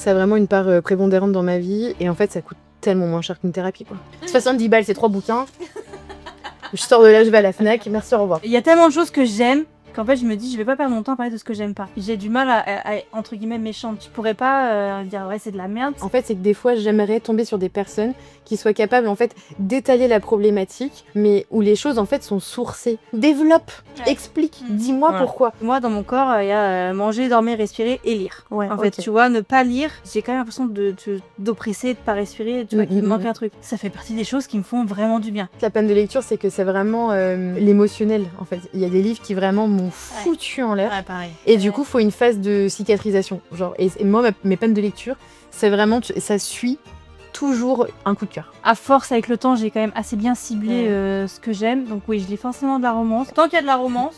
Ça a vraiment une part prépondérante dans ma vie. Et en fait, ça coûte tellement moins cher qu'une thérapie, quoi. De toute façon, 10 balles, c'est 3 bouquins. Je sors de là, je vais à la Fnac. Merci, au revoir. Il y a tellement de choses que j'aime qu'en fait je me dis je vais pas perdre mon temps à parler de ce que j'aime pas. J'ai du mal à entre guillemets méchante. Tu pourrais pas dire ouais c'est de la merde. En fait, c'est que des fois, j'aimerais tomber sur des personnes qui soient capables, en fait, d'étaler la problématique, mais où les choses, en fait, sont sourcées. Développe, explique, dis-moi pourquoi. Moi dans mon corps il y a manger, dormir, respirer et lire. En fait tu vois, ne pas lire, j'ai quand même l'impression d'oppresser, de pas respirer, tu vois qu'il me manque un truc. Ça fait partie des choses qui me font vraiment du bien. La peine de lecture, c'est que c'est vraiment l'émotionnel, en fait. Il y a des livres qui vraiment m'ont foutu en l'air. Ouais, pareil. Et du coup, il faut une phase de cicatrisation. Genre, et moi, mes peines de lecture, c'est vraiment, ça suit toujours un coup de cœur. À force, avec le temps, j'ai quand même assez bien ciblé ce que j'aime. Donc oui, je lis forcément de la romance. Tant qu'il y a de la romance,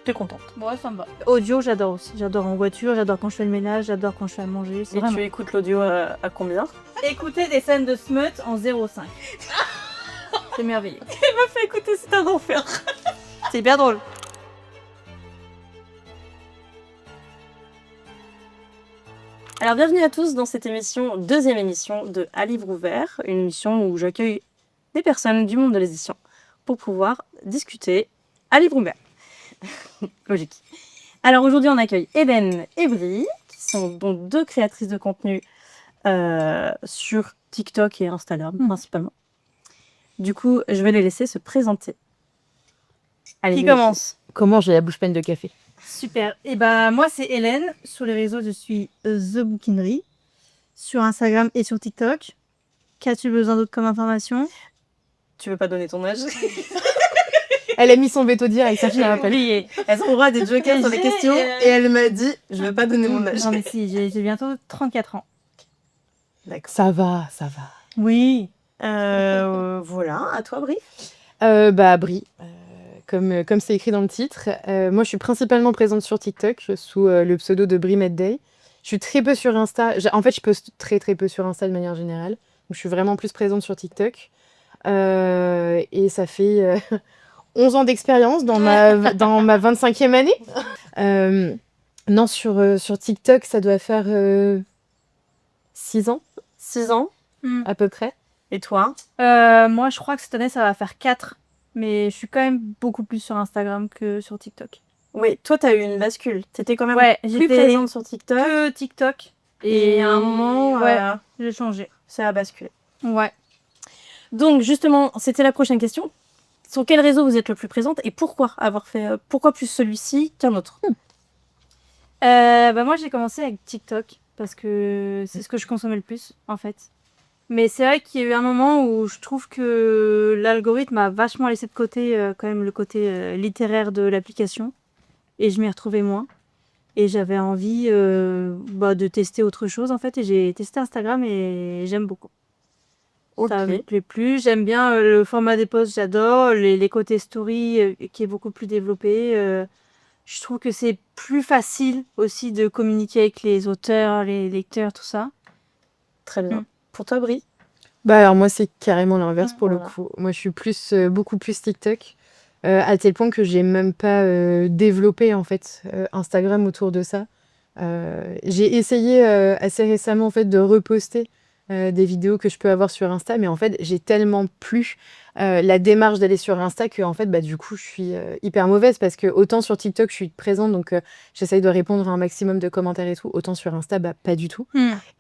t'es contente. Ouais, ça me va. Audio, j'adore aussi. J'adore en voiture, j'adore quand je fais le ménage, j'adore quand je fais à manger. Et tu écoutes l'audio à combien? Écouter des scènes de smut en 0,5. C'est merveilleux. Elle m'a fait écouter, c'est un enfer. C'est bien drôle. Alors bienvenue à tous dans cette émission, deuxième émission de À livre ouvert, une émission où j'accueille des personnes du monde de l'édition pour pouvoir discuter à livre ouvert. Logique. Alors aujourd'hui on accueille Hélène et Brie, qui sont donc deux créatrices de contenu sur TikTok et Instagram principalement. Du coup, je vais les laisser se présenter. Allez, qui commence? Comment j'ai la bouche pleine de café? Super. Et bah moi c'est Hélène. Sur les réseaux je suis The Bouquinerie. Sur Instagram et sur TikTok. Qu'as-tu besoin d'autre comme information? Tu veux pas donner ton âge? Elle a mis son veto direct, ça finit à plié. Elles ont droit des jokers sur les questions et elle m'a dit je veux pas donner mon âge. Non mais si, j'ai bientôt 34 ans. D'accord. Ça va, ça va. Oui. Voilà, à toi Brie. Brie. Comme c'est écrit dans le titre. Moi, je suis principalement présente sur TikTok sous le pseudo de Brie Medday. Je suis très peu sur Insta. En fait, je poste très très peu sur Insta de manière générale. Donc, je suis vraiment plus présente sur TikTok. Et ça fait 11 ans d'expérience dans ma 25e année. Non, sur TikTok, ça doit faire 6 ans. 6 ans à peu près. Et toi? Moi, je crois que cette année, ça va faire 4. Mais je suis quand même beaucoup plus sur Instagram que sur TikTok. Oui, toi, t'as eu une bascule. T'étais quand même plus j'étais présente sur TikTok. Que TikTok. Et à un moment, j'ai changé. Ça a basculé. Ouais. Donc, justement, c'était la prochaine question. Sur quel réseau vous êtes le plus présente et pourquoi pourquoi plus celui-ci qu'un autre? Moi, j'ai commencé avec TikTok parce que c'est ce que je consommais le plus, en fait. Mais c'est vrai qu'il y a eu un moment où je trouve que l'algorithme a vachement laissé de côté quand même le côté littéraire de l'application. Et je m'y retrouvais moins. Et j'avais envie de tester autre chose en fait. Et j'ai testé Instagram et j'aime beaucoup. Ça me plaît plus. J'aime bien le format des posts, j'adore. Les côtés story qui est beaucoup plus développé. Je trouve que c'est plus facile aussi de communiquer avec les auteurs, les lecteurs, tout ça. Très bien. Pour toi, Brie? Alors moi, c'est carrément l'inverse pour le coup. Moi, je suis beaucoup plus TikTok, à tel point que j'ai même pas développé en fait Instagram autour de ça. J'ai essayé assez récemment en fait de reposter des vidéos que je peux avoir sur Insta, mais en fait, j'ai tellement plus la démarche d'aller sur Insta que en fait, du coup, je suis hyper mauvaise parce que autant sur TikTok, je suis présente, donc j'essaye de répondre à un maximum de commentaires et tout, autant sur Insta, pas du tout.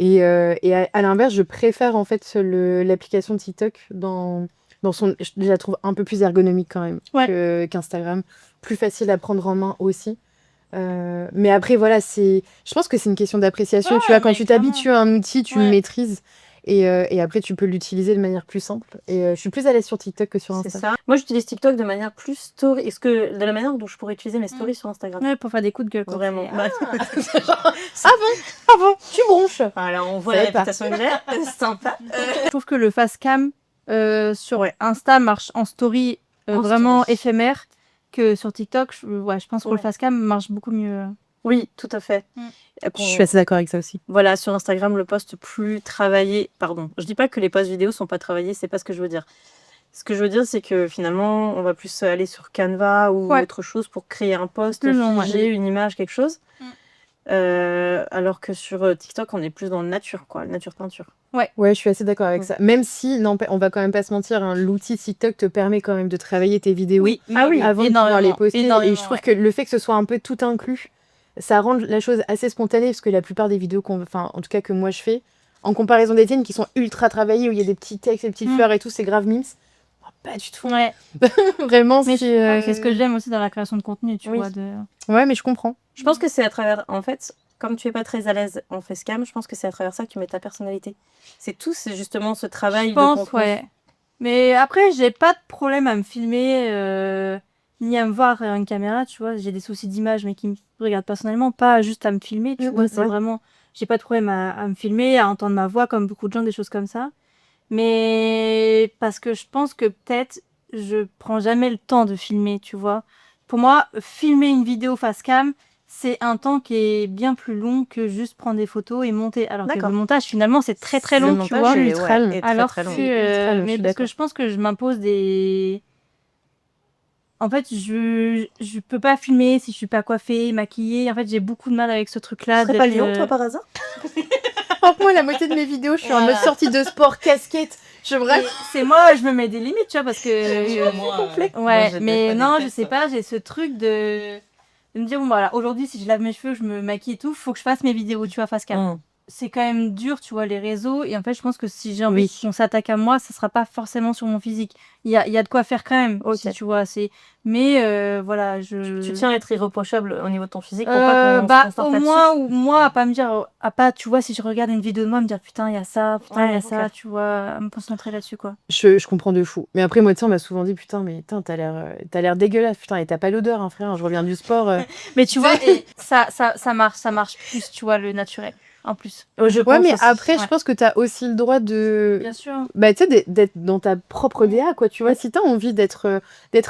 Et à l'inverse, je préfère en fait l'application TikTok je la trouve un peu plus ergonomique quand même qu'Instagram, plus facile à prendre en main aussi. Mais après, voilà, je pense que c'est une question d'appréciation. Tu vois, quand tu t'habitues à un outil, tu le maîtrises. Et après, tu peux l'utiliser de manière plus simple. Et je suis plus à l'aise sur TikTok que sur Insta. C'est ça. Moi, j'utilise TikTok de manière plus story. Est-ce que de la manière dont je pourrais utiliser mes stories sur Instagram? Ouais, pour faire des coups de gueule. Quoi. Vraiment. Ah bon, tu bronches. Voilà, on voit la réputation que j'ai. C'est sympa. Je trouve que le face cam sur Insta marche en story vraiment éphémère que sur TikTok. Je pense que le face cam marche beaucoup mieux. Oui, tout à fait. Je suis assez d'accord avec ça aussi. Voilà, sur Instagram, le post plus travaillé. Pardon, je dis pas que les posts vidéo sont pas travaillés, c'est pas ce que je veux dire. Ce que je veux dire, c'est que finalement, on va plus aller sur Canva ou autre chose pour créer un post, figer une image, quelque chose. Alors que sur TikTok, on est plus dans le nature, quoi, la nature peinture. Ouais, je suis assez d'accord avec ça. Même si, non, on va quand même pas se mentir, hein, l'outil TikTok te permet quand même de travailler tes vidéos avant de pouvoir les poster. Et je trouve que le fait que ce soit un peu tout inclus, ça rend la chose assez spontanée, parce que la plupart des vidéos, enfin, en tout cas que moi je fais, en comparaison des tiennes qui sont ultra travaillées, où il y a des petits textes, des petites fleurs et tout, c'est grave mimes. Pas du tout. Ouais. Vraiment, Mais c'est ce que j'aime aussi dans la création de contenu, tu vois. Ouais, mais je comprends. Je pense que c'est à travers, en fait, comme tu es pas très à l'aise en facecam, je pense que c'est à travers ça que tu mets ta personnalité. C'est justement ce travail Je pense, de contenu. ouais. Mais après, j'ai pas de problème à me filmer, ni à me voir à une caméra, tu vois. J'ai des soucis d'image, mais qui me regardent personnellement, pas juste à me filmer, tu vois. C'est vraiment... J'ai pas de problème à me filmer, à entendre ma voix, comme beaucoup de gens, des choses comme ça. Mais parce que je pense que peut-être je prends jamais le temps de filmer, tu vois. Pour moi, filmer une vidéo face cam, c'est un temps qui est bien plus long que juste prendre des photos et monter. Alors que le montage, finalement, c'est très très long, tu vois. Alors que, mais parce que je pense que je m'impose des... En fait, je peux pas filmer si je suis pas coiffée, maquillée. En fait, j'ai beaucoup de mal avec ce truc-là. Tu serais pas lion, toi, par hasard? Moi, la moitié de mes vidéos, je suis en mode sortie de sport, casquette. C'est moi, je me mets des limites, tu vois, parce que... mais non, je sais pas, j'ai ce truc de me dire, bon, voilà, aujourd'hui, si je lave mes cheveux, je me maquille et tout, faut que je fasse mes vidéos, tu vois, face cam. C'est quand même dur, tu vois, les réseaux. Et en fait, je pense que si j'ai envie qu'on s'attaque à moi, ça sera pas forcément sur mon physique. Il y a de quoi faire quand même, aussi, tu vois. Mais voilà, Tu tiens à être irréprochable au niveau de ton physique pour pas qu'on sorte au moins, ou moi, à pas me dire, à pas, tu vois, si je regarde une vidéo de moi, me dire, putain, il y a ça, ça, tu vois, à me concentrer là-dessus, quoi. Je comprends de fou. Mais après, moi, tu sais, on m'a souvent dit, putain, mais t'as l'air dégueulasse, putain, et t'as pas l'odeur, hein, frère, je reviens du sport. Mais tu vois, ça marche plus, tu vois, le naturel. En plus. Mais après, je pense que t'as aussi le droit de... Bien sûr. Bah, tu sais, d'être dans ta propre DA, quoi, tu vois. Si t'as envie d'être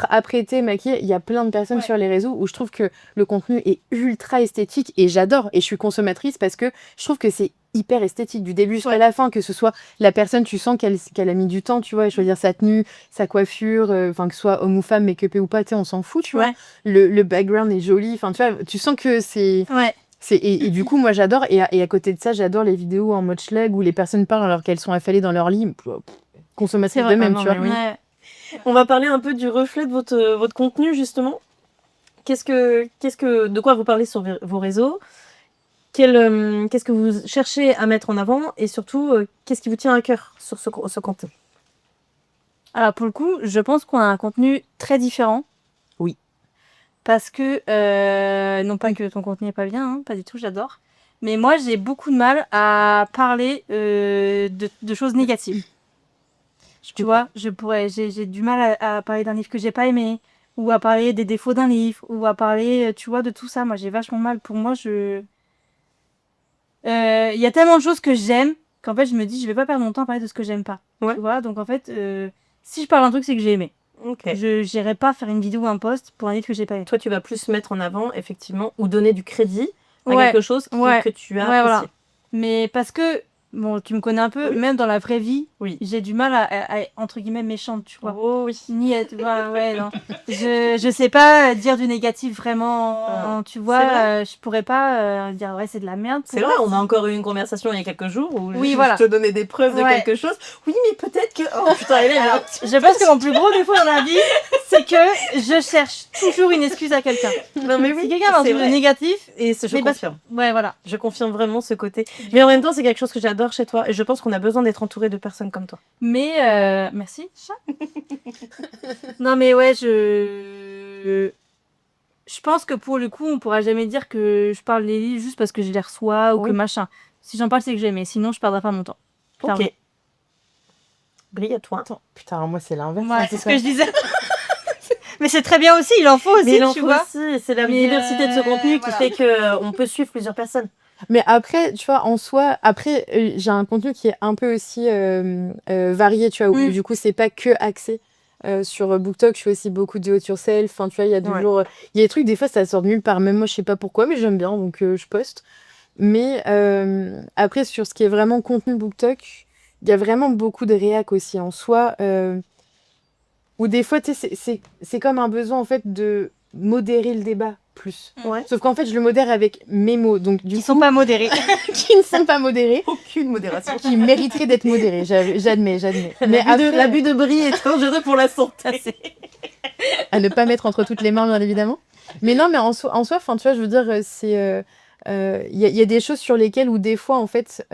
apprêtée, maquillée, il y a plein de personnes sur les réseaux où je trouve que le contenu est ultra esthétique et j'adore. Et je suis consommatrice parce que je trouve que c'est hyper esthétique du début jusqu'à la fin, que ce soit la personne, tu sens qu'elle a mis du temps, tu vois, à choisir sa tenue, sa coiffure, enfin, que ce soit homme ou femme, make-upé ou pas, tu sais, on s'en fout, tu vois. Le background est joli, enfin, tu vois, tu sens que c'est... Et du coup, moi, j'adore. Et à côté de ça, j'adore les vidéos en mode schlag où les personnes parlent alors qu'elles sont affalées dans leur lit. Consommatrices de même, tu vois. On va parler un peu du reflet de votre contenu, justement. De quoi vous parlez sur vos réseaux? Qu'est-ce que vous cherchez à mettre en avant? Et surtout, qu'est-ce qui vous tient à cœur sur ce contenu? Alors, pour le coup, je pense qu'on a un contenu très différent. Oui. Parce que, non pas que ton contenu n'est pas bien, hein, pas du tout, j'adore. Mais moi, j'ai beaucoup de mal à parler de choses négatives. Tu vois, j'ai du mal à parler d'un livre que j'ai pas aimé, ou à parler des défauts d'un livre, ou à parler, tu vois, de tout ça. Moi, j'ai vachement mal. Pour moi, il y a tellement de choses que j'aime qu'en fait, je me dis, je vais pas perdre mon temps à parler de ce que j'aime pas. Tu vois, donc en fait, si je parle d'un truc, c'est que j'ai aimé. Je n'irai pas faire une vidéo ou un post pour un livre que j'ai pas aimé. Toi, tu vas plus mettre en avant, effectivement, ou donner du crédit à quelque chose que tu as apprécié. Voilà. Mais parce que, bon, tu me connais un peu, même dans la vraie vie, j'ai du mal à entre guillemets, méchante, tu vois. Oh oui. Ni être, non. Je sais pas dire du négatif vraiment, tu vois, je pourrais pas dire, ouais, c'est de la merde. C'est vrai, on a encore eu une conversation il y a quelques jours où je te donnais des preuves de quelque chose. Oui, mais peut-être que... Oh putain, Alors, je pense que mon plus gros défaut dans la vie, c'est que je cherche toujours une excuse à quelqu'un. Non mais oui, si quelqu'un a un truc de négatif... Et je confirme. Ouais, voilà. Je confirme vraiment ce côté. Mais en même temps, c'est quelque chose que j'adore chez toi et je pense qu'on a besoin d'être entouré de personnes comme toi. Mais, merci, chat. Non mais ouais, je pense que pour le coup, on pourra jamais dire que je parle des livres juste parce que je les reçois ou que machin. Si j'en parle, c'est que j'aime, mais sinon, je perdrai pas mon temps. Ok. Brille à toi. Attends, putain, moi, c'est l'inverse. Ouais, c'est ce que je disais. Mais c'est très bien aussi, il en faut aussi, tu vois. C'est la diversité de ce contenu qui fait qu'on peut suivre plusieurs personnes. Mais après, tu vois, en soi, j'ai un contenu qui est un peu aussi varié, tu vois, où du coup, c'est pas que axé sur BookTok. Je fais aussi beaucoup de do it yourself. Enfin, tu vois, il y a toujours... Il y a des trucs, des fois, ça sort de nulle part. Même moi, je sais pas pourquoi, mais j'aime bien, donc je poste. Mais après, sur ce qui est vraiment contenu BookTok, il y a vraiment beaucoup de réac aussi en soi. Où des fois, tu sais, c'est comme un besoin, en fait, de modérer le débat plus. Ouais. Sauf qu'en fait, je le modère avec mes mots. Donc, du Ils coup, sont pas modérés. qui ne sont pas modérés, Aucune modération. qui mériteraient d'être modérés. J'admets. Mais après, L'abus de bris est dangereux pour la santé. à ne pas mettre entre toutes les mains, bien évidemment. Mais non, mais en soi, enfin, tu vois, je veux dire, c'est... y a des choses sur lesquelles, où des fois, en fait,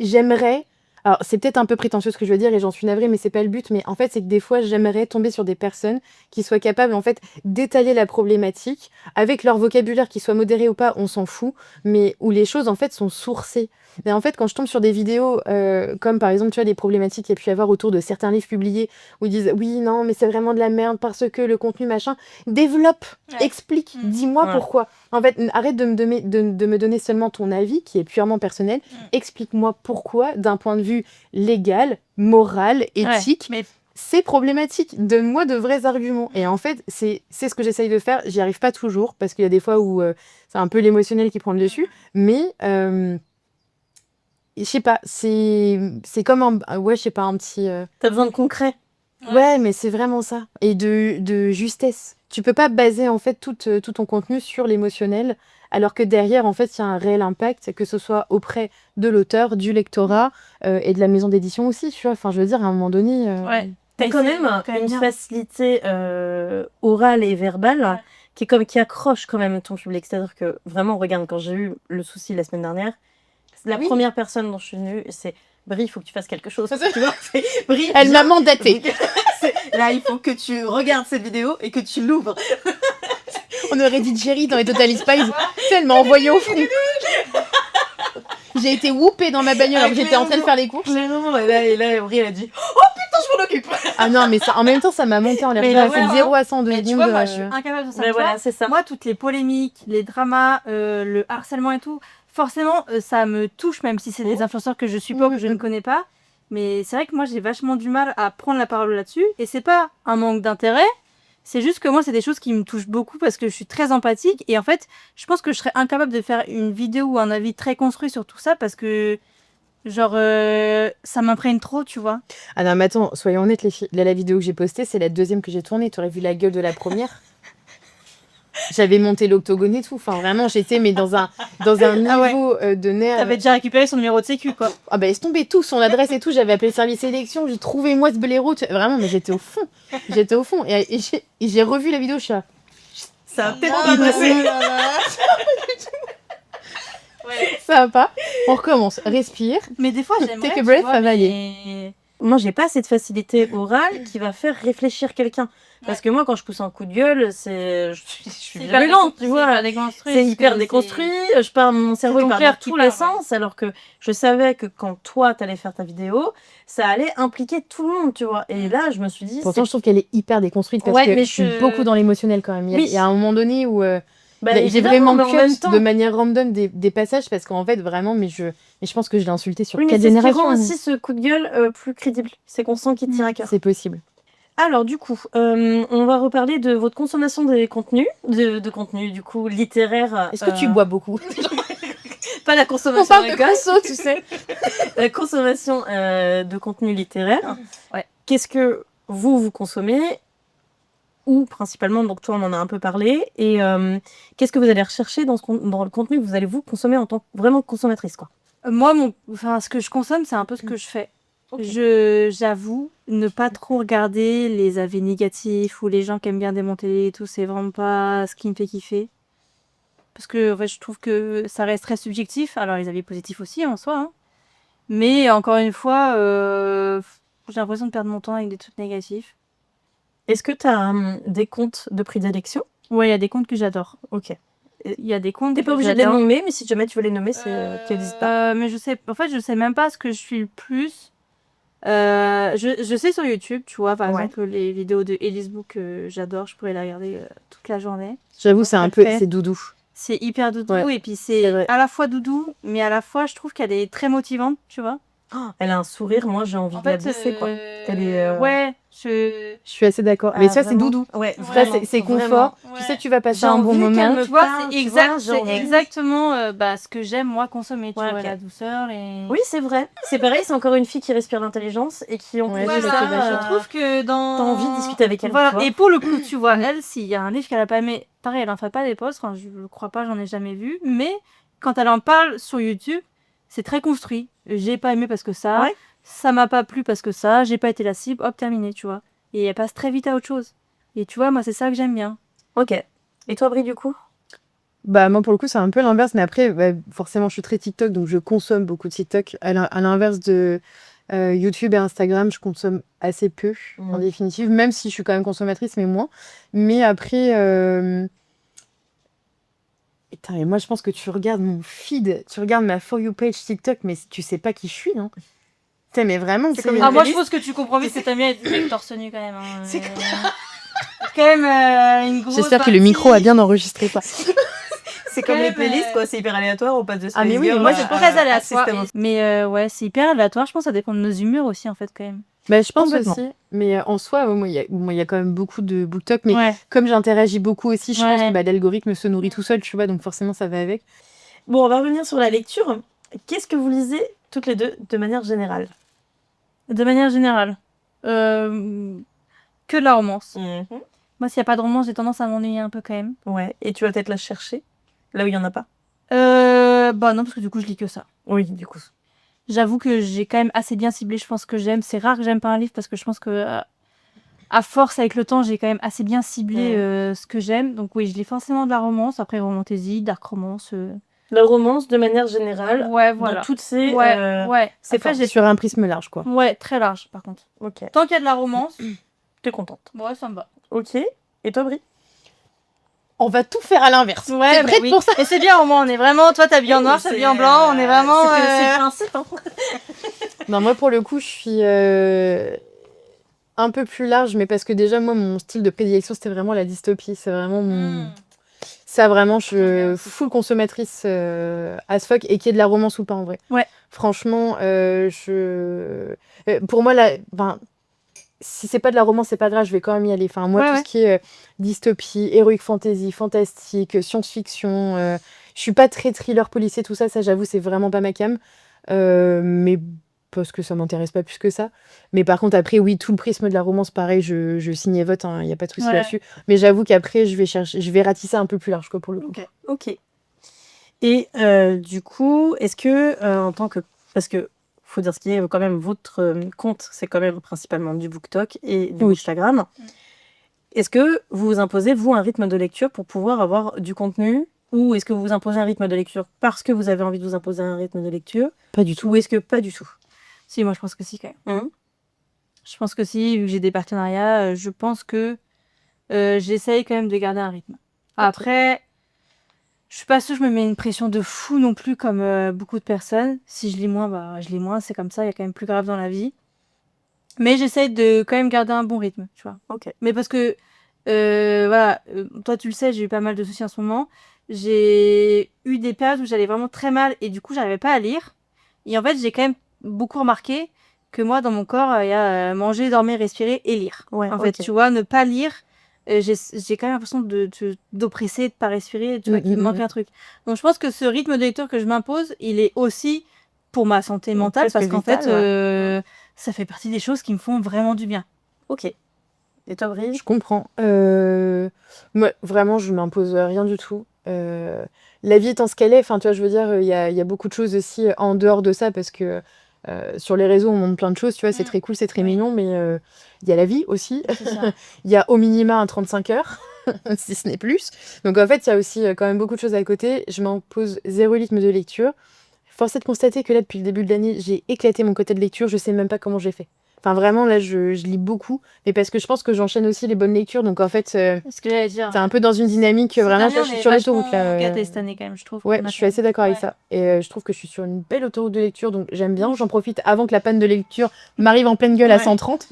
j'aimerais... Alors, c'est peut-être un peu prétentieux ce que je veux dire, et j'en suis navrée, mais c'est pas le but. Mais en fait, c'est que des fois, j'aimerais tomber sur des personnes qui soient capables, en fait, d'étaler la problématique avec leur vocabulaire, qui soit modéré ou pas, on s'en fout, mais où les choses, en fait, sont sourcées. Et en fait, quand je tombe sur des vidéos, comme par exemple, tu vois, les problématiques qu'il y a pu y avoir autour de certains livres publiés, où ils disent oui, non, mais c'est vraiment de la merde parce que le contenu machin, développe, Ouais. explique, dis-moi Ouais. pourquoi. En fait, arrête de me donner seulement ton avis, qui est purement personnel. Explique-moi pourquoi, d'un point de vue légal, moral, éthique, mais c'est problématique. Donne-moi de vrais arguments. Et en fait, c'est ce que j'essaye de faire. J'y arrive pas toujours, parce qu'il y a des fois où c'est un peu l'émotionnel qui prend le dessus. Mais, je sais pas, c'est comme ouais, je sais pas, un petit... T'as besoin de concret. Ouais, mais c'est vraiment ça. Et de justesse. Tu peux pas baser, en fait, tout ton contenu sur l'émotionnel, alors que derrière, en fait, il y a un réel impact, que ce soit auprès de l'auteur, du lectorat, et de la maison d'édition aussi, tu vois. Enfin, je veux dire, à un moment donné... ouais. T'as quand même une bien. facilité orale et verbale qui accroche quand même ton public. C'est-à-dire que vraiment, regarde, quand j'ai eu le souci la semaine dernière, la Oui. première personne dont je suis venue, c'est Brie, il faut que tu fasses quelque chose. Tu vois, c'est Brie, Elle viens. m'a mandatée. Là, il faut que tu regardes cette vidéo et que tu l'ouvres. On aurait dit Jerry dans les Total Spies. Tu sais, elle m'a envoyé au front. J'ai été whoopée dans ma bagnole alors que j'étais en train de faire les courses. Clairement, et là, Brie, elle a dit oh putain, je m'en occupe. Ah non, mais ça, en même temps, ça m'a monté en l'air. Mais J'ai là, fait voilà. 0 à 100 de Mais tu secondes. vois, moi, je suis incapable de ça. Mais Tu vois, voilà, c'est ça. moi, toutes les polémiques, les dramas, le harcèlement et tout, forcément, ça me touche, même si c'est des influenceurs que je suis pas ou que je ne connais pas. Mais c'est vrai que moi, j'ai vachement du mal à prendre la parole là-dessus. Et c'est pas un manque d'intérêt. C'est juste que moi, c'est des choses qui me touchent beaucoup parce que je suis très empathique. Et en fait, je pense que je serais incapable de faire une vidéo ou un avis très construit sur tout ça parce que, genre, ça m'imprègne trop, tu vois. Ah non, mais attends, soyons honnêtes, les filles. Là, la vidéo que j'ai postée, c'est la deuxième que j'ai tournée. Tu aurais vu la gueule de la première. J'avais monté l'octogone et tout. Enfin, vraiment, j'étais mais dans un niveau de nerfs. T'avais déjà récupéré son numéro de sécu, quoi. Ah bah laisse tomber tout, son adresse et tout. J'avais appelé le service sélection. J'ai trouvé moi ce blaireau. Vraiment, mais j'étais au fond. J'étais au fond. Et j'ai revu la vidéo. Je suis là. Ça va peut-être pas passer. Ça va pas. On recommence. Respire. Mais des fois, j'aimerais. Take a tu breath, vois, ça va mais- Moi, j'ai pas cette facilité orale qui va faire réfléchir quelqu'un. Parce que moi, quand je pousse un coup de gueule, je suis virulente, tu vois. C'est hyper déconstruit. Je pars, mon cerveau il part dans tous les sens. Alors que je savais que quand toi, t'allais faire ta vidéo, ça allait impliquer tout le monde, tu vois. Et là, je me suis dit. Pourtant, je trouve qu'elle est hyper déconstruite parce Ouais, que mais je suis je- beaucoup dans l'émotionnel quand même. Il y a un moment donné où Bah, j'ai évidemment, vraiment mais en même cut temps- de manière random des passages parce qu'en fait, vraiment, mais je pense que je l'ai insulté sur Oui, mais 4 c'est ce qui générations. rend aussi ce coup de gueule plus crédible. C'est qu'on sent qu'il tient à cœur. C'est possible. Alors du coup, on va reparler de votre consommation des contenus, de contenus du coup littéraires. Est-ce que tu bois beaucoup? Pas la On consommation parle de d'alcool, conso, tu sais. La consommation de contenu littéraire. Ouais. Qu'est-ce que vous consommez? Ou principalement, donc toi on en a un peu parlé. Et qu'est-ce que vous allez rechercher dans le contenu que vous allez vous consommer en tant que vraiment consommatrice, quoi? Moi, ce que je consomme, c'est un peu ce que je fais. Ok. J'avoue ne pas trop regarder les avis négatifs ou les gens qui aiment bien démonter et tout. C'est vraiment pas ce qui me fait kiffer. Parce que en fait, je trouve que ça reste très subjectif. Alors, les avis positifs aussi en soi. Hein. Mais encore une fois, j'ai l'impression de perdre mon temps avec des trucs négatifs. Est-ce que tu as des comptes de prédilection? Ouais, il y a des comptes que j'adore. Ok. Il y a des comptes T'es pas que obligé de les j'adore. nommer, mais si jamais tu veux les nommer, tu n'hésites pas. Mais je sais même pas ce que je suis le plus. Je sais sur YouTube, tu vois, par Ouais. exemple, les vidéos de Elise Book, j'adore, je pourrais la regarder toute la journée. J'avoue, c'est un peu, c'est doudou. C'est hyper doudou Ouais, et puis c'est c'est vrai. à la fois doudou, mais à la fois je trouve qu'elle est très motivante, tu vois. Elle a un sourire, moi j'ai envie En de la fait, baisser, quoi. Elle est, ouais, Je suis assez d'accord. Mais ça, c'est vraiment. doudou. Ouais, Ça, vraiment, c'est confort. vraiment. Tu Ouais. sais, tu vas passer J'ai un bon envie qu'elle moment. me Tu vois, parle, c'est tu vois, genre, exactement ce que j'aime moi consommer, tu Ouais, vois, ok. la douceur, les... Oui, c'est vrai. C'est pareil, c'est encore une fille qui respire l'intelligence et qui, en Ouais, plus je de suis ça, assez d'accord. je trouve que dans... t'as envie de discuter avec elle, Voilà, tu vois. et pour le coup, tu vois, elle, s'il y a un livre qu'elle a pas aimé, pareil, elle en fait pas des posts, enfin, je crois pas, j'en ai jamais vu, mais quand elle en parle sur YouTube, c'est très construit. J'ai pas aimé parce que Ouais. ça m'a pas plu parce que ça, j'ai pas été la cible, hop, terminé, tu vois. Et elle passe très vite à autre chose. Et tu vois, moi, c'est ça que j'aime bien. Ok. Et toi, Brie, du coup? Bah, moi, pour le coup, c'est un peu l'inverse. Mais après, bah, forcément, je suis très TikTok, donc je consomme beaucoup de TikTok. À l'inverse de YouTube et Instagram, je consomme assez peu, en définitive, même si je suis quand même consommatrice, mais moins. Mais après, putain, mais moi, je pense que tu regardes mon feed, tu regardes ma For You page TikTok, mais tu sais pas qui je suis, non? Putain, mais vraiment, C'est c'est... comme une Ah, moi, je playlist. pense que tu comprends vite que t'aimes bien être torse nu quand même. Hein. C'est quand même une grosse J'espère que le micro a bien enregistré ça. C'est comme Quand les même, playlists, quoi. C'est hyper aléatoire. On passe de Ah, mais Spice oui, Girl mais moi, à- c'est très à aléatoire. System of- Mais ouais, c'est hyper aléatoire. Je pense que ça dépend de nos humeurs aussi, en fait, quand même. Bah, je pense Complètement. aussi. Mais en soi, moi, il y a quand même beaucoup de BookTok. Mais Ouais. comme j'interagis beaucoup aussi, je pense Ouais. que bah, l'algorithme se nourrit tout seul, tu vois, donc forcément, ça va avec. Bon, on va revenir sur la lecture. Qu'est-ce que vous lisez toutes les deux de manière générale? De manière générale. Que de la romance. Moi, s'il n'y a pas de romance, j'ai tendance à m'ennuyer un peu quand même. Ouais. Et tu vas peut-être la chercher là où il y en a pas. Bah non, parce que du coup, je lis que ça. Oui, du coup. J'avoue que j'ai quand même assez bien ciblé, je pense que j'aime. C'est rare que j'aime pas un livre parce que je pense que à force, avec le temps, j'ai quand même assez bien ciblé ce que j'aime. Donc oui, je lis forcément de la romance, après romantasy, dark romance. La romance, de manière générale, Ouais, voilà. dans toutes ces... Ouais. c'est Après, fort. j'ai... Sur un prisme large, quoi. Ouais, très large, par contre. Ok. Tant qu'il y a de la romance, T'es contente. ouais, ça me va. Ok. Et toi, Brie? On va tout faire à l'inverse. Ouais, T'es prête oui. pour ça? Et c'est bien, au moins, on est vraiment... Toi, t'habilles en noir, t'habilles en blanc, on est vraiment... C'est le principe, hein. Non, moi, pour le coup, je suis un peu plus large, mais parce que déjà, moi, mon style de prédilection, c'était vraiment la dystopie. C'est vraiment mon... Ça, vraiment, je suis full consommatrice as fuck, et qu'il y ait de la romance ou pas, en vrai. Ouais. Franchement, pour moi, si c'est pas de la romance, c'est pas grave, je vais quand même y aller. Enfin, moi, Ouais, tout ouais. ce qui est dystopie, heroic fantasy, fantastique, science-fiction, je suis pas très thriller policier, tout ça, j'avoue, c'est vraiment pas ma came. Mais parce que ça m'intéresse pas plus que ça. Mais par contre, après, oui, tout le prisme de la romance, pareil, je signe et vote, il n'y a pas de souci Ouais. là-dessus. Mais j'avoue qu'après, je vais ratisser un peu plus large, quoi, pour le coup. Ok. Et du coup, est-ce que, en tant que... Parce que, faut dire ce qui est, quand même, votre compte, c'est quand même principalement du BookTok et du Oui. Instagram. Est-ce que vous vous imposez, vous, un rythme de lecture pour pouvoir avoir du contenu? Ou est-ce que vous vous imposez un rythme de lecture parce que vous avez envie de vous imposer un rythme de lecture? Pas du tout. Ou est-ce que pas du tout? Si, moi, je pense que si, quand même. Je pense que si, vu que j'ai des partenariats, je pense que j'essaye quand même de garder un rythme. Après, je suis pas sûre que je me mets une pression de fou non plus comme beaucoup de personnes. Si je lis moins, bah je lis moins, c'est comme ça, il y a quand même plus grave dans la vie. Mais j'essaye de quand même garder un bon rythme, tu vois. Ok. Mais parce que, voilà, toi tu le sais, j'ai eu pas mal de soucis en ce moment. J'ai eu des périodes où j'allais vraiment très mal et du coup j'arrivais pas à lire. Et en fait, j'ai quand même beaucoup remarqué que moi, dans mon corps, il y a manger, dormir, respirer et lire. Ouais, En fait, ok. tu vois, ne pas lire, j'ai quand même l'impression d'oppresser, de pas respirer, tu vois, qu'il me manque un truc. Donc je pense que ce rythme de lecture que je m'impose, il est aussi pour ma santé mentale, Presque parce qu'en vital, fait, ça fait partie des choses qui me font vraiment du bien. Ok. Et toi, Brie? Je comprends. Moi, vraiment, je m'impose rien du tout. La vie étant ce qu'elle est, enfin, tu vois, je veux dire, il y a beaucoup de choses aussi en dehors de ça, parce que sur les réseaux, on montre plein de choses, tu vois, c'est très cool, c'est très mignon, mais il y a la vie aussi. C'est ça. Il y a au minima un 35 heures, si ce n'est plus. Donc en fait, il y a aussi quand même beaucoup de choses à côté. Je m'impose zéro rythme de lecture. Force est de constater que là, depuis le début de l'année, j'ai éclaté mon côté de lecture. Je sais même pas comment j'ai fait. Enfin, vraiment, là, je lis beaucoup. Mais parce que je pense que j'enchaîne aussi les bonnes lectures. Donc en fait, C'est ce que j'allais dire. c'est un peu dans une dynamique. Vraiment, je suis sur l'autoroute là. Gâtés cette année quand même, je trouve. Ouais, On a je suis fait- assez d'accord avec Ouais. ça. Et je trouve que je suis sur une belle autoroute de lecture, donc j'aime bien. J'en profite avant que la panne de lecture m'arrive en pleine gueule à Ouais. 130.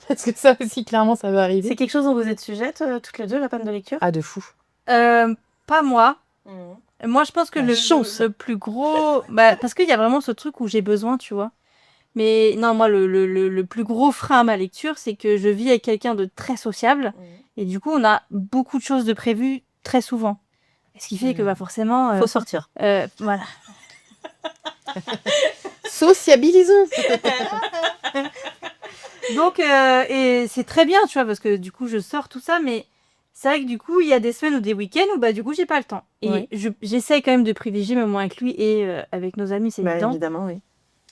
Parce que ça aussi, clairement, ça va arriver. C'est quelque chose dont vous êtes sujettes, toutes les deux, la panne de lecture? Ah, de fou. Pas moi. Moi, je pense que La chance. le plus gros... Bah, parce qu'il y a vraiment ce truc où j'ai besoin, tu vois. Mais non, moi, le plus gros frein à ma lecture, c'est que je vis avec quelqu'un de très sociable. Et du coup, on a beaucoup de choses de prévues très souvent. Ce qui fait que forcément... Faut sortir. Voilà. Sociabilisons. Donc, et c'est très bien, tu vois, parce que du coup, je sors tout ça, mais c'est vrai que du coup, il y a des semaines ou des week-ends où du coup, j'ai pas le temps. Et j'essaie quand même de privilégier mes moments avec lui et avec nos amis, c'est évident. Évidemment, oui.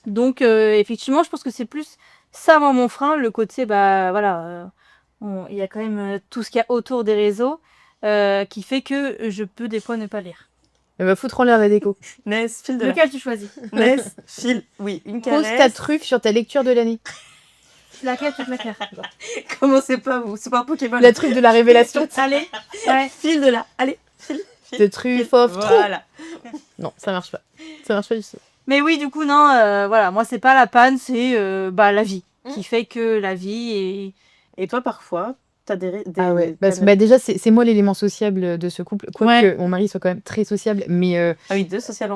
Donc, effectivement, je pense que c'est plus ça, moi, mon frein, le côté, voilà, il y a quand même tout ce qu'il y a autour des réseaux qui fait que je peux des fois ne pas lire. Elle va foutre en l'air la déco. Ness, file de Lequel tu choisis? Ness, file. Oui, une Pose caresse. ta truffe sur ta lecture de l'année. Laquelle tu préfères? Commencez pas, vous. C'est pas un Pokémon. La truffe de la révélation. Allez, ouais. File de là. Allez, file. De truffe of trop. Voilà. Non, ça marche pas. Ça marche pas du tout. Mais oui, du coup, non, voilà, moi, c'est pas la panne, c'est la vie. Qui fait que la vie est... Et toi, parfois, t'as des Ah ouais, déjà, c'est moi l'élément sociable de ce couple. Quoique mon mari soit quand même très sociable, mais... Ah oui, deux sociables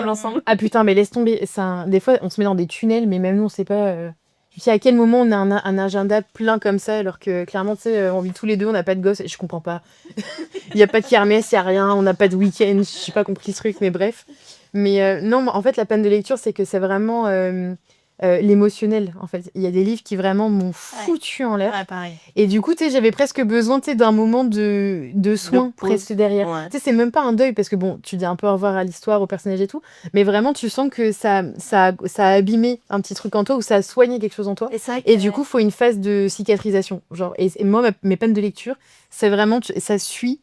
ensemble. Ah putain, mais laisse tomber. Des fois, on se met dans des tunnels, mais même nous, on sait pas... Tu sais à quel moment on a un agenda plein comme ça, alors que clairement, tu sais, on vit tous les deux, on n'a pas de gosses, et je comprends pas. Il n'y a pas de kermesse, il n'y a rien, on n'a pas de week-end, je n'ai pas compris ce truc, mais bref. Mais non, en fait, la panne de lecture, c'est que c'est vraiment l'émotionnel, en fait. Il y a des livres qui vraiment m'ont foutu en l'air. Ouais, pareil. Et du coup, tu sais, j'avais presque besoin, tu sais, d'un moment de soin presque derrière. Ouais. Tu sais, c'est même pas un deuil, parce que bon, tu dis un peu au revoir à l'histoire, au personnage et tout, mais vraiment, tu sens que ça a abîmé un petit truc en toi, ou ça a soigné quelque chose en toi. Et du coup, il faut une phase de cicatrisation. Genre, et moi, mes peines de lecture, c'est vraiment, ça suit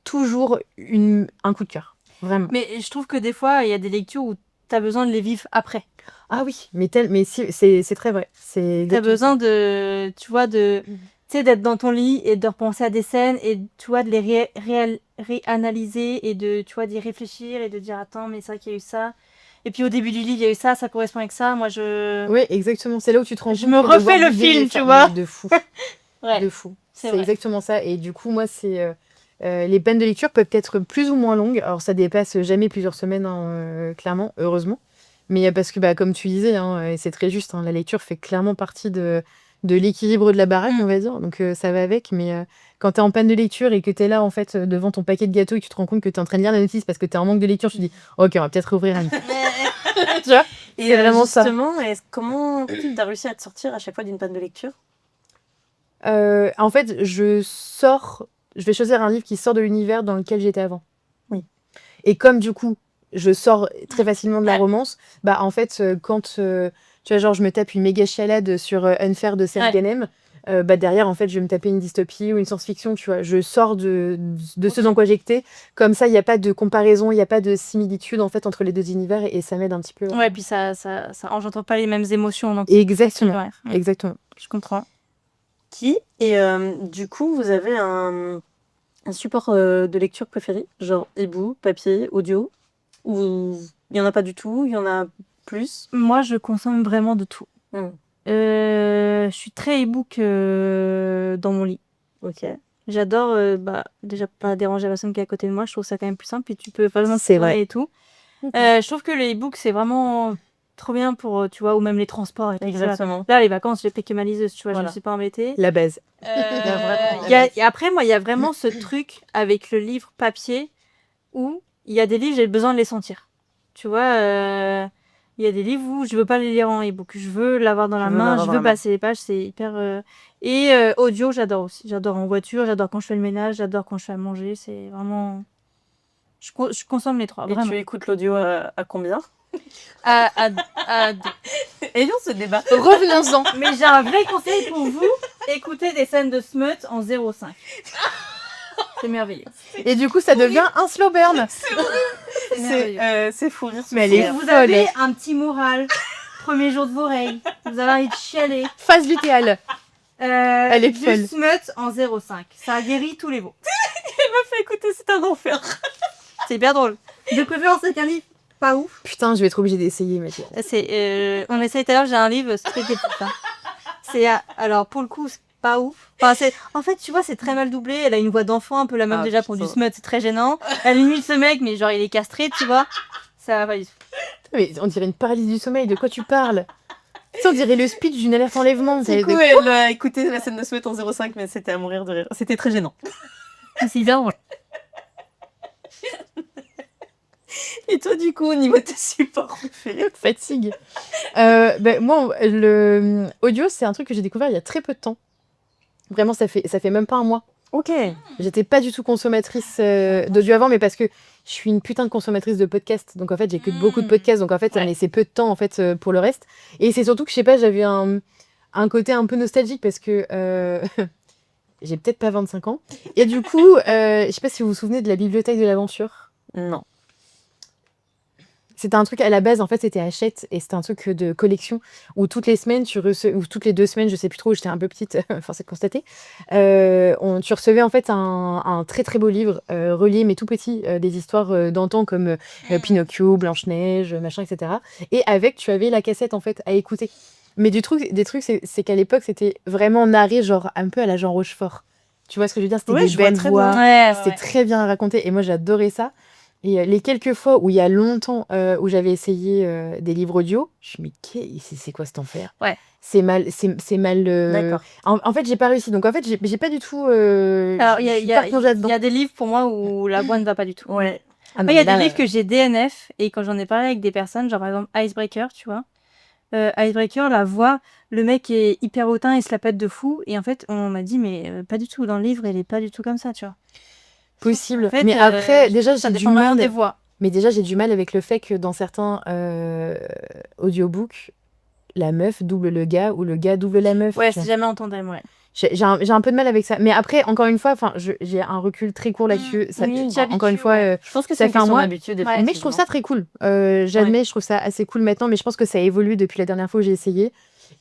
toujours un coup de cœur. Vraiment. Mais je trouve que des fois, il y a des lectures où tu as besoin de les vivre après. Ah oui, mais c'est très vrai. Tu as besoin de, tu vois, tu sais, d'être dans ton lit et de repenser à des scènes et, tu vois, de les réanalyser et de, tu vois, d'y réfléchir et de dire, attends, mais c'est vrai qu'il y a eu ça. Et puis au début du livre, il y a eu ça correspond avec ça. Moi, Oui, exactement. C'est là où tu te rends compte. Je me refais le film, tu vois. De fou. Ouais. De fou. C'est exactement ça. Et du coup, moi, c'est... les peines de lecture peuvent être plus ou moins longues. Alors, ça dépasse jamais plusieurs semaines, clairement, heureusement. Mais parce que, comme tu disais, et c'est très juste, la lecture fait clairement partie de l'équilibre de la baraque, on va dire. Donc, ça va avec. Mais quand tu es en panne de lecture et que tu es là, en fait, devant ton paquet de gâteaux et que tu te rends compte que tu es en train de lire la notice parce que tu es en manque de lecture, tu te dis, OK, on va peut-être ouvrir un livre. Tu vois? Et c'est vraiment ça. Justement, comment tu as réussi à te sortir à chaque fois d'une panne de lecture? En fait, je vais choisir un livre qui sort de l'univers dans lequel j'étais avant. Oui. Et comme du coup, je sors très facilement de la romance, en fait, quand tu vois, genre, je me tape une méga chialade sur Unfair de Serge Ganem, derrière, en fait, je vais me taper une dystopie ou une science-fiction, tu vois. Je sors de ce dans quoi j'étais. Comme ça, il n'y a pas de comparaison, il n'y a pas de similitude, en fait, entre les deux univers et ça m'aide un petit peu. Ouais, puis ça engendre pas les mêmes émotions. Donc Exactement. Exactement. Je comprends. Et du coup, vous avez un support de lecture préféré? Genre e-book, papier, audio? Ou il n'y en a pas du tout? Il y en a plus? Moi, je consomme vraiment de tout. Je suis très e-book dans mon lit. Ok. J'adore, déjà pas déranger la personne qui est à côté de moi. Je trouve ça quand même plus simple. Et tu peux vraiment c'est vrai et tout. Je trouve que le e-book, c'est vraiment trop bien pour, tu vois, ou même les transports. Et tout. Exactement. Là, les vacances, j'ai piqué ma liseuse, tu vois, Voilà. je me suis pas embêtée. La base. Et après, moi, il y a vraiment ce truc avec le livre papier où il y a des livres, j'ai besoin de les sentir. Tu vois, il y a des livres où je veux pas les lire en e-book. Je veux l'avoir dans la main, je veux passer les pages, c'est hyper... Et audio, j'adore aussi. J'adore en voiture, j'adore quand je fais le ménage, j'adore quand je fais à manger. C'est vraiment... Je consomme les trois, Et vraiment. tu écoutes l'audio à combien? À deux. Ayons ce débat. Revenons-en. Mais j'ai un vrai conseil pour vous. Écoutez des scènes de smut en 0,5. C'est merveilleux. Et du coup, ça devient un slow burn. C'est merveilleux. C'est fou. Mais elle est Vous avez un petit moral. Premier jour de vos règles. Vous avez envie de chialer. Phase lutéale. Elle est du folle. smut en 0,5. Ça guérit tous les maux. Elle m'a fait écouter, c'est un enfer. C'est hyper drôle. De préférence avec un livre pas ouf. Putain, je vais être obligée d'essayer, Mathieu. On essaye tout à l'heure, j'ai un livre, c'est des putains. Alors, pour le coup, c'est pas ouf. Enfin, en fait, tu vois, c'est très mal doublé. Elle a une voix d'enfant, un peu la même déjà pour du smut, c'est très gênant. Elle imite ce mec, mais genre, il est castré, tu vois. Ça va pas du tout. Mais on dirait une paralysie du sommeil, de quoi tu parles? Tu on dirait le speech d'une alerte enlèvement. Du coup, elle a écouté la scène de Sweat en 0,5, mais c'était à mourir de rire. C'était très gênant. C'est bien drôle. Et toi, du coup, au niveau de tes supports préférés? Fatigue. Moi, le audio, c'est un truc que j'ai découvert il y a très peu de temps. Vraiment, ça fait même pas un mois. Ok. J'étais pas du tout consommatrice d'audio avant, mais parce que je suis une putain de consommatrice de podcasts. Donc en fait, j'écoute beaucoup de podcasts. Donc en fait, ça me laissait peu de temps en fait pour le reste. Et c'est surtout que je sais pas, j'avais un côté un peu nostalgique parce que j'ai peut-être pas 25 ans. Et du coup, je sais pas si vous vous souvenez de la bibliothèque de l'aventure. Non. C'était un truc à la base, en fait, c'était Hachette et c'était un truc de collection où toutes les semaines, ou toutes les 2 semaines, je sais plus trop, j'étais un peu petite, force est de constater, tu recevais en fait un très très beau livre relié, mais tout petit, des histoires d'antan comme Pinocchio, Blanche-Neige, machin, etc. Et avec, tu avais la cassette en fait à écouter. Mais des trucs, c'est qu'à l'époque, c'était vraiment narré, genre un peu à la Jean Rochefort. Tu vois ce que je veux dire? C'était des belles voix, c'était très bien raconté et moi j'adorais ça. Et les quelques fois où il y a longtemps où j'avais essayé des livres audio, je me suis dit, mais c'est quoi cet enfer? Ouais. C'est mal. D'accord. En fait, j'ai pas réussi. Donc en fait, j'ai pas du tout. Alors, il y là-dedans. a des livres pour moi où la voix ne va pas du tout. Ouais. Ah non, Il y a mais là, des livres que j'ai DNF et quand j'en ai parlé avec des personnes, genre par exemple Icebreaker, tu vois. Icebreaker, la voix, le mec est hyper hautain et se la pète de fou. Et en fait, on m'a dit, mais pas du tout. Dans le livre, elle est pas du tout comme ça, tu vois. possible. En fait, mais après, déjà, ça j'ai du dépend vraiment mal. des voix. Mais déjà, j'ai du mal avec le fait que dans certains audiobooks, la meuf double le gars ou le gars double la meuf. Ouais, tu vois. c'est jamais en tandem, ouais. J'ai un peu de mal avec ça. Mais après, encore une fois, j'ai un recul très court là-dessus. Ça, oui, tu encore une t'habitues, fois, ouais. Je pense que ça c'est une fait un question mois. d'habitude. Ouais. mais je trouve ça très cool. J'admets, je trouve ça assez cool maintenant. Mais je pense que ça a évolué depuis la dernière fois où j'ai essayé.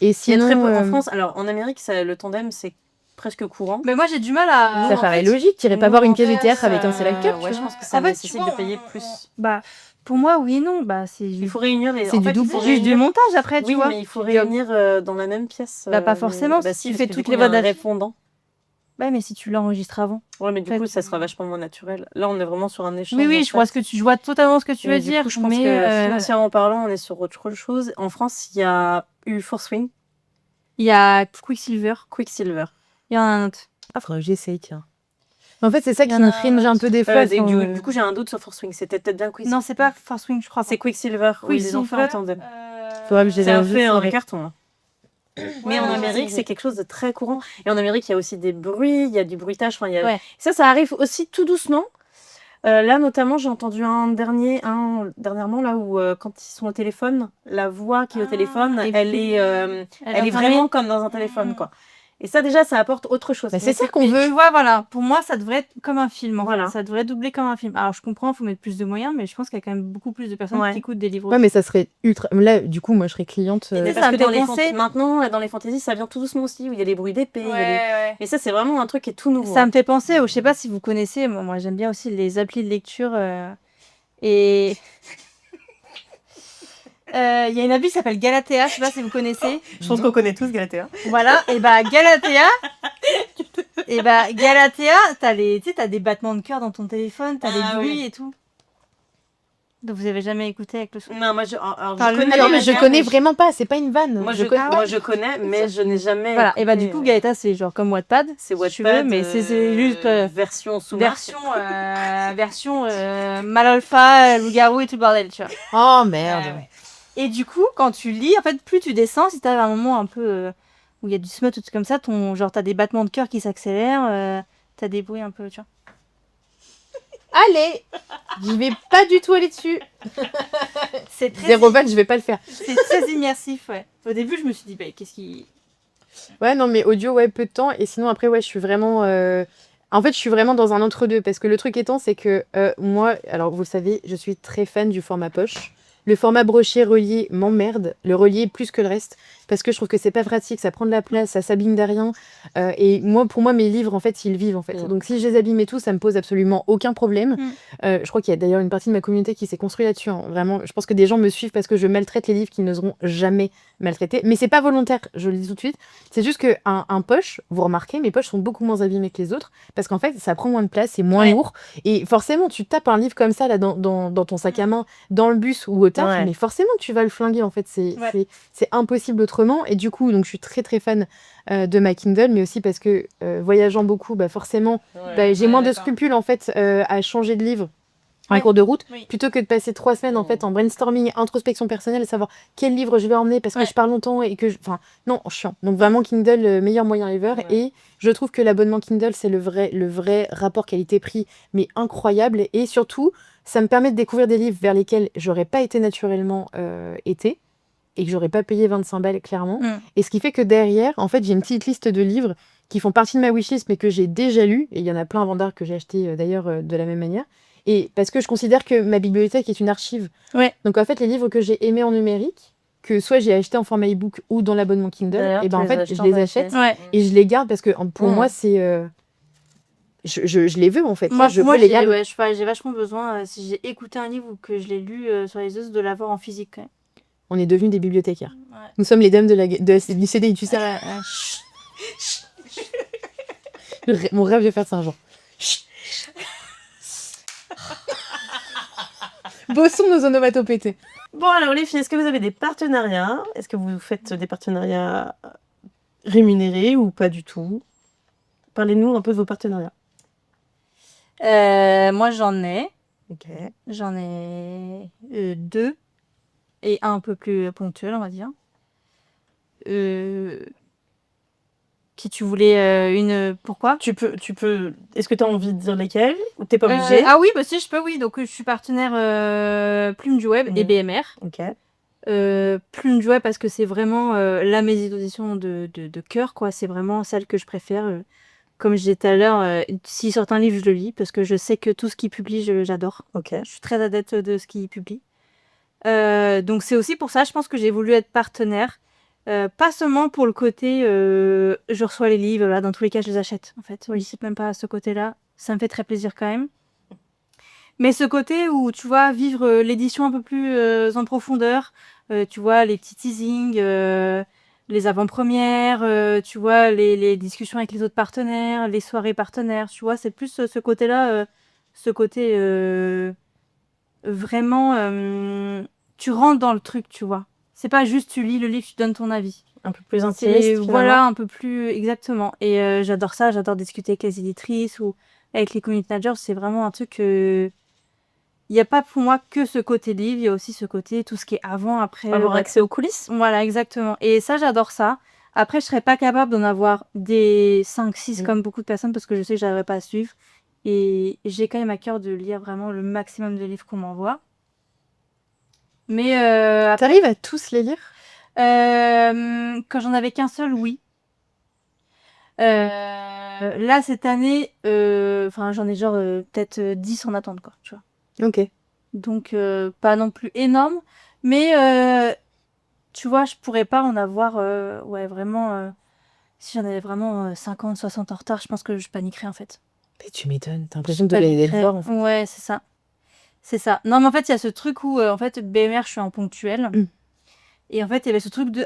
Et Il y a sinon, très peu en France. Alors, en Amérique, le tandem, c'est presque courant. Mais moi, j'ai du mal à. ça en paraît fait, logique. T'irais pas nous, voir une en pièce de fait, théâtre avec un select cup. Ouais, je pense que ça En fait, nécessite tu vois, de payer plus. Bah, pour moi, oui et non. Bah, c'est Il faut réunir les. C'est en du fait, double. il faut juste du réunir. montage après, tu Oui, vois. mais il faut Tu dis, réunir dans la même pièce. Bah, pas forcément, Bah, si si, tu parce fais que toutes du coup, les il y a voix un d'aff- répondant. Ouais, mais si tu l'enregistres avant. Ouais, mais du En coup, fait, ça sera vachement moins naturel. Là, on est vraiment sur un échange. Oui, oui, en je vois fait. je vois totalement ce que tu Mais veux du dire. coup, je pense mais que financièrement parlant, on est sur autre chose. En France, il y a eu Force Wing, il y a Quicksilver. Quicksilver. Il y en a un autre. Ah, faudrait que j'essaye, tiens. En fait, c'est ça Il y qui en me a cringe un peu des fois. Du coup, j'ai un doute sur Force Wing. C'était peut-être bien Quicksilver. Non, c'est pas Force Wing, je crois. C'est Quicksilver. Oui, les enfants Quicksilver. attendaient. Faudrait que je les C'est un invite, fait un mais- carton. Mais en Amérique, c'est quelque chose de très courant. Et en Amérique, il y a aussi des bruits, il y a du bruitage. Enfin, il y a... Ouais. Ça arrive aussi tout doucement. Là, notamment, j'ai entendu dernièrement, là où quand ils sont au téléphone, la voix qui est au téléphone, et elle puis- est vraiment comme dans un téléphone, quoi. Et ça, déjà, ça apporte autre chose. Bah, Mais c'est ça qu'on Mais veut. tu vois, voilà, pour moi, ça devrait être comme un film. En Voilà. fait. Ça devrait doubler comme un film. Alors, je comprends, il faut mettre plus de moyens, mais je pense qu'il y a quand même beaucoup plus de personnes Ouais. qui écoutent des livres. Ouais, mais ça serait ultra. Là, du coup, moi, je serais cliente. Mais ça parce me que fait penser- maintenant, dans les fantaisies, ça vient tout doucement aussi, où il y a des bruits d'épée. il y a des- Et ça, c'est vraiment un truc qui est tout nouveau. Ça me fait penser, je sais pas si vous connaissez, moi j'aime bien aussi les applis de lecture. Et. Il y a une appli qui s'appelle Galatea, je sais pas si vous connaissez. Je pense qu'on connaît tous Galatea. Voilà, et bah Galatea. T'as des battements de cœur dans ton téléphone, t'as des bruits et tout. Donc vous avez jamais écouté avec le son. Non, moi, alors, Enfin, je connais Ah non, mais je Galatea, connais mais vraiment pas, c'est pas une vanne. Moi, je connais. je connais, mais je n'ai jamais. Voilà, et bah du écouté, coup Gaëta c'est genre comme Wattpad, c'est si tu Wattpad, veux, mais c'est juste version sous version Malalpha, loup-garou et tout le bordel, tu vois. Oh merde. Ouais. Et du coup, quand tu lis, en fait, plus tu descends, si t'as un moment un peu où il y a du smut ou tout comme ça, genre t'as des battements de cœur qui s'accélèrent, t'as des bruits un peu, tu vois. Allez, je vais pas du tout aller dessus. C'est très, Zéro vanne, je vais pas le faire. c'est très immersif, ouais. Au début, je me suis dit, bah, qu'est-ce qui... Ouais, non, mais audio, ouais, peu de temps. Et sinon, après, ouais, je suis vraiment. En fait, je suis vraiment dans un entre-deux. Parce que le truc étant, c'est que moi, alors vous le savez, je suis très fan du format poche. Le format broché relié m'emmerde. Le relié plus que le reste. Parce que je trouve que c'est pas pratique, ça prend de la place, ça s'abîme derrière. Et moi, pour moi, mes livres, en fait, ils vivent, en fait. Donc, si je les abîme et tout, ça me pose absolument aucun problème. Je crois qu'il y a d'ailleurs une partie de ma communauté qui s'est construite là-dessus. Hein. Vraiment, je pense que des gens me suivent parce que je maltraite les livres qu'ils n'oseront jamais maltraiter. Mais c'est pas volontaire, je le dis tout de suite. C'est juste que un poche, vous remarquez, mes poches sont beaucoup moins abîmées que les autres parce qu'en fait, ça prend moins de place, c'est moins lourd. Et forcément, tu tapes un livre comme ça là dans ton sac à main, dans le bus ou taf, Ouais. mais forcément tu vas le flinguer en fait, Ouais. c'est impossible autrement. Et du coup, donc je suis très très fan de ma Kindle, mais aussi parce que voyageant beaucoup, bah forcément, j'ai moins de scrupules en fait à changer de livre en Ouais. cours de route, Oui. plutôt que de passer 3 semaines en fait en brainstorming, introspection personnelle, savoir quel livre je vais emmener parce que Ouais. je pars longtemps et que enfin non, chiant. Donc vraiment Kindle, meilleur moyen ever. Ouais. Et je trouve que l'abonnement Kindle, c'est le vrai rapport qualité-prix, mais incroyable. Et surtout, ça me permet de découvrir des livres vers lesquels j'aurais pas été naturellement été et que j'aurais pas payé 25 balles clairement. Mm. Et ce qui fait que derrière, en fait, j'ai une petite liste de livres qui font partie de ma wishlist, mais que j'ai déjà lus. Et il y en a plein avant d'art que j'ai acheté d'ailleurs de la même manière. Et parce que je considère que ma bibliothèque est une archive. Ouais. Donc en fait, les livres que j'ai aimés en numérique, que soit j'ai acheté en format e-book ou dans l'abonnement Kindle, D'ailleurs, et ben tu en les fait, achètes je en les papier. achète Ouais. et je les garde parce que pour Mm. moi, c'est. Je les veux en fait. Moi, je moi veux les j'ai garder. ouais, j'ai vachement besoin, si j'ai écouté un livre ou que je l'ai lu sur les os, de l'avoir en physique quand même. On est devenus des bibliothécaires. Ouais. Nous sommes les dames du CDI. Tu sais, mon rêve de faire ça un jour. Bossons nos onomatopées. Bon, alors les filles, est-ce que vous avez des partenariats? Est-ce que vous faites des partenariats rémunérés ou pas du tout? Parlez-nous un peu de vos partenariats. Moi, j'en ai. Ok. J'en ai 2 et un peu plus ponctuel, on va dire. Qui tu voulais une pourquoi? Tu peux. Est-ce que tu as envie de dire lesquels ou t'es pas obligé? Ah oui, bah si, je peux, oui. Donc, je suis partenaire Plume du Web et BMR. Ok. Plume du Web parce que c'est vraiment la maison d'édition de cœur, quoi. C'est vraiment celle que je préfère. Comme je disais tout à l'heure, s'ils sortent un livre, je le lis parce que je sais que tout ce qu'ils publient, j'adore. Ok. Je suis très adepte de ce qu'ils publient. Donc, c'est aussi pour ça, je pense que j'ai voulu être partenaire. Pas seulement pour le côté je reçois les livres, là, dans tous les cas, je les achète. En fait, oui, c'est même pas ce côté-là. Ça me fait très plaisir quand même. Mais ce côté où, tu vois, vivre l'édition un peu plus en profondeur, tu vois, les petits teasings, les avant-premières, tu vois, les discussions avec les autres partenaires, les soirées partenaires, tu vois, c'est plus ce côté-là, ce côté vraiment, tu rentres dans le truc, tu vois. C'est pas juste tu lis le livre, tu donnes ton avis. Un peu plus C'est intimiste, finalement. voilà, un peu plus exactement. Et j'adore ça, j'adore discuter avec les éditrices ou avec les community managers. C'est vraiment un truc. Il n'y a pas pour moi que ce côté livre, il y a aussi ce côté tout ce qui est avant, après. Avoir accès aux coulisses. Voilà, exactement. Et ça, j'adore ça. Après, je serais pas capable d'en avoir des 5, 6 comme beaucoup de personnes parce que je sais que j'arriverai pas à suivre. Et j'ai quand même à cœur de lire vraiment le maximum de livres qu'on m'envoie. Mais après, T'arrives à tous les lire? quand j'en avais qu'un seul, oui. Là, cette année, j'en ai genre peut-être 10 en attente, quoi, tu vois. Ok. Donc, pas non plus énorme. Mais, tu vois, je pourrais pas en avoir, ouais, vraiment... si j'en avais vraiment 50, 60 en retard, je pense que je paniquerais, en fait. Mais tu m'étonnes, t'as l'impression de te donner des devoirs, en fait. Ouais, c'est ça. C'est ça. Non, mais en fait, il y a ce truc où, en fait, BMR, je suis en ponctuel. Mm. Et en fait, il y avait ce truc de,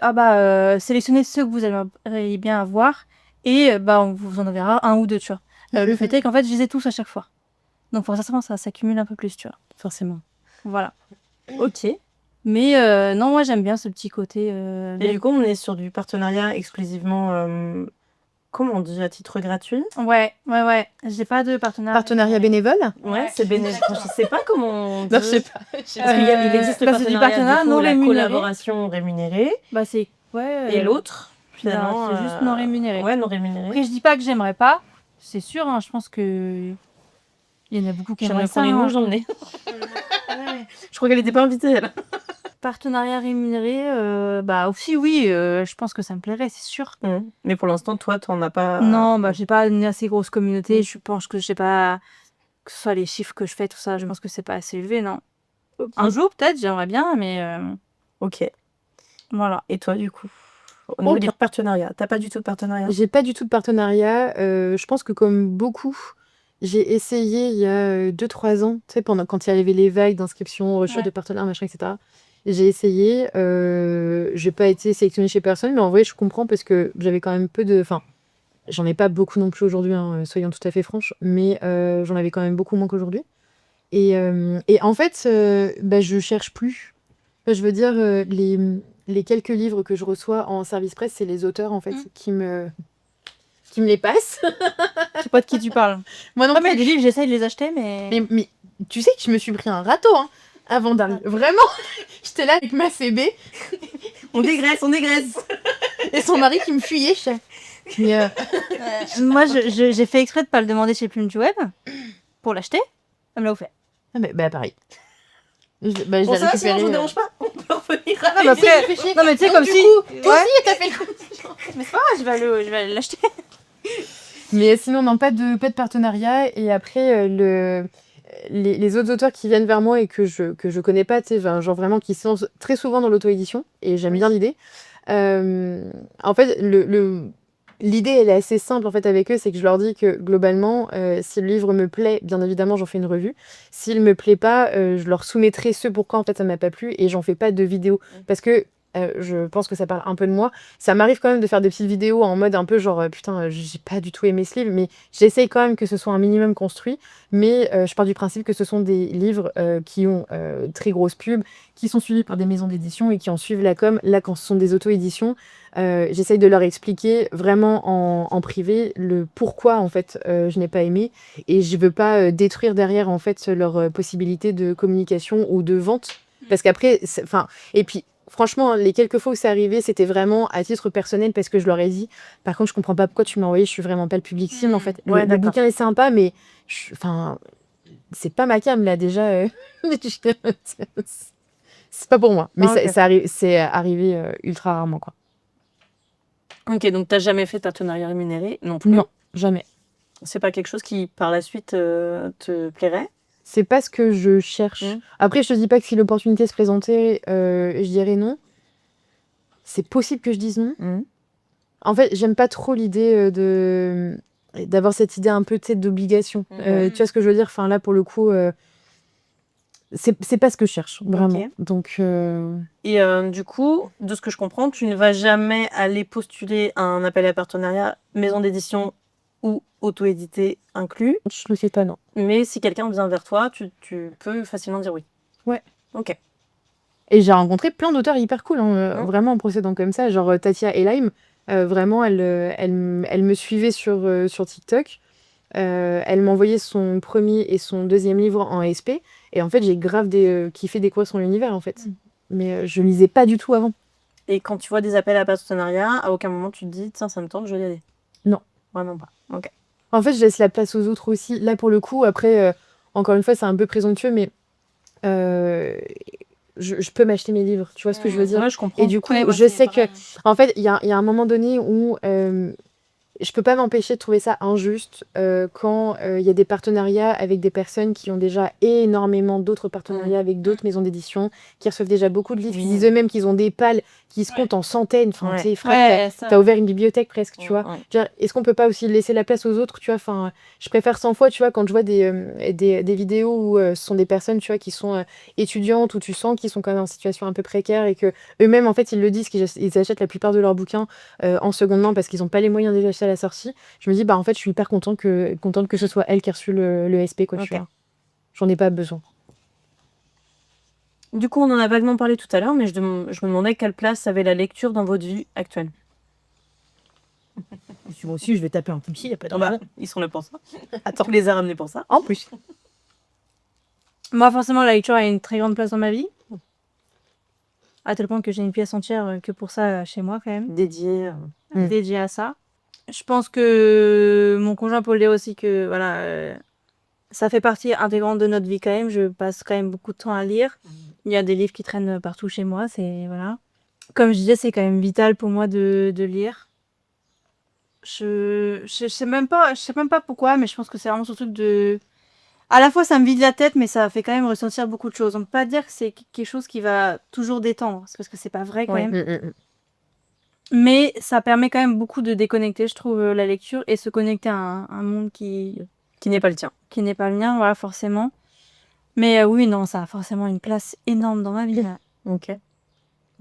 sélectionnez ceux que vous aimeriez bien avoir. Et on vous en enverra un ou deux, tu vois. Le fait est qu'en fait, je les ai tous à chaque fois. Donc forcément, ça s'accumule un peu plus, tu vois. Forcément. Voilà. Ok. Mais non, moi, j'aime bien ce petit côté... Et du coup, on est sur du partenariat exclusivement, comment on dit, à titre gratuit? Ouais. J'ai pas de partenariat. Partenariat bénévole? Ouais, c'est bénévole. Je sais pas comment on dit. Non, je sais pas. Parce qu'il existe le c'est du partenariat, partenariat du coup, non la rémunéré. collaboration rémunérée. Bah, c'est... Ouais. Et l'autre, finalement... c'est juste non rémunéré. Ouais, non rémunéré. Après, je dis pas que j'aimerais pas. C'est sûr, hein, je pense que... Il y en a beaucoup qui J'aimerais aimeraient ça. prendre une hein. mouche, j'en ai. Je crois qu'elle était pas invitée, elle. Partenariat rémunéré, aussi, oui, je pense que ça me plairait, c'est sûr. Mais pour l'instant, toi, t'en as pas... Non, j'ai pas une assez grosse communauté. Je pense que je sais pas que ce soit les chiffres que je fais, tout ça. Je pense que c'est pas assez élevé, non. Un jour, peut-être, j'aimerais bien, mais Ok. voilà. Et toi, du coup, au niveau des partenariats, t'as pas du tout de partenariat? J'ai pas du tout de partenariat. Je pense que comme beaucoup, j'ai essayé il y a 2-3 ans, tu sais, quand il y avait les vagues d'inscription, recherche de partenaires, machin, etc. J'ai essayé. J'ai pas été sélectionnée chez personne, mais en vrai, je comprends parce que j'avais quand même peu de... Enfin, j'en ai pas beaucoup non plus aujourd'hui, hein, soyons tout à fait franches, mais j'en avais quand même beaucoup moins qu'aujourd'hui. Et en fait, je cherche plus. Je veux dire, les quelques livres que je reçois en service presse, c'est les auteurs, en fait, qui me les passent. Je sais pas de qui tu parles. Moi non Ah, mais plus. des livres, j'essaye de les acheter, mais... Mais tu sais que je me suis pris un râteau, hein, avant d'arriver. Vraiment, j'étais là avec ma CB On dégraisse. et son mari qui me fuyait. Mais Moi, j'ai fait exprès de pas le demander chez Plume du Web pour l'acheter. Ça me l'a offert. ah, bah pareil. Je l'ai Bon, ça va, sinon récupéré. je vous dérange pas. On peut revenir Ah, avec bah, les- après... Non, mais tu sais, comme du si... coup, toi Ouais. aussi, t'as fait le coup. Mais c'est pas grave, je vais aller l'acheter. Mais sinon, non, pas de partenariat. Et après, les autres auteurs qui viennent vers moi et que je connais pas, tu sais, genre vraiment qui sont très souvent dans l'auto-édition, et j'aime bien l'idée. En fait, l'idée, elle est assez simple en fait avec eux, c'est que je leur dis que globalement, si le livre me plaît, bien évidemment, j'en fais une revue. S'il me plaît pas, je leur soumettrai ce pourquoi en fait ça m'a pas plu et j'en fais pas de vidéo. Parce que je pense que ça parle un peu de moi. Ça m'arrive quand même de faire des petites vidéos en mode un peu genre putain, j'ai pas du tout aimé ce livre, mais j'essaye quand même que ce soit un minimum construit. Mais je pars du principe que ce sont des livres qui ont très grosse pub, qui sont suivis par des maisons d'édition et qui en suivent la com. Là, quand ce sont des auto-éditions, j'essaye de leur expliquer vraiment en privé le pourquoi en fait je n'ai pas aimé et je veux pas détruire derrière en fait leur possibilité de communication ou de vente parce qu'après enfin et puis franchement les quelques fois où c'est arrivé c'était vraiment à titre personnel parce que je leur ai dit par contre je comprends pas pourquoi tu m'as envoyé, je suis vraiment pas le public cible en fait. Ouais, Le d'accord. bouquin est sympa mais enfin c'est pas ma cam là déjà c'est pas pour moi mais Ah, ok. c'est arrivé ultra rarement quoi. Ok, donc t'as jamais fait de partenariat rémunéré non plus. Non, jamais. C'est pas quelque chose qui par la suite te plairait. C'est pas ce que je cherche. Mm. Après, je te dis pas que si l'opportunité se présentait, je dirais non. C'est possible que je dise non. En fait, j'aime pas trop l'idée d'avoir cette idée un peu, tu sais, d'obligation. Mhm. Tu vois ce que je veux dire? Enfin, là, pour le coup, c'est pas ce que je cherche, vraiment. Ok. Donc, Et du coup, de ce que je comprends, tu ne vas jamais aller postuler à un appel à partenariat maison d'édition ou auto-édité inclus. je le sais pas, non. Mais si quelqu'un vient vers toi, tu peux facilement dire oui. Ouais. Ok. Et j'ai rencontré plein d'auteurs hyper cool, hein, Mm. vraiment en procédant comme ça. Genre Tatia Elaim, vraiment, elle me suivait sur TikTok. Elle m'envoyait son premier et son deuxième livre en SP. Et en fait, j'ai grave kiffé découvrir son univers, en fait. Mais je lisais pas du tout avant. Et quand tu vois des appels à partenariat, à aucun moment tu te dis, tiens, ça me tente, je vais y aller. Non. Vraiment pas. Ok. En fait, je laisse la place aux autres aussi. Là, pour le coup, après, encore une fois, c'est un peu présomptueux, mais je peux m'acheter mes livres. Tu vois ce que je veux dire? Ouais, je comprends. Et du coup, Ouais, moi, je c'est sais que... pareil. En fait, il y a un moment donné où je peux pas m'empêcher de trouver ça injuste quand il y a des partenariats avec des personnes qui ont déjà énormément d'autres partenariats avec d'autres maisons d'édition, qui reçoivent déjà beaucoup de livres, qui disent eux-mêmes qu'ils ont des pales qui se comptent en centaines. Enfin, Ouais. tu sais, frère, Ouais, ça... t'as ouvert une bibliothèque presque, tu vois. Ouais. Je veux dire, est-ce qu'on peut pas aussi laisser la place aux autres, tu vois? Enfin, je préfère 100 fois, tu vois, quand je vois des vidéos où ce sont des personnes, tu vois, qui sont étudiantes, où tu sens qu'ils sont quand même en situation un peu précaire et que eux-mêmes, en fait, ils le disent, qu'ils achètent la plupart de leurs bouquins en seconde main parce qu'ils n'ont pas les moyens de les acheter à la sortie. Je me dis, bah, en fait, je suis hyper contente que ce soit elle qui a reçu le SP, quoi, tu Ok. vois. J'en ai pas besoin. Du coup, on en a vaguement parlé tout à l'heure, mais je me demandais quelle place avait la lecture dans votre vie actuelle. Moi aussi, je vais taper un petit pied, y a pas de Bah, ils sont là pour ça. Attends. On les a ramenés pour ça. En plus. Moi, forcément, la lecture a une très grande place dans ma vie. À tel point que j'ai une pièce entière que pour ça chez moi, quand même. Dédiés. Dédiée à ça. Je pense que mon conjoint peut le dire aussi que voilà, ça fait partie intégrante de notre vie quand même. Je passe quand même beaucoup de temps à lire. Il y a des livres qui traînent partout chez moi. C'est voilà. Comme je disais, c'est quand même vital pour moi de lire. Je sais même pas pourquoi, mais je pense que c'est vraiment ce truc de. À la fois, ça me vide la tête, mais ça fait quand même ressentir beaucoup de choses. On peut pas dire que c'est quelque chose qui va toujours détendre, c'est parce que c'est pas vrai quand Ouais. même. Mais ça permet quand même beaucoup de déconnecter, je trouve, la lecture et se connecter à un monde qui Qui n'est pas le tien. n'est pas le mien, voilà, forcément. Mais oui, non, ça a forcément une place énorme dans ma vie. Là. Ok.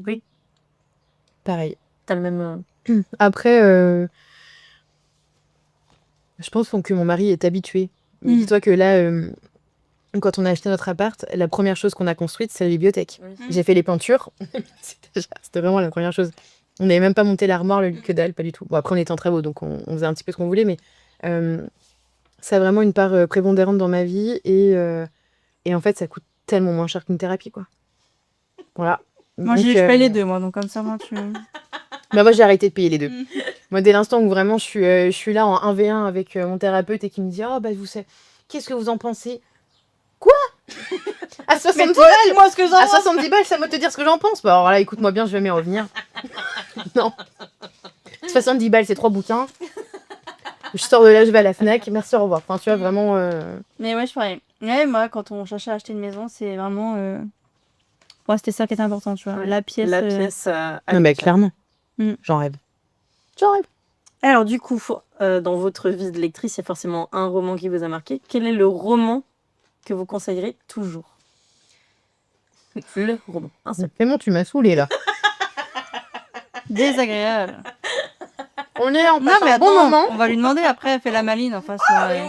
Oui. Pareil. T'as le même. Après, je pense que mon mari est habitué. Mais dis-toi que là, quand on a acheté notre appart, la première chose qu'on a construite, c'est la bibliothèque. Oui. J'ai fait les peintures. C'était vraiment la première chose. On n'avait même pas monté l'armoire, le lit, que dalle, pas du tout. Bon, après, on était en travaux, donc on faisait un petit peu ce qu'on voulait, mais ça a vraiment une part prépondérante dans ma vie. Et en fait, ça coûte tellement moins cher qu'une thérapie, quoi. Voilà. Moi, Donc, je paye les deux, moi, donc comme ça, moi, tu... Bah moi, j'ai arrêté de payer les deux. Moi, dès l'instant où vraiment je suis là en 1v1 avec mon thérapeute et qui me dit « Oh, bah, vous savez, qu'est-ce que vous en pensez ?» Quoi? À 70 balles? Moi, ce que j'en À 70 balles, ça va te dire ce que j'en pense. Bah, alors là, écoute-moi bien, je vais m'y revenir. Non. 70 balles, c'est 3 bouquins. Je sors de là, je vais à la Fnac. Merci, au revoir. Enfin, tu vois, vraiment... Mais ouais, je ferais. Ouais, moi, quand on cherchait à acheter une maison, c'est vraiment... Ouais, c'était ça qui était important, tu vois. Ouais. La pièce... La pièce. Non, bah, clairement. Mm. J'en rêve. J'en rêve. Alors du coup, dans votre vie de lectrice, il y a forcément un roman qui vous a marqué. Quel est le roman que vous conseillerez toujours? Le roman. Un seul. Vraiment, tu m'as saoulée, là. Désagréable. On est en Non, mais un bon attends, moment. on va lui demander après, elle fait la maline en face. Ouais.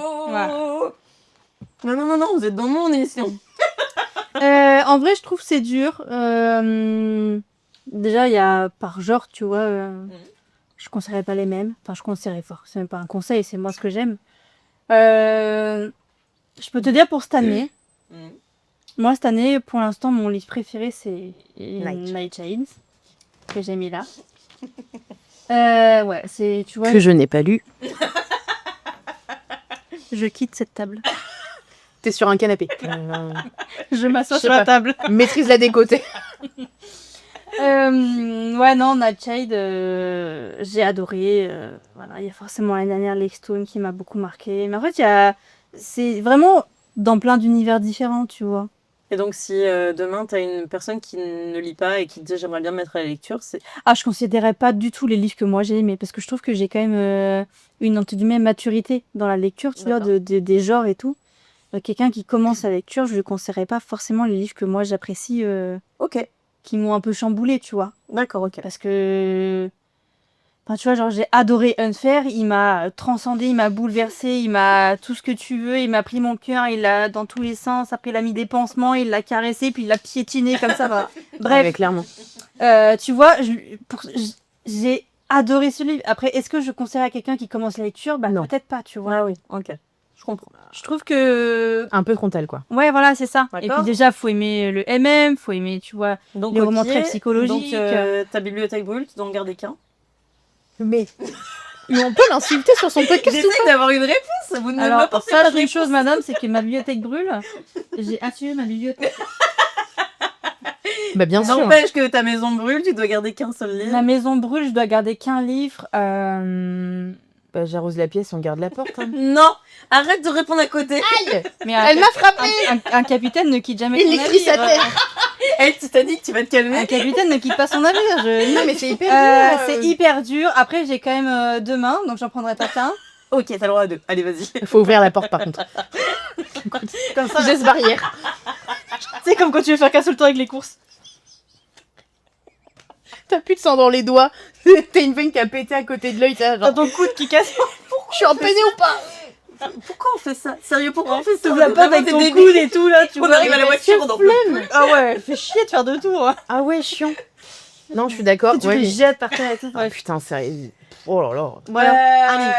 Non, vous êtes dans mon émission. En vrai, je trouve que c'est dur. Déjà, il y a par genre, tu vois, je conseillerais pas les mêmes. Enfin, je conseillerais fort. C'est même pas un conseil, c'est moi ce que j'aime. Je peux te dire pour cette année. Moi, cette année, pour l'instant, mon livre préféré, c'est Nightshade, que j'ai mis là. Ouais, c'est, tu vois, Que je n'ai pas lu. je quitte cette table. T'es sur un canapé. Je m'assois Je sais sur la pas. table. Maîtrise la décoté. Ouais, non, Nightshade, j'ai adoré. Voilà, il y a forcément l'année dernière Lexstone qui m'a beaucoup marqué. Mais en fait, c'est vraiment dans plein d'univers différents, tu vois. Et donc, si demain, tu as une personne qui ne lit pas et qui te dit j'aimerais bien me mettre à la lecture, c'est... Ah, je considérais pas du tout les livres que moi j'ai aimés parce que je trouve que j'ai quand même une entre guillemets maturité dans la lecture, tu vois, des genres et tout. Donc, quelqu'un qui commence la lecture, je lui conseillerais pas forcément les livres que moi j'apprécie, Ok, qui m'ont un peu chamboulé, tu vois. d'accord, ok. Parce que, enfin, tu vois, genre j'ai adoré Unfair, il m'a transcendé, il m'a bouleversé, il m'a tout ce que tu veux, il m'a pris mon cœur, il l'a dans tous les sens. Après, il a mis des pansements, il l'a caressé, puis il l'a piétiné comme ça. Bah. Bref. Ouais, clairement. Tu vois, j'ai adoré ce livre. Après, est-ce que je conseille à quelqu'un qui commence la lecture? Bah Non. peut-être pas, tu vois. Ah oui, ok. Je comprends. Je trouve que... Un peu frontal, quoi. Ouais, voilà, c'est ça. Et D'accord. puis déjà, faut aimer le MM, faut aimer, tu vois, Donc, les romans ok. très psychologiques. Donc, ta bibliothèque brûle, tu dois en garder qu'un. Mais on peut l'insulter sur son podcast. J'essaie d'avoir une réponse, vous ne Alors, m'apportez pas sache de une réponse. chose, madame, c'est que ma bibliothèque brûle. J'ai assuré ma bibliothèque. Bah bien sûr. N'empêche que ta maison brûle, tu dois garder qu'un seul livre. Ma maison brûle, je dois garder qu'un livre. Bah, j'arrose la pièce, on garde la porte. Hein. Non, arrête de répondre à côté. Aïe. Mais Elle m'a frappée. un capitaine ne quitte jamais son Électrice à navire. terre. Hey, Titanic, tu vas te calmer. Un capitaine ne quitte pas son navire. Non mais c'est hyper dur. C'est hyper dur. Après, j'ai quand même 2 mains, donc j'en prendrai pas qu'un. Ok, t'as le droit à 2. Allez, vas-y. Il faut ouvrir la porte par contre. Comme ça, Geste barrière. C'est comme quand tu veux faire qu'un seul tour avec les courses. T'as plus de sang dans les doigts. T'as une veine qui a pété à côté de l'œil. T'as genre, T'as ton coude qui casse. je suis empeinée ou pas? pourquoi on fait ça? Sérieux, pourquoi on fait ça? T'ouvres la porte avec T'es ton débile. coude et tout là. Tu On vois, arrive à la mais voiture, c'est on en peut flemme. Ah ouais, fait chier de faire 2 tours. Ah ouais, chiant. Non, je suis d'accord. Tu Ouais, te mais- jettes par terre et tout. Ah, putain, sérieux. Oh là là. Voilà, un livre.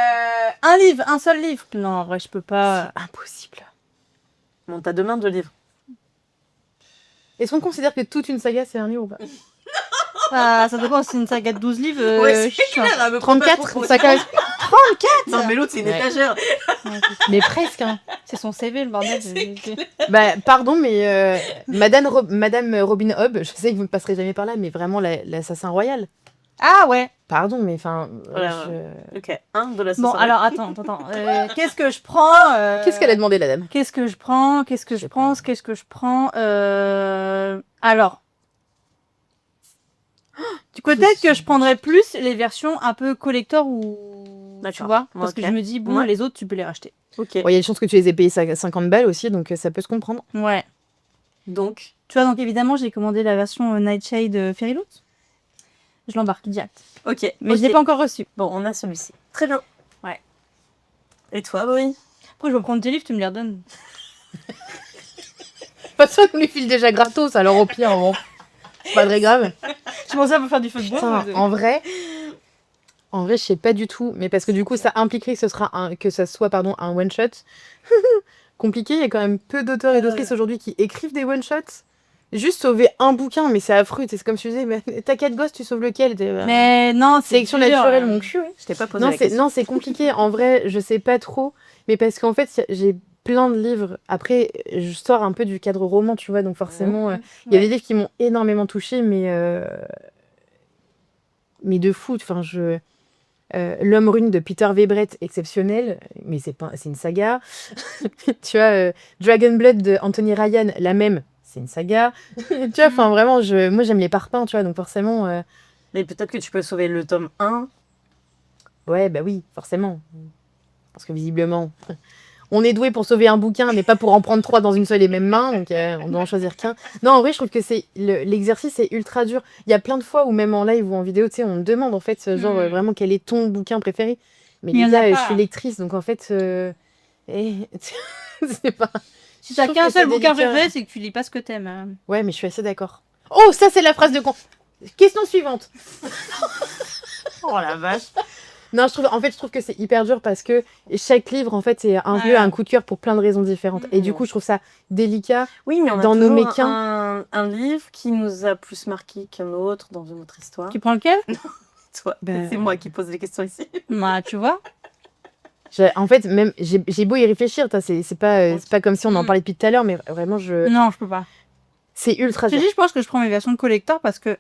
Un livre, un seul livre. Non, en vrai, je peux pas. Impossible. Bon, t'as 2 mains, 2 livres. Est-ce qu'on considère que toute une saga c'est un livre ou pas? Ça dépend, c'est une saga de 12 livres. Ouais, c'est chiant. clair, elle me prend pas 34, pour- ça casse. Non, mais l'autre, c'est une Ouais. étagère. Mais presque. Hein. C'est son CV, le bordel. Bah, pardon, mais Madame Robin Hood, je sais que vous ne passerez jamais par là, mais vraiment l'assassin royal. Ah ouais. Pardon, mais enfin. Voilà. Ok, un de la sauce. Bon, à alors attends. Qu'est-ce que je prends Qu'est-ce qu'elle a demandé, la dame? Qu'est-ce que je prends Je sais pas. Qu'est-ce que je prends Alors. Peut-être que je prendrais plus les versions un peu collector ou. Tu D'accord. vois Parce que Ok. je me dis, bon, Ouais. les autres, tu peux les racheter. Ok, Bon, il y a des chances que tu les aies payés 50 balles aussi, donc ça peut se comprendre. Ouais. donc, Tu vois, donc évidemment, j'ai commandé la version Nightshade Fairyloot. Je l'embarque direct. ok. Mais ok. je l'ai pas encore reçu. Bon, on a celui-ci. Très bien. Ouais. Et toi, Boris? Après, je vais prendre tes livres, tu me les redonnes. toute façon, on lui file déjà gratos, alors au pire, bon, c'est pas très grave. Je pensais à me faire du feu de bois. Putain, en vrai, je sais pas du tout, mais parce que du coup, ça impliquerait que ça soit un one shot. Compliqué, il y a quand même peu d'auteurs et d'autrices aujourd'hui qui écrivent des one shots. Juste sauver un bouquin, mais c'est affreux. C'est comme tu disais, mais t'as 4 gosses, tu sauves lequel? Mais non, c'est Sélection dur, naturelle, mon cul. Je t'ai pas posé la question. Non, c'est compliqué. En vrai, je sais pas trop, mais parce qu'en fait, j'ai plein de livres. Après, je sors un peu du cadre roman, tu vois, donc forcément, il y a des livres qui m'ont énormément touchée, mais de fou. Enfin, L'Homme Rune de Peter Weibret, exceptionnel, mais c'est une saga. Tu vois, Dragon Blood de Anthony Ryan, la même, c'est une saga. Tu vois, enfin vraiment, moi j'aime les parpaings, tu vois, donc forcément. Mais peut-être que tu peux sauver le tome 1. Ouais, bah oui, forcément. Parce que visiblement, on est doué pour sauver un bouquin, mais pas pour en prendre 3 dans une seule et même main, donc on doit en choisir qu'un. Non, en vrai, je trouve que l'exercice est ultra dur. Il y a plein de fois où, même en live ou en vidéo, tu sais, on me demande en fait, genre vraiment quel est ton bouquin préféré. Mais Il y en les a gars, pas. je suis lectrice, donc en fait, c'est pas. Si t'as trouve qu'un que seul c'est bouquin délicat. préféré, c'est que tu lis pas ce que t'aimes. Ouais, mais je suis assez d'accord. Oh, ça, c'est la phrase de con. Question suivante. Oh la vache. Non, je trouve que c'est hyper dur parce que chaque livre, en fait, c'est un peu un coup de cœur pour plein de raisons différentes. Et du coup, je trouve ça délicat. Oui, mais on a Dans nos toujours méquins. un livre qui nous a plus marqué qu'un autre dans une autre histoire. Tu prends lequel? Toi, c'est moi qui pose les questions ici. Bah, tu vois. En fait, même j'ai beau y réfléchir, c'est pas comme si on en parlait depuis tout à l'heure, mais vraiment, Non, je peux pas. c'est ultra Je dur. dis, je pense que je prends mes versions de collector parce que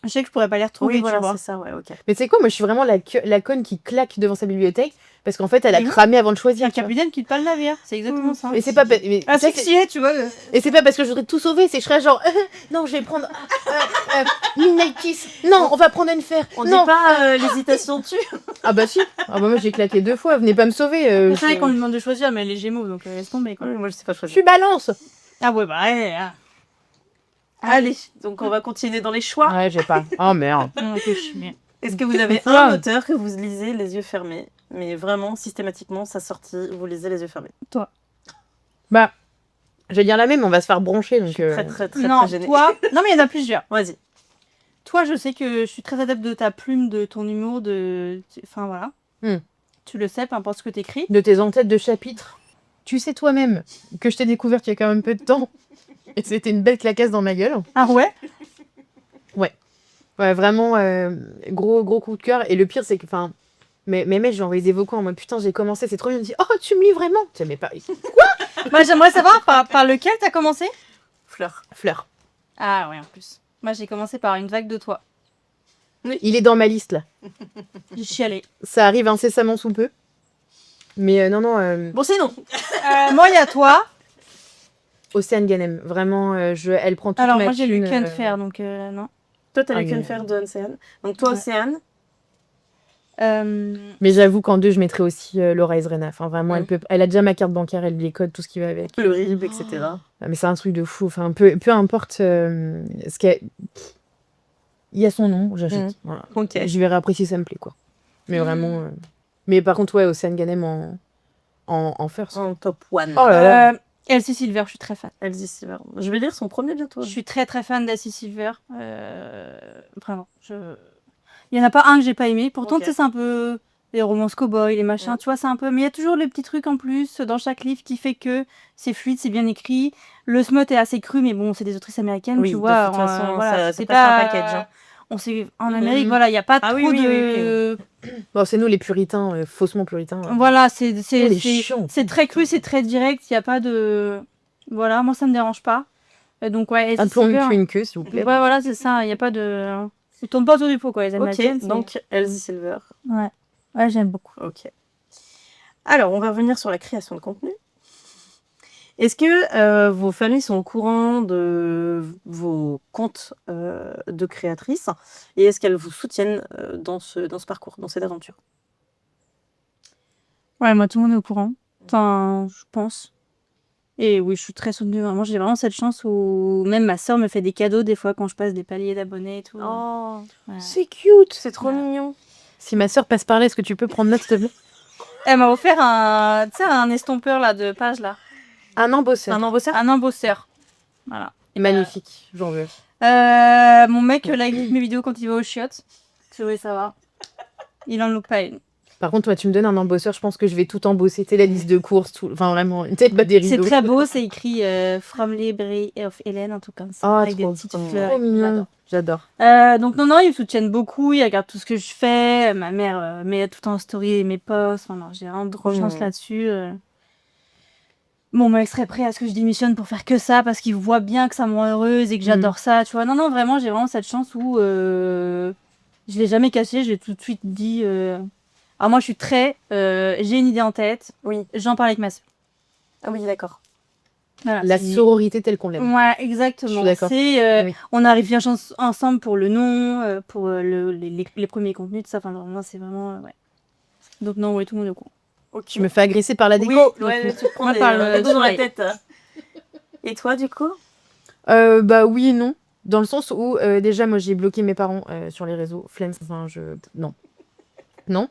je sais que je pourrais pas les retrouver, Oui, tu voilà, vois. c'est ça, ouais, ok. Mais tu sais quoi, moi, je suis vraiment la conne qui claque devant sa bibliothèque parce qu'en fait, elle a cramé avant de Il y a choisir. un tu vois. capitaine qui te parle le navire, c'est exactement ça. Mais c'est pas. Mais Ah, ça, c'est que si est, tu vois. Et c'est pas parce que je voudrais tout sauver, c'est que je serais genre non, je vais prendre Midnight Kiss. Non, on va prendre Enfer. On non. dit pas l'hésitation tue. Ah bah si. Ah bah moi j'ai claqué 2 fois, venez pas me sauver. C'est vrai qu'on lui demande de choisir, mais elle est Gémeaux, donc laisse tomber, quoi. Moi, je sais pas Je choisir. suis balance. Ah ouais, bah ouais. Allez, donc on va continuer dans les choix. Ouais, j'ai pas. Oh merde. Est-ce que vous avez un auteur que vous lisez les yeux fermés? Mais vraiment, systématiquement, sa sortie, vous lisez les yeux fermés. Bah, je vais dire la même, on va se faire broncher donc. Très Non, gênée. toi. Non, mais il y en a plusieurs. Vas-y. Toi, je sais que je suis très adepte de ta plume, de ton humour, Enfin, voilà. Tu le sais, peu importe ce que t'écris. De tes en-têtes de chapitres. Tu sais toi-même que je t'ai découverte il y a quand même peu de temps. Et c'était une belle claquasse dans ma gueule. Ah ouais? Ouais, vraiment, gros coup de cœur. Et le pire, c'est que, enfin, mais mec, j'ai envoyé des vocaux en mode putain, j'ai commencé, c'est trop bien. Je me dis, oh, tu me lis vraiment? Tu sais, mais pas. Moi, j'aimerais savoir par lequel t'as commencé? Fleur. Ah ouais, en plus. Moi, j'ai commencé par Une vague de toi. Il est dans ma liste là. J'ai chialé. Ça arrive incessamment sous peu. Mais non. Bon, sinon. Moi, il y a toi. Océane Ganem, vraiment, elle prend toute Alors, ma moi, j'ai lu thune, Qu'un faire, donc non. Toi, t'as Ah, lu mais- Qu'un faire de Océane. Donc toi, Ouais. Océane. Mais j'avoue qu'en 2, je mettrais aussi Laura Ezrena. Enfin, vraiment, elle a déjà ma carte bancaire, elle les codes, tout ce qui va avec. Le RIB, etc. Ah, mais c'est un truc de fou. Enfin, peu importe ce qu'il y a. Il y a son nom, j'achète. Voilà. Ok. Je verrai après si ça me plaît, quoi. Mais vraiment. Mais par contre, ouais, Océane Ganem en first. En top 1. Oh là là. Elsie Silver, je suis très fan. Elsie Silver. Je vais lire son premier bientôt. Je suis très très fan d'Elsie Silver. Vraiment. Il y en a pas un que j'ai pas aimé. Pourtant, Ok. tu sais, c'est un peu les romances cow-boy, les machins, tu vois, c'est un peu. Mais il y a toujours les petits trucs en plus dans chaque livre qui fait que c'est fluide, c'est bien écrit. Le smut est assez cru, mais bon, c'est des autrices américaines, Oui, tu de vois. toute façon, voilà, ça c'est passe un pas package, hein. On sait, en Amérique, voilà, il n'y a pas Ah trop oui, oui, de. Bon, c'est nous les puritains, faussement puritains. Voilà, c'est chiant. très cru, c'est très direct, il n'y a pas de. Voilà, moi ça me dérange pas. Donc ouais, Elsie Un plomb Silver. une queue, s'il vous plaît. Ouais, voilà, c'est ça, il n'y a pas de. Ils tournent pas autour du pot, quoi, les Américaines. Ok, donc Elsie Silver. Ouais, j'aime beaucoup. Ok. Alors, on va revenir sur la création de contenu. Est-ce que vos familles sont au courant de vos comptes de créatrices et est-ce qu'elles vous soutiennent dans ce parcours, dans cette aventure? Ouais, moi, tout le monde est au courant. Enfin, je pense. Et oui, je suis très soutenue. Vraiment, j'ai vraiment cette chance où même ma soeur me fait des cadeaux des fois quand je passe des paliers d'abonnés et tout. Oh, Ouais. C'est cute. c'est trop mignon. Si ma soeur passe par là, est-ce que tu peux prendre note, s'il te plaît? Elle m'a offert un estompeur là, de page là. Un embosseur. Un embosseur. Un embosseur. Voilà. Magnifique, j'en veux. Mon mec like mes vidéos quand il va aux chiottes. Tu voulais savoir. Il en loupe pas une. Par contre, toi, tu me donnes un embosseur, je pense que je vais tout embosser. Tu sais, la liste de courses, tout. Enfin, vraiment, une tête, des C'est rideaux. très beau, c'est écrit From Library of Hélène, un truc comme ça. Oh, avec des trop petites trop fleurs. mignon. J'adore. Donc non, ils me soutiennent beaucoup, ils regardent tout ce que je fais. Ma mère met tout en story mes posts. Enfin, non, j'ai vraiment de confiance mignon. là-dessus. Mon mec serait prêt à ce que je démissionne pour faire que ça parce qu'il voit bien que ça me rend heureuse et que j'adore ça, tu vois. Non, vraiment, j'ai vraiment cette chance où je l'ai jamais caché, je l'ai tout de suite dit. Alors moi, je suis très... j'ai une idée en tête, Oui. j'en parle avec ma soeur. Ah oui, d'accord. Voilà, La c'est- sororité telle qu'on l'aime. Ouais, Je exactement. suis d'accord. C'est, Oui. on arrive bien ensemble pour le nom, pour les premiers contenus, tout ça. Enfin, vraiment, c'est vraiment... ouais. Donc non, ouais, tout le monde est au courant. Ok. Je me fais agresser par la déco. Oui, ouais, tu prends Moi, des par le des dos dans la soleil. tête. Et toi, du coup? Bah oui et non. Dans le sens où, déjà, moi, j'ai bloqué mes parents sur les réseaux. Flemme, enfin, non. Non.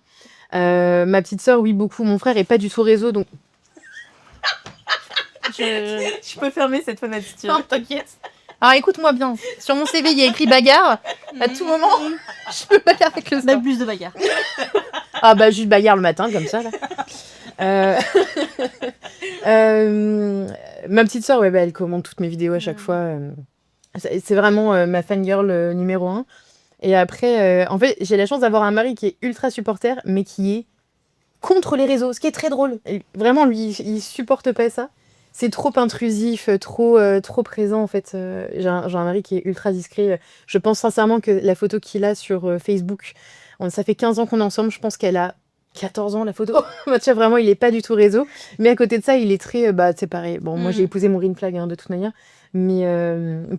Ma petite sœur, oui, beaucoup. Mon frère est pas du tout réseau, donc... Je peux fermer cette fenêtre si tu veux. Non, t'inquiète. Alors, écoute-moi bien. Sur mon CV, il y a écrit bagarre. À tout moment, je peux bagarre avec le Même sport. plus de bagarre. Ah bah, juste bagarre le matin, comme ça, là. Ma petite sœur, ouais, bah, elle commente toutes mes vidéos à chaque fois. C'est vraiment ma fangirl numéro 1. Et après, en fait, j'ai la chance d'avoir un mari qui est ultra supporter, mais qui est contre les réseaux, ce qui est très drôle. Et vraiment, lui, il supporte pas ça. C'est trop intrusif, trop présent, en fait. J'ai un mari qui est ultra discret. Je pense sincèrement que la photo qu'il a sur Facebook, ça fait 15 ans qu'on est ensemble, je pense qu'elle a 14 ans, la photo. Bah, tu vois, vraiment, il est pas du tout réseau. Mais à côté de ça, il est très... bah, c'est pareil. Bon, moi, j'ai épousé mon green flag, hein, de toute manière. Mais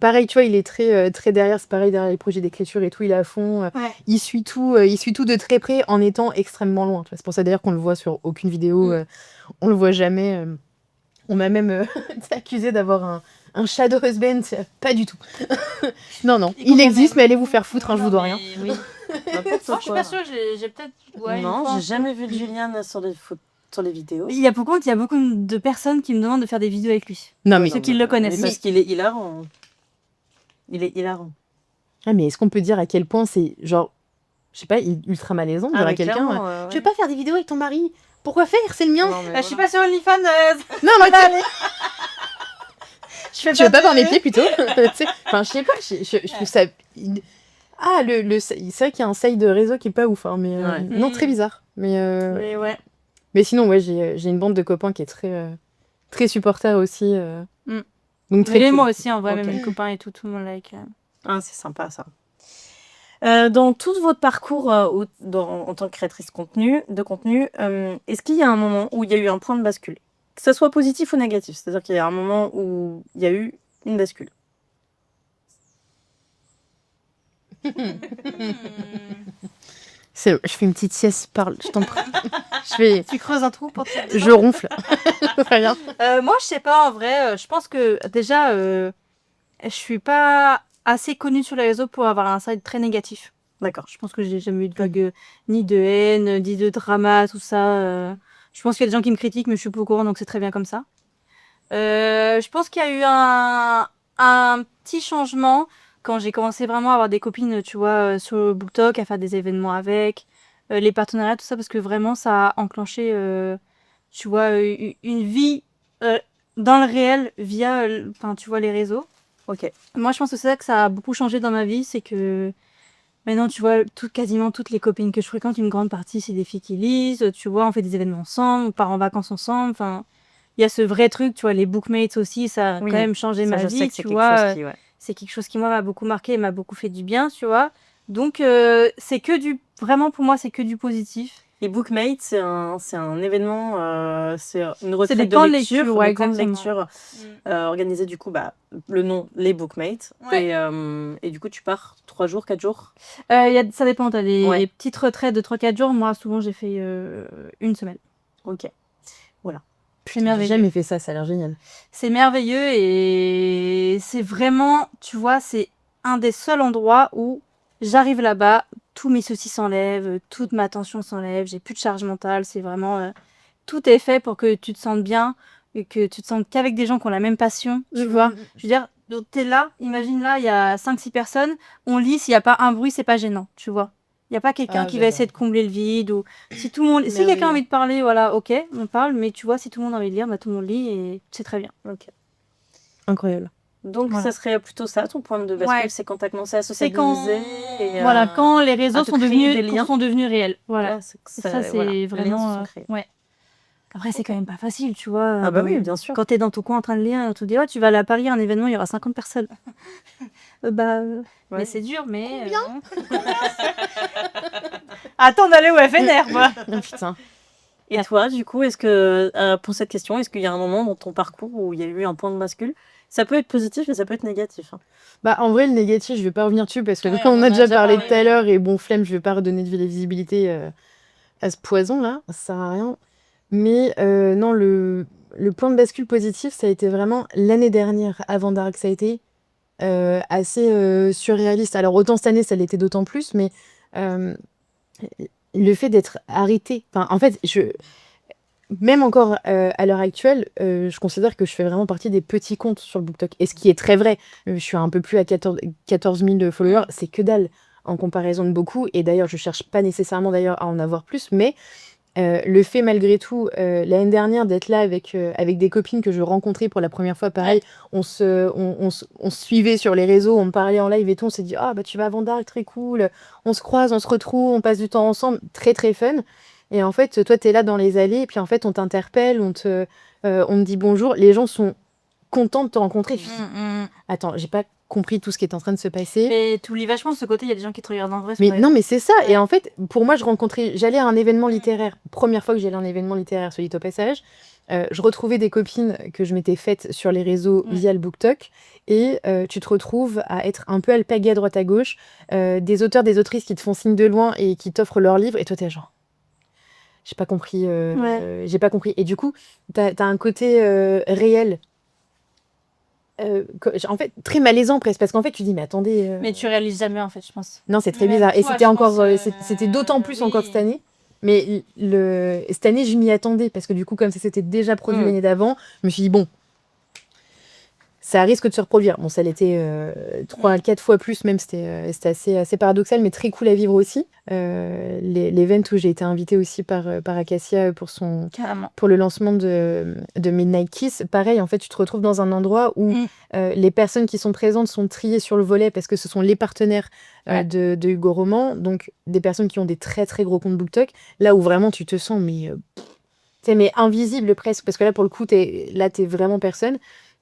pareil, tu vois, il est très derrière. C'est pareil, derrière les projets d'écriture et tout, il est à fond. Ouais. Il suit tout de très près en étant extrêmement loin. Tu vois. C'est pour ça d'ailleurs qu'on le voit sur aucune vidéo. On le voit jamais. On m'a même accusé d'avoir un shadow husband. Pas du tout. non, il existe, mais allez vous faire foutre, je vous dois rien. Oui. N'importe Non, je suis quoi. pas sûre, j'ai peut-être... Ouais, une Non, fois, j'ai jamais vu de Juliane sur les vidéos. Il y a beaucoup de personnes qui me demandent de faire des vidéos avec lui. Non, mais... Ceux qui le connaissent. Mais parce qu'il est hilarant. Il est hilarant. Ah, mais est-ce qu'on peut dire à quel point c'est, genre, je sais pas, ultra malaisant de dire à mais quelqu'un clairement, tu veux pas faire des vidéos avec ton mari? Pourquoi faire? C'est le mien. Non, mais Je suis pas sur OnlyFans. Non, mais Je fais tu veux pas voir mes pieds plutôt? Tu sais, enfin, je sais pas, je trouve ça... Ah, c'est vrai qu'il y a un side de réseau qui est pas ouf, hein, mais... Ouais. Non, très bizarre. Mais ouais. Mais sinon, ouais, j'ai une bande de copains qui est très supporter aussi. Donc très Mais cool. moi aussi, en vrai, Ok. même mes copains et tout le monde like. Ah, c'est sympa ça. Dans tout votre parcours en tant que créatrice de contenu, est-ce qu'il y a un moment où il y a eu un point de bascule? Que ce soit positif ou négatif, c'est-à-dire qu'il y a un moment où il y a eu une bascule. Je fais une petite sieste, parle, je t'en prie. Tu creuses un trou pour te... Je ronfle. Très bien. Moi, je sais pas, en vrai, je pense que déjà, je suis pas assez connue sur les réseaux pour avoir un side très négatif. D'accord. Je pense que j'ai jamais eu de vague ni de haine, ni de drama, tout ça. Je pense qu'il y a des gens qui me critiquent, mais je suis pas au courant, donc c'est très bien comme ça. Je pense qu'il y a eu un petit changement quand j'ai commencé vraiment à avoir des copines, tu vois, sur BookTok, à faire des événements avec, les partenariats, tout ça, parce que vraiment, ça a enclenché, tu vois, une vie dans le réel via, enfin, tu vois, les réseaux. Ok. Moi, je pense que c'est ça que ça a beaucoup changé dans ma vie, c'est que maintenant, tu vois, quasiment toutes les copines que je fréquente, une grande partie, c'est des filles qui lisent, tu vois, on fait des événements ensemble, on part en vacances ensemble, enfin, il y a ce vrai truc, tu vois, les bookmates aussi, ça a Oui, quand même changé Ça, ma je vie, sais que c'est tu quelque vois. chose qui... ouais. C'est quelque chose qui, moi, m'a beaucoup marqué et m'a beaucoup fait du bien, tu vois. Donc, c'est que vraiment, pour moi, c'est que du positif. Les Bookmates, c'est un événement, c'est une des retraite camps de de lecture, lecture, ouais, des camps de exactement. lecture organisés du coup, le nom, les Bookmates. Ouais. Et du coup, tu pars 3 jours, 4 jours. Ça dépend, t'as les Ouais. petites retraites de 3-4 jours. Moi, souvent, j'ai fait une semaine. Ok. C'est J'ai merveilleux. jamais fait ça a l'air génial. C'est merveilleux et c'est vraiment, tu vois, c'est un des seuls endroits où j'arrive là-bas, tous mes soucis s'enlèvent, toute ma tension s'enlève, j'ai plus de charge mentale, c'est vraiment... tout est fait pour que tu te sentes bien. et que tu te sens qu'avec des gens qui ont la même passion, tu vois. Je veux dire, donc t'es là, imagine là, il y a 5-6 personnes, on lit, s'il n'y a pas un bruit, c'est pas gênant, tu vois. Il n'y a pas quelqu'un qui va essayer de combler le vide, ou si tout le monde, si quelqu'un a envie de parler, voilà, ok, on parle, mais tu vois, si tout le monde a envie de lire, bah tout le monde lit et c'est très bien. Ok. Incroyable. Donc, Voilà. ça serait plutôt ça, ton point de bascule, Ouais. c'est quand tu as commencé à C'est quand, sociabiliser. Et, voilà, quand les réseaux à te sont créer des liens. devenus réels. Voilà. Ouais, Ça, c'est voilà, les liens se vraiment. sont créés. Ouais. Après, c'est quand même pas facile, tu vois. Ah bah oui, bien sûr. Quand t'es dans ton coin en train de lire, on te dit, ouais, tu vas aller à Paris, un événement, il y aura 50 personnes. Ouais. Mais c'est dur, mais. Attends d'aller au FNR, quoi. Oh, putain. Et toi, du coup, est-ce que, pour cette question, est-ce qu'il y a un moment dans ton parcours où il y a eu un point de bascule? Ça peut être positif, mais ça peut être négatif. Hein. Bah, en vrai, le négatif, je vais pas revenir dessus parce que Ouais, comme on on en a a déjà déjà parlé parlé. tout à l'heure, et bon, flemme, je vais pas redonner de visibilité à ce poison-là, ça sert à rien. Mais non, le point de bascule positif, ça a été vraiment l'année dernière, avant Dark, ça a été assez surréaliste. Alors, autant cette année, ça l'était d'autant plus, mais le fait d'être arrêté, enfin, en fait, même encore à l'heure actuelle, je considère que je fais vraiment partie des petits comptes sur le BookTok. Et ce qui est très vrai, je suis un peu plus à 14 000 followers, c'est que dalle en comparaison de beaucoup. Et d'ailleurs, je cherche pas nécessairement d'ailleurs à en avoir plus, mais le fait malgré tout, l'année dernière, d'être là avec des copines que je rencontrais pour la première fois, pareil, on se suivait sur les réseaux, on parlait en live et tout, on s'est dit « Ah, bah tu vas à Vendark, très cool, on se croise, on se retrouve, on passe du temps ensemble, très très fun ». Et en fait, toi, t'es là dans les allées, et puis en fait, on t'interpelle, on te dit bonjour, les gens sont contents de te rencontrer. Attends, j'ai pas compris tout ce qui est en train de se passer. Mais tu oublies vachement de ce côté, il y a des gens qui te regardent en vrai. Mais non, mais c'est ça. Et en fait, pour moi, j'allais à un événement littéraire. Première fois que j'allais à un événement littéraire, celui au passage. Je retrouvais des copines que je m'étais faites sur les réseaux via le BookTok. Et tu te retrouves à être un peu alpagué à droite à gauche. Des auteurs, des autrices qui te font signe de loin et qui t'offrent leurs livres. Et toi, t'es genre... J'ai pas compris. J'ai pas compris. Et du coup, t'as un côté réel. En fait, très malaisant presque. Parce qu'en fait, tu dis, mais attendez... Mais tu réalises jamais, en fait, je pense. Non, c'est très Même bizarre. Et toi, c'était je encore, pense, c'était d'autant plus encore oui. cette année. Mais cette année, je m'y attendais parce que du coup, comme ça s'était déjà produit l'année d'avant, je me suis dit bon, ça risque de se reproduire. Bon, ça l'était 3 à 4 fois plus, même c'était assez paradoxal, mais très cool à vivre aussi. L'event où j'ai été invitée aussi par Acacia pour le lancement de Midnight Kiss, pareil, en fait, tu te retrouves dans un endroit où les personnes qui sont présentes sont triées sur le volet parce que ce sont les partenaires de Hugo Roman, donc des personnes qui ont des très très gros comptes BookTok, là où vraiment tu te sens mais invisible presque, parce que là pour le coup t'es vraiment personne.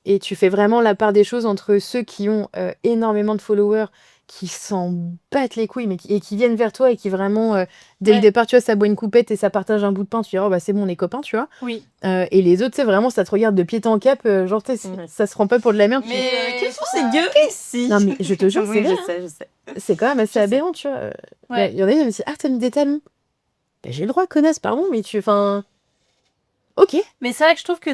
Et tu fais vraiment la part des choses entre ceux qui ont énormément de followers, qui s'en battent les couilles, et qui viennent vers toi et qui vraiment, dès le départ, tu vois, ça boit une coupette et ça partage un bout de pain, tu dis, oh bah c'est bon, on est copains, tu vois. Oui. Et les autres, tu sais, vraiment, ça te regarde de pied en cap, genre, tu sais, ça se prend pas pour de la merde. Mais quels sont ces gueux ici? Non, mais je te jure, oui, c'est je sais. C'est quand même assez aberrant, tu vois. Il y en a qui me disent, ah, t'as mis des talons. Bah, j'ai le droit, connasse, pardon, mais enfin... Ok. Mais c'est vrai que je trouve que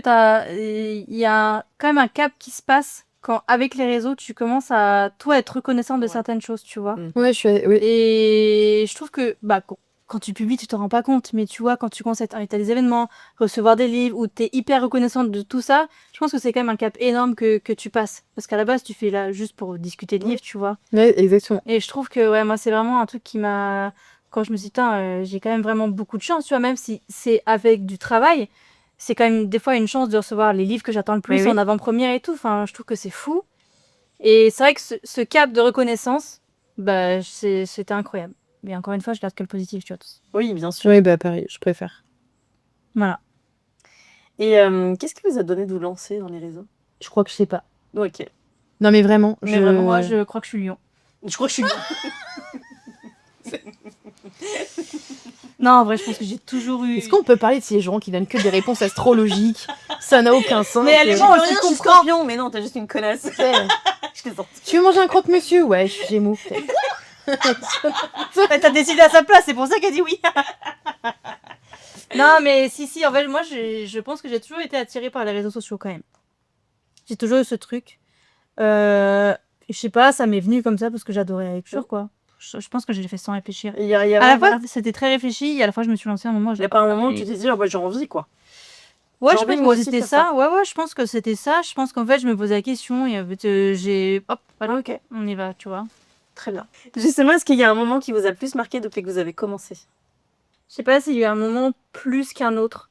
il y a quand même un cap qui se passe quand, avec les réseaux, tu commences à, toi, être reconnaissant de certaines choses, tu vois. Ouais, oui. Et je trouve que, bah, quand tu publies, tu t'en rends pas compte, mais tu vois, quand tu commences à être invité à des événements, recevoir des livres, où t'es hyper reconnaissante de tout ça, je pense que c'est quand même un cap énorme que tu passes. Parce qu'à la base, tu fais là juste pour discuter de livres, tu vois. Ouais, exactement. Et je trouve que, ouais, moi, c'est vraiment un truc qui m'a... Quand je me suis dit, j'ai quand même vraiment beaucoup de chance, tu vois, même si c'est avec du travail, c'est quand même des fois une chance de recevoir les livres que j'attends le plus en avant-première et tout. Enfin, je trouve que c'est fou. Et c'est vrai que ce cap de reconnaissance, bah, c'était incroyable. Mais encore une fois, je garde que le positif, tu vois. Oui, bien sûr. Oui, bah pareil, je préfère. Voilà. Et qu'est-ce qui vous a donné de vous lancer dans les réseaux? Je crois que je sais pas. Ok. Non, mais vraiment. Mais vraiment, moi, je crois que je suis lion. Je crois que je suis... Non, en vrai, je pense que j'ai toujours eu... Est-ce qu'on peut parler de ces gens qui donnent que des réponses astrologiques? Ça n'a aucun sens. Mais elle est Je bon, suis tu comprends. scorpion, mais non, t'as juste une connasse. Je plaisante. Tu veux manger un croque-monsieur? Ouais, je suis Gémeaux. T'as décidé à sa place, c'est pour ça qu'elle dit oui. Non, mais si, en fait, moi, je pense que j'ai toujours été attirée par les réseaux sociaux quand même. J'ai toujours eu ce truc. Je sais pas, ça m'est venu comme ça parce que j'adorais la lecture, quoi. Je pense que je l'ai fait sans réfléchir. Il y a À la fois, c'était très réfléchi, et à la fois, je me suis lancée à un moment. pas un moment où tu t'es dit, ah, bah, j'ai envie, quoi. Ouais, je J'ai envie, pense moi que aussi, c'était de faire ça. Ouais, je pense que c'était ça. Je pense qu'en fait, je me posais la question et en fait, j'ai... Hop, voilà, Ok, on y va, tu vois. très bien. Justement, est-ce qu'il y a un moment qui vous a plus marqué depuis que vous avez commencé? Je sais pas s'il y a eu un moment plus qu'un autre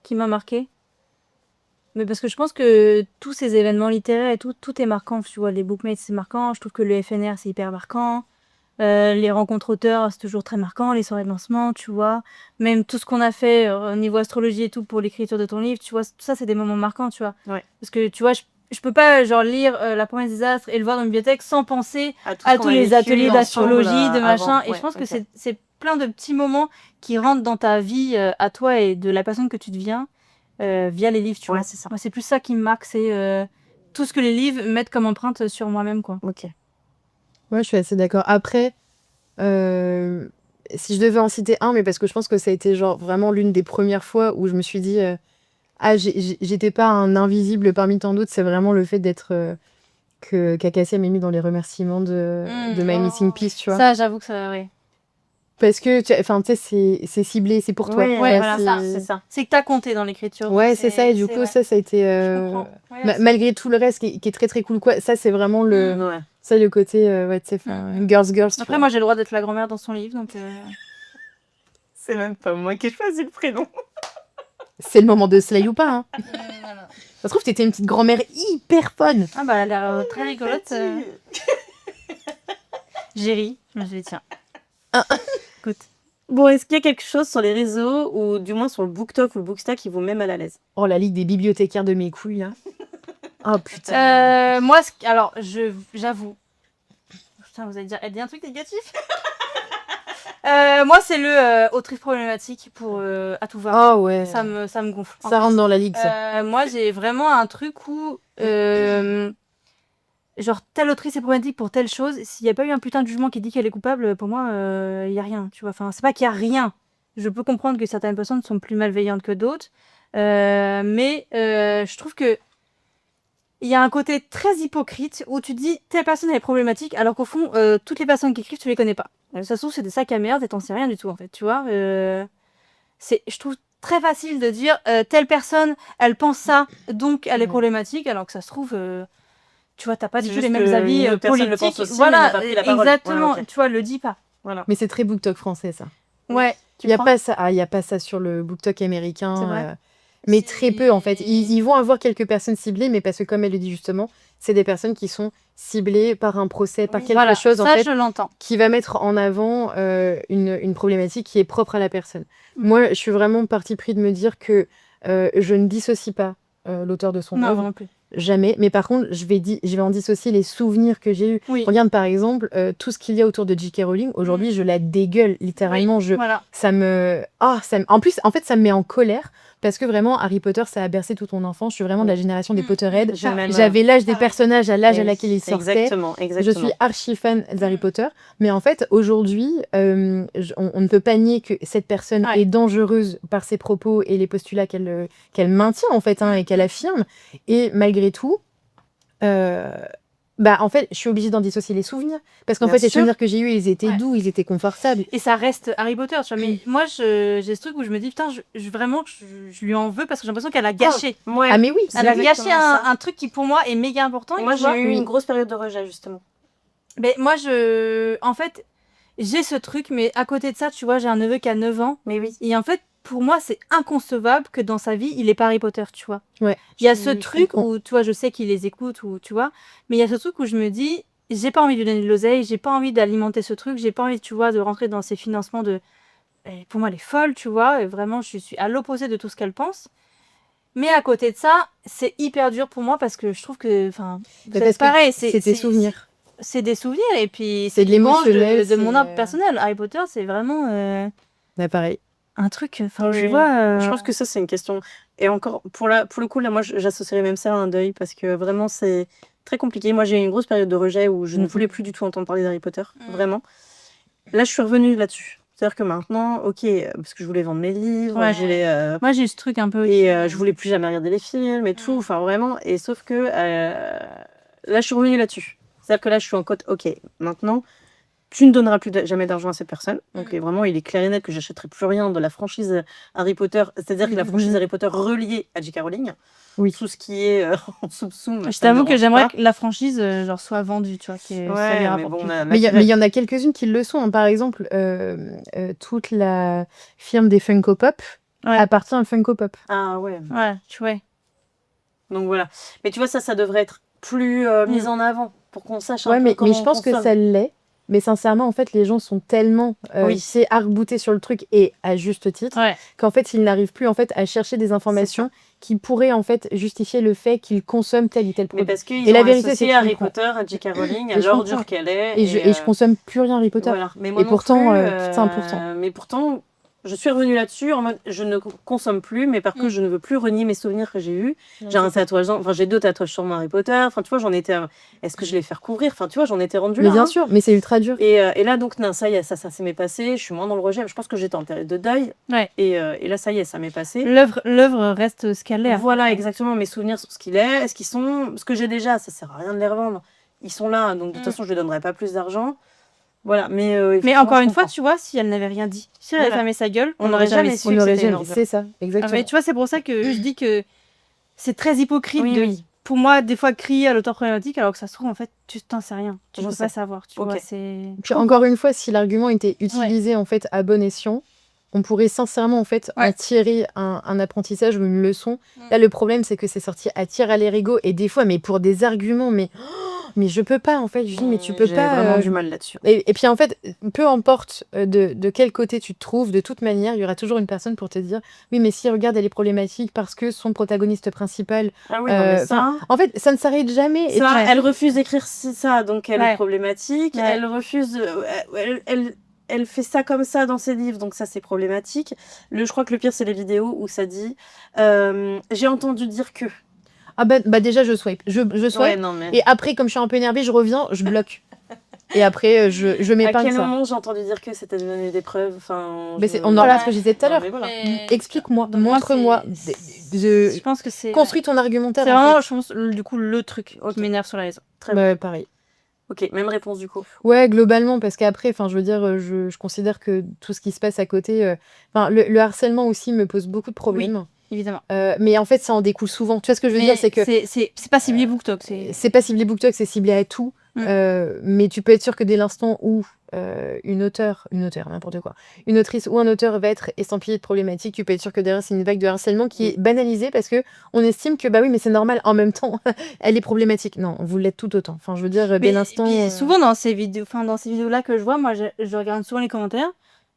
qui m'a marqué. Mais parce que je pense que tous ces événements littéraires et tout est marquant. Tu vois, les bookmates, c'est marquant. Je trouve que le FNR, c'est hyper marquant. Les rencontres auteurs, c'est toujours très marquant. Les soirées de lancement, tu vois. Même tout ce qu'on a fait au niveau astrologie et tout pour l'écriture de ton livre, tu vois. Tout ça, c'est des moments marquants, tu vois. Ouais. Parce que, tu vois, je peux pas, genre, lire La promesse des astres et le voir dans la bibliothèque sans penser À tout à ce qu'on tous a les vécu ateliers ensemble, d'astrologie, de machin. avant. Et Ouais, je pense que ok. c'est plein de petits moments qui rentrent dans ta vie à toi et de la personne que tu deviens via les livres, tu Ouais, vois. c'est ça. Moi, c'est plus ça qui me marque, c'est tout ce que les livres mettent comme empreinte sur moi-même, quoi. Ok. Ouais, je suis assez d'accord. Après, si je devais en citer un, mais parce que je pense que ça a été genre vraiment l'une des premières fois où je me suis dit ah, j'étais pas un invisible parmi tant d'autres, c'est vraiment le fait d'être que qu'Acacia m'ait mis dans les remerciements de My Missing Piece, tu vois. Ça, j'avoue que ça, ouais. Parce que, enfin, tu sais, c'est ciblé, c'est pour toi. Ouais, tu vois, voilà, c'est ça. C'est que t'as compté dans l'écriture. Ouais, donc c'est ça, et du coup, vrai. ça a été. Je comprends. Ouais, Malgré tout le reste qui est très très cool, quoi, ça, c'est vraiment le. Ouais. Ça, le côté, ouais, tu sais, girls, tu Après, vois. moi, j'ai le droit d'être la grand-mère dans son livre, donc... C'est même pas moi qui ai choisi le prénom. C'est le moment de slay ou pas, hein. Ça se trouve, t'étais une petite grand-mère hyper fun. Ah bah, elle a l'air très rigolote. J'ai ri. Je me suis dit, tiens. Écoute. Bon, est-ce qu'il y a quelque chose sur les réseaux, ou du moins sur le BookTok ou le Booksta, qui vous met mal à l'aise? Oh, la ligue des bibliothécaires de mes couilles, là. Oh, putain. Moi, alors, j'avoue. Putain, vous allez dire, elle dit un truc négatif. Moi, c'est le autrice problématique pour à tout va. Oh, ouais. Ça me gonfle. En Ça fait. rentre dans la ligue, ça. Moi, j'ai vraiment un truc où, genre, telle autrice est problématique pour telle chose. S'il n'y a pas eu un putain de jugement qui dit qu'elle est coupable, pour moi, il n'y a rien. Tu vois, enfin, c'est pas qu'il y a rien. Je peux comprendre que certaines personnes sont plus malveillantes que d'autres, mais je trouve que il y a un côté très hypocrite où tu dis telle personne elle est problématique, alors qu'au fond, toutes les personnes qui écrivent, tu les connais pas. Ça se trouve, c'est des sacs à merde et t'en sais rien du tout, en fait, tu vois. Je trouve très facile de dire telle personne, elle pense ça, donc elle est problématique, alors que ça se trouve, tu vois, t'as pas du C'est tout les juste mêmes avis une autre personne le politiques. pense aussi, mais Voilà, n'a pas pris la parole. exactement. Ouais, ok. Tu vois, le dis pas. Voilà. Mais c'est très BookTok français, ça. Ouais. Il n'y a pas ça. Ah, il y a pas ça sur le BookTok américain. C'est vrai. Mais très peu, en fait. Ils vont avoir quelques personnes ciblées, mais parce que, comme elle le dit justement, c'est des personnes qui sont ciblées par un procès, par quelque Voilà, chose, en ça fait, je l'entends. qui va mettre en avant une problématique qui est propre à la personne. Moi, je suis vraiment parti pris de me dire que je ne dissocie pas l'auteur de son Non, œuvre. non plus. Jamais. Mais par contre, je vais en dissocier les souvenirs que j'ai eus. Oui. Regarde, par exemple, tout ce qu'il y a autour de J.K. Rowling. Aujourd'hui, je la dégueule, littéralement. Voilà. En plus, en fait, ça me met en colère. Parce que vraiment, Harry Potter, ça a bercé toute mon enfance. Je suis vraiment de la génération des Potterheads. J'avais l'âge des personnages à l'âge à laquelle ils sortaient. Exactement. Je suis archi fan d'Harry Potter. Mais en fait, aujourd'hui, on ne peut pas nier que cette personne est dangereuse par ses propos et les postulats qu'elle maintient, en fait, et qu'elle affirme. Et malgré tout, en fait, je suis obligée d'en dissocier les souvenirs. Parce qu'en Bien fait, les sûr. souvenirs que j'ai eus, ils étaient doux, ils étaient confortables. Et ça reste Harry Potter, tu vois. Mais moi, j'ai ce truc où je me dis, putain, vraiment, je lui en veux parce que j'ai l'impression qu'elle a gâché. Ouais. Ah, mais oui, Elle a gâché exactement ça. un truc qui, pour moi, est méga important. Et moi, tu vois. j'ai eu une grosse période de rejet, justement. Mais moi, en fait, j'ai ce truc, mais à côté de ça, tu vois, j'ai un neveu qui a 9 ans. Mais oui. Et en fait, pour moi, c'est inconcevable que dans sa vie, il ait pas Harry Potter, tu vois. Ouais. Il y a ce truc comprends. où, tu vois, je sais qu'il les écoute, ou tu vois, mais il y a ce truc où je me dis, j'ai pas envie de lui donner de l'oseille, j'ai pas envie d'alimenter ce truc, j'ai pas envie, tu vois, de rentrer dans ces financements de... Et pour moi, elle est folle, tu vois, et vraiment, je suis à l'opposé de tout ce qu'elle pense. Mais à côté de ça, c'est hyper dur pour moi parce que je trouve que, enfin, parce que pareil, c'est tes souvenirs. C'est des souvenirs et puis C'est de l'émotionnel, de mon c'est, âme personnelle. Harry Potter, c'est vraiment Bah, pareil. un truc. Enfin, Oui. je vois. Je pense que ça, c'est une question. Et encore, pour le coup, là, moi, j'associerais même ça à un deuil parce que vraiment, c'est très compliqué. Moi, j'ai eu une grosse période de rejet où je ne voulais plus du tout entendre parler d'Harry Potter. Vraiment. Là, je suis revenue là-dessus. C'est-à-dire que maintenant, ok, parce que je voulais vendre mes livres, Ouais. je voulais, Moi, j'ai eu ce truc un peu. et je voulais plus jamais regarder les films et tout. Enfin, vraiment. Et sauf que là, je suis revenue là-dessus. C'est-à-dire que là, je suis en côte, ok, maintenant, tu ne donneras plus jamais d'argent à cette personne. Donc vraiment, il est clair et net que j'achèterai plus rien de la franchise Harry Potter, c'est-à-dire que la franchise Harry Potter reliée à J.K. Rowling. Oui. Tout ce qui est en soupçon. Je t'avoue que j'aimerais que la franchise genre soit vendue, tu vois, ça lui Ouais, mais rapporte bon, plus. Mais il y en a quelques-unes qui le sont, hein. Par exemple, toute la firme des Funko Pop Ouais. appartient à Funko Pop. Ah ouais. Ouais, tu vois. Donc voilà. Mais tu vois, ça devrait être plus mis en avant pour qu'on sache un Ouais, peu mais comment je on pense que consomme. ça l'est. Mais sincèrement, en fait, les gens sont tellement Oui. arc-boutés sur le truc, et à juste titre, Ouais. qu'en fait, ils n'arrivent plus en fait à chercher des informations qui pourraient en fait justifier le fait qu'ils consomment tel ou tel Mais produit. parce qu'ils Et la ont vérité, c'est associé que je Harry comprends. Potter à J.K. Rowling, à Et je l'ordure comprends. qu'elle est. Et je consomme plus rien Harry Potter. Voilà. Mais moi Et non pourtant, plus, putain, pourtant. mais pourtant, je suis revenue là-dessus en mode je ne consomme plus, mais par contre, je ne veux plus renier mes souvenirs que j'ai eus. J'ai un tatouage, enfin j'ai 2 tatouages sur mon Harry Potter. Enfin, tu vois, j'en étais. Est-ce que je vais les faire couvrir? Enfin, tu vois, j'en étais rendue Mais là. bien hein. sûr, mais c'est ultra dur. Et là, donc, non, ça y est, ça s'est passé. Je suis moins dans le rejet. Je pense que j'étais en période de deuil. Ouais. Et là, ça y est, ça m'est passé. L'œuvre reste ce qu'elle est. Voilà, exactement. Mes souvenirs sur ce qu'il est, ce qu'ils sont, ce que j'ai déjà, ça sert à rien de les revendre. Ils sont là, donc de toute façon, je ne donnerai pas plus d'argent. Voilà, mais Mais encore une fois, comprends. tu vois, si elle n'avait rien dit, si elle avait Voilà. fermé sa gueule, On on n'aurait n'aurait jamais jamais su su On que n'aurait c'était une jamais. ordure. C'est ça, Ah, exactement. mais tu vois, c'est pour ça que je dis que c'est très hypocrite Oui, de, oui. pour moi, des fois, crier à l'auteur problématique, alors que ça se trouve, en fait, tu t'en sais rien. Tu Je peux sais. pas savoir, tu Ok. vois, c'est... Puis encore une fois, si l'argument était utilisé en fait à bon escient, on pourrait sincèrement en fait en Ouais. tirer un apprentissage ou une leçon. Là, le problème, c'est que c'est sorti à tir à l'érigot, et des fois, mais pour des arguments, mais je peux pas en fait. Je dis, mais tu peux J'ai pas. vraiment du mal là-dessus. Et puis en fait, peu importe de quel côté tu te trouves, de toute manière, il y aura toujours une personne pour te dire, oui, mais si, regarde, elle est problématique parce que son protagoniste principal. Ah oui, non, mais ça. En fait, ça ne s'arrête jamais. Et Ça, Ouais. elle refuse d'écrire ça, donc elle est Ouais. problématique. Ouais. Elle refuse. Elle fait ça comme ça dans ses livres, donc ça c'est problématique. Je crois que le pire c'est les vidéos où ça dit j'ai entendu dire que. Ah bah déjà, je swipe. Je swipe. Ouais, non mais. Et après, comme je suis un peu énervée, je reviens, je bloque. Et après, je À m'épargne quel ça. moment j'ai entendu dire que c'était de donner des preuves enfin, Mais on en revient à ce que je disais tout à Non, l'heure. mais voilà. Explique-moi, Donc moi, montre-moi. je pense que c'est... Construis ton argumentaire. C'est en vraiment, fait. je pense, du coup, le truc Ok. qui m'énerve sur la réseau. Très bien. Ouais, pareil. Ok, même réponse du coup. Ouais, globalement, parce qu'après, enfin, je veux dire, je considère que tout ce qui se passe à côté, enfin, le harcèlement aussi me pose beaucoup de problèmes. Évidemment. Mais en fait, ça en découle souvent. Tu vois ce que je veux dire, c'est que c'est pas ciblé BookTok, c'est pas ciblé BookTok, c'est ciblé à tout. Mais tu peux être sûr que dès l'instant où une auteure, n'importe quoi, une autrice ou un auteur va être estampillé de problématique, tu peux être sûr que derrière c'est une vague de harcèlement qui est banalisée parce que on estime que bah oui, mais c'est normal. En même temps, elle est problématique. Non, vous l'êtes tout autant. Enfin, je veux dire, dès l'instant. Puis souvent dans ces vidéos-là que je vois, moi je regarde souvent les commentaires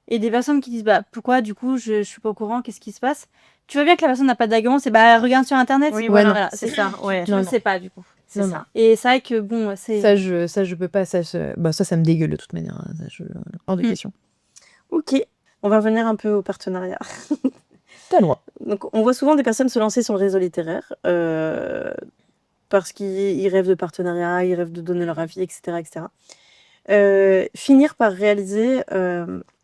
et des personnes qui disent bah pourquoi du coup je suis pas au courant, qu'est-ce qui se passe. Tu vois bien que la personne n'a pas d'argument, c'est bah regarde sur internet. Oui, Ouais, voilà, non. c'est ça. Ouais. Tu ne sais pas du coup. C'est Non, ça. Et c'est vrai que bon, c'est. Ça, je peux pas. Ça me dégueule de toute manière. Hein. Ça, hors de question. Ok, on va revenir un peu au partenariat. T'as le droit. Donc, on voit souvent des personnes se lancer sur le réseau littéraire parce qu'ils rêvent de partenariat, ils rêvent de donner leur avis, etc. etc. Finir par réaliser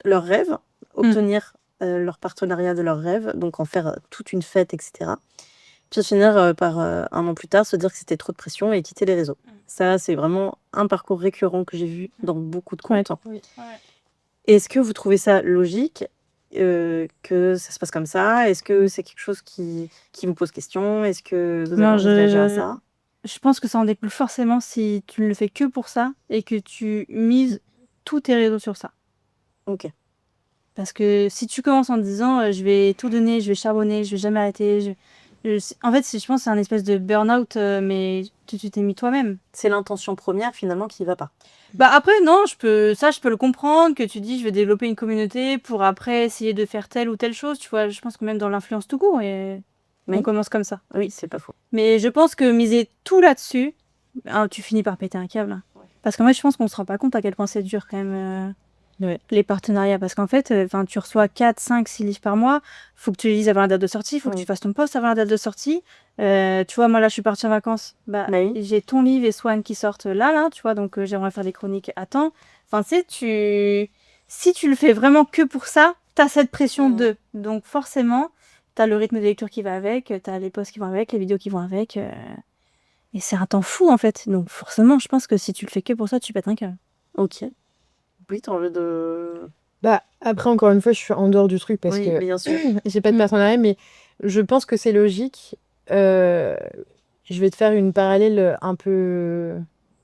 leurs rêves, obtenir leur partenariat de leurs rêves, donc en faire toute une fête, etc. Puis finir par, un an plus tard, se dire que c'était trop de pression et quitter les réseaux. Ça, c'est vraiment un parcours récurrent que j'ai vu dans beaucoup de comptes. Oui. Est-ce que vous trouvez ça logique que ça se passe comme ça? Est-ce que c'est quelque chose qui vous pose question? Est-ce que vous avez Non, envie de réagir à ça? Je pense que ça en découle forcément si tu ne le fais que pour ça et que tu mises tous tes réseaux sur ça. Ok. Parce que si tu commences en te disant je vais tout donner, je vais charbonner, je vais jamais arrêter, en fait, je pense que c'est un espèce de burn-out, mais tu t'es mis toi-même. C'est l'intention première finalement qui va pas. Bah après, non, je peux le comprendre, que tu dis je vais développer une communauté pour après essayer de faire telle ou telle chose, tu vois. Je pense que même dans l'influence tout court, on Oui. commence comme ça. Oui, c'est pas faux. Mais je pense que miser tout là-dessus, tu finis par péter un câble. Ouais. Parce qu'en fait, je pense qu'on se rend pas compte à quel point c'est dur quand même. Ouais. Les partenariats, parce qu'en fait, tu reçois 4, 5, 6 livres par mois, faut que tu les lises avant la date de sortie, faut que tu fasses ton post avant la date de sortie. Tu vois, moi là, je suis partie en vacances, oui. j'ai ton livre et Swan qui sortent là, tu vois, donc j'aimerais faire des chroniques à temps. Enfin, tu sais, si tu le fais vraiment que pour ça, t'as cette pression de. Donc forcément, t'as le rythme de lecture qui va avec, t'as les posts qui vont avec, les vidéos qui vont avec. Et c'est un temps fou, en fait. Donc forcément, je pense que si tu le fais que pour ça, tu pètes un câble. Ok. Oui, t'as envie de... Bah, après, encore une fois, je suis en dehors du truc parce Oui, que bien sûr. j'ai pas de partenariat, mais je pense que c'est logique. Je vais te faire une parallèle un peu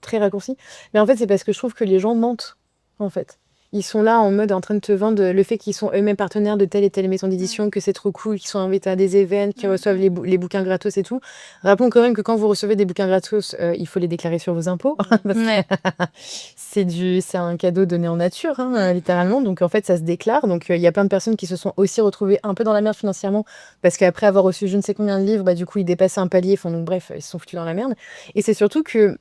très raccourcie. Mais en fait, c'est parce que je trouve que les gens mentent, en fait. Ils sont là en mode en train de te vendre le fait qu'ils sont eux-mêmes partenaires de telle et telle maison d'édition, que c'est trop cool, qu'ils sont invités à des événements, qu'ils reçoivent les bouquins gratos et tout. Rappelons quand même que quand vous recevez des bouquins gratos, il faut les déclarer sur vos impôts. Parce que Ouais. c'est un cadeau donné en nature, hein, littéralement. Donc en fait, ça se déclare. Donc il y a plein de personnes qui se sont aussi retrouvées un peu dans la merde financièrement parce qu'après avoir reçu je ne sais combien de livres, bah, du coup, ils dépassaient un palier. Enfin, donc bref, ils se sont foutus dans la merde. Et c'est surtout que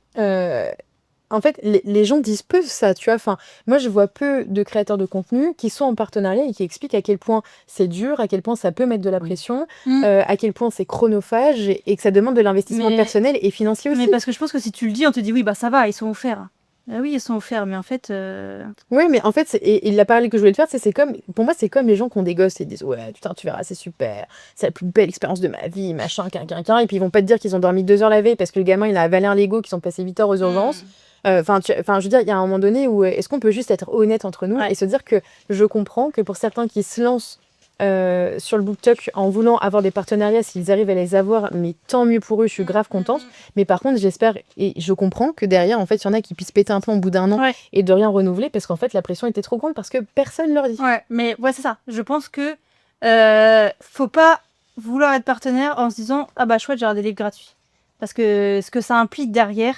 en fait, les gens disent peu ça, tu vois. Enfin, moi, je vois peu de créateurs de contenu qui sont en partenariat et qui expliquent à quel point c'est dur, à quel point ça peut mettre de la pression, à quel point c'est chronophage et que ça demande de l'investissement Mais- personnel et financier aussi. Mais parce que je pense que si tu le dis, on te dit oui, bah ça va, ils sont offerts. Ah oui, ils sont offerts, mais en fait. Oui, mais en fait, et la parallèle que je voulais te faire, c'est comme, pour moi, c'est comme les gens qui ont des gosses et ils disent, ouais, putain, tu verras, c'est super, c'est la plus belle expérience de ma vie, machin, et puis ils vont pas te dire qu'ils ont dormi 2 heures la veille parce que le gamin, il a avalé un Lego, qu'ils sont passés 8 heures aux urgences. Enfin, je veux dire, il y a un moment donné où est-ce qu'on peut juste être honnête entre nous Ouais. et se dire que je comprends que pour certains qui se lancent sur le BookTok en voulant avoir des partenariats, s'ils arrivent à les avoir, mais tant mieux pour eux, je suis grave contente. Mais par contre, j'espère et je comprends que derrière, en fait, il y en a qui puissent péter un plomb au bout d'un an Ouais. et de rien renouveler parce qu'en fait, la pression était trop grande parce que personne leur dit. Ouais, mais ouais, c'est ça. Je pense que faut pas vouloir être partenaire en se disant ah bah chouette, j'ai des livres gratuits. Parce que ce que ça implique derrière,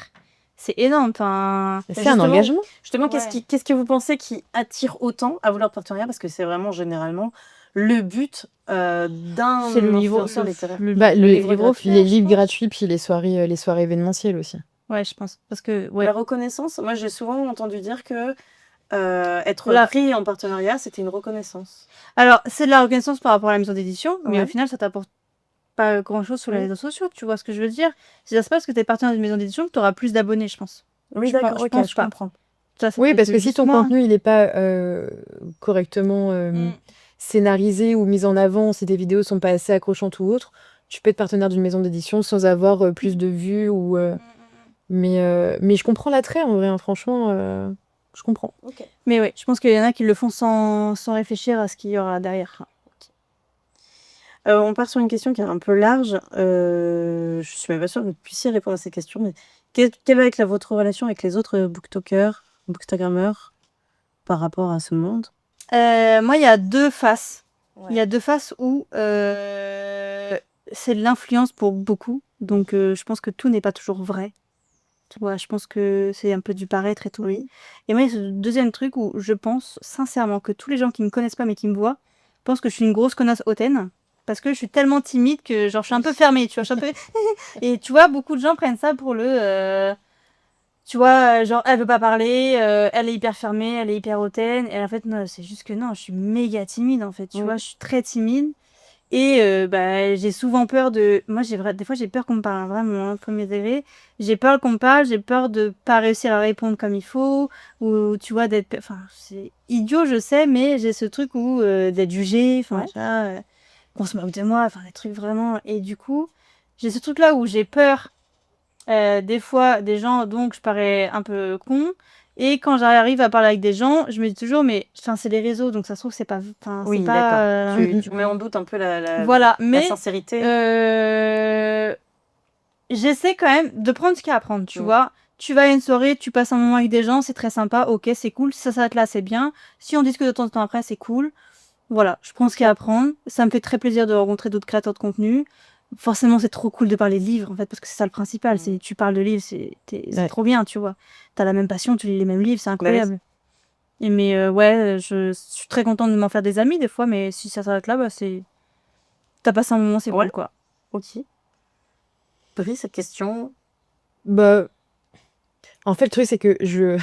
c'est énorme. Enfin, C'est un engagement. Justement, Ouais. qu'est-ce que vous pensez qui attire autant à vouloir partenariat? Parce que c'est vraiment généralement le but d'un c'est le livre, influenceur littéraire. Le livre livre, gratuit, les je livres pense. gratuits, puis les soirées événementielles aussi. Ouais, je pense. Parce que ouais. La reconnaissance, moi j'ai souvent entendu dire que être La- pris en partenariat, c'était une reconnaissance. Alors, c'est de la reconnaissance par rapport à la maison d'édition, mais Ouais. au final, ça t'apporte pas grand-chose sur les Oui. réseaux sociaux. Tu vois ce que je veux dire? C'est pas parce que t'es partenaire d'une maison d'édition que t'auras plus d'abonnés, je pense. Oui, Je d'accord, pense- ok, je pense je pas. comprends. Ça, c'est Oui, peut-être parce que si juste ton moi. contenu il n'est pas correctement scénarisé ou mis en avant, si tes vidéos sont pas assez accrochantes ou autres, tu peux être partenaire d'une maison d'édition sans avoir plus de vues ou. Mais je comprends l'attrait en vrai, hein, franchement, je comprends. Ok. Mais ouais, je pense qu'il y en a qui le font sans réfléchir à ce qu'il y aura derrière. On part sur une question qui est un peu large. Je suis même pas sûre que vous puissiez répondre à cette question, mais quelle va être votre relation avec les autres booktokers, bookstagrammeurs par rapport à ce monde? Moi, il y a deux faces. Ouais. Il y a deux faces où c'est de l'influence pour beaucoup. Donc, je pense que tout n'est pas toujours vrai. Tu vois, je pense que c'est un peu du paraître et tout. Oui. Et moi, il y a ce deuxième truc où je pense sincèrement que tous les gens qui me connaissent pas mais qui me voient pensent que je suis une grosse connasse hautaine. Parce que je suis tellement timide que genre je suis un peu fermée, tu vois, je suis un peu... Et tu vois, beaucoup de gens prennent ça pour tu vois, genre elle veut pas parler, elle est hyper fermée, elle est hyper hautaine. Et en fait, non, c'est juste que non, je suis méga timide en fait, tu vois, je suis très timide. Et bah, j'ai souvent peur de... Moi, des fois, j'ai peur qu'on me parle, vraiment, hein, premier degré. J'ai peur qu'on me parle, j'ai peur de pas réussir à répondre comme il faut, ou tu vois, d'être... Enfin, c'est idiot, je sais, mais j'ai ce truc où d'être jugée, enfin, Ouais. tu vois, qu'on se moque de moi, enfin, des trucs vraiment... Et du coup, j'ai ce truc-là où j'ai peur, des fois, des gens, donc je parais un peu con. Et quand j'arrive à parler avec des gens, je me dis toujours, mais c'est les réseaux, donc ça se trouve, c'est pas... Enfin, Oui, c'est pas... d'accord. Tu mets en doute un peu Voilà, la mais sincérité. j'essaie quand même de prendre ce qu'il y a à prendre, tu Mm. vois. Tu vas à une soirée, tu passes un moment avec des gens, c'est très sympa, ok, c'est cool. Si ça s'arrête là, c'est bien. Si on discute de temps en temps après, c'est cool. Voilà, je prends ce qu'il y a à prendre. Ça me fait très plaisir de rencontrer d'autres créateurs de contenu. Forcément, c'est trop cool de parler de livres, en fait, parce que c'est ça le principal. C'est tu parles de livres, c'est Ouais. trop bien, tu vois. T'as la même passion, tu lis les mêmes livres, c'est incroyable. Et mais ouais, je suis très contente de m'en faire des amis des fois, mais si ça s'arrête là, bah c'est... T'as passé un moment, c'est Ouais. cool, quoi. Ok. Brie, cette question. Bah, en fait, le truc, c'est que je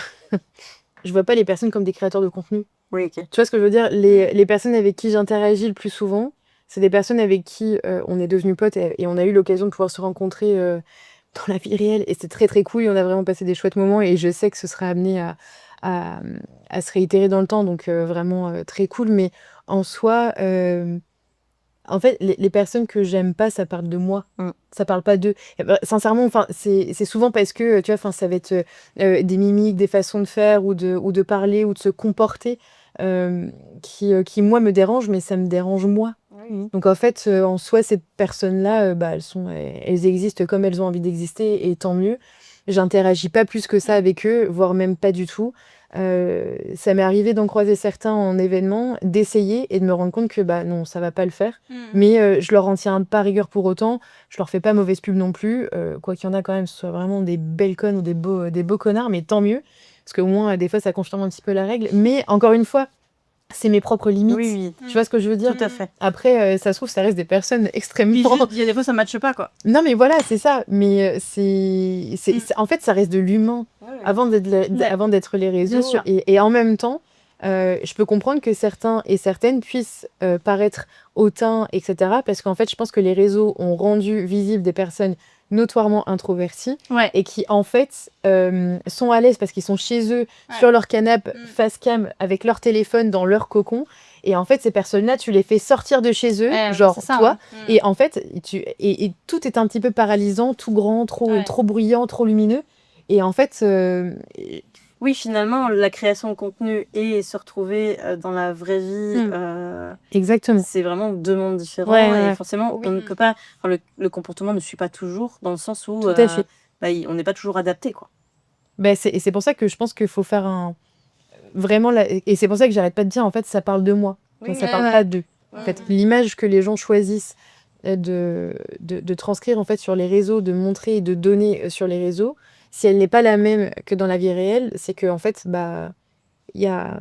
vois pas les personnes comme des créateurs de contenu. Oui, ok. Tu vois ce que je veux dire? Les personnes avec qui j'interagis le plus souvent, c'est des personnes avec qui on est devenus potes et on a eu l'occasion de pouvoir se rencontrer dans la vie réelle. Et c'est très très cool. Et on a vraiment passé des chouettes moments et je sais que ce sera amené à se réitérer dans le temps. Donc vraiment très cool. Mais en soi, En fait, les personnes que j'aime pas, ça parle de moi. Ça parle pas d'eux. Et bah, sincèrement, enfin, c'est souvent parce que, tu vois, enfin, ça va être des mimiques, des façons de faire ou de parler ou de se comporter qui, moi, me dérangent, mais ça me dérange moi. Oui. Donc, en fait, en soi, ces personnes-là, bah, elles existent comme elles ont envie d'exister et tant mieux. J'interagis pas plus que ça avec eux, voire même pas du tout. Ça m'est arrivé d'en croiser certains en événement, d'essayer et de me rendre compte que bah non, ça va pas le faire. Mais je leur en tiens pas rigueur pour autant. Je leur fais pas mauvaise pub non plus. Quoi qu'il y en a quand même, ce soit vraiment des belles connes ou des beaux connards, mais tant mieux. Parce qu'au moins, des fois, ça confirme un petit peu la règle. Mais encore une fois, c'est mes propres limites. Oui. Tu vois ce que je veux dire? Tout à fait. Après, ça se trouve, ça reste des personnes Puis extrêmement. juste, il y a des fois, ça matche pas, quoi. Non, mais voilà, c'est ça. Mais en fait, ça reste de l'humain avant d'être les réseaux. Bien sûr. Et en même temps, je peux comprendre que certains et certaines puissent paraître hautains, etc. Parce qu'en fait, je pense que les réseaux ont rendu visibles des personnes notoirement introverties Ouais. et qui, en fait, sont à l'aise parce qu'ils sont chez eux, sur leur canapé, face cam, avec leur téléphone, dans leur cocon. Et en fait, ces personnes-là, tu les fais sortir de chez eux, genre c'est ça, toi. hein. Et en fait, et tout est un petit peu paralysant, tout grand, trop bruyant, trop lumineux. Et en fait, Oui, finalement, la création de contenu et se retrouver dans la vraie vie, exactement. c'est vraiment deux mondes différents. Ouais. Et forcément, on ne peut pas. Enfin, le comportement ne suit pas toujours, dans le sens où Tout à fait. on n'est pas toujours adapté, quoi. Et c'est pour ça que je pense qu'il faut faire vraiment et c'est pour ça que j'arrête pas de dire en fait ça parle de moi. Oui, Ça parle pas d'eux. En fait, l'image que les gens choisissent de transcrire en fait sur les réseaux, de montrer et de donner sur les réseaux, si elle n'est pas la même que dans la vie réelle, c'est que en fait bah il y a.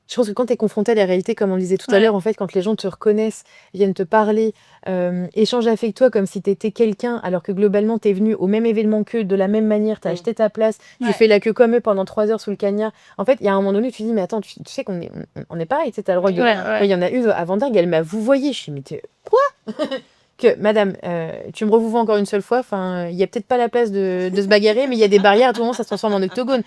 Je pense que quand tu es confronté à la réalité, comme on disait tout à l'heure, en fait, quand les gens te reconnaissent, viennent te parler, échangent avec toi comme si tu étais quelqu'un, alors que globalement, tu es venu au même événement qu'eux, de la même manière, tu as acheté ta place, tu fais la queue comme eux pendant 3 heures sous le cagnard. En fait, il y a un moment donné, tu te dis, mais attends, tu sais qu'on est pareil, tu sais, t'as le droit de. Moi, il y en a eu avant dingue, elle m'a vouvoyé. Je suis dit, mais quoi? Que madame, tu me revouvoies encore une seule fois, enfin, il y a peut-être pas la place de se bagarrer, mais il y a des barrières, à tout moment ça se transforme en octogone.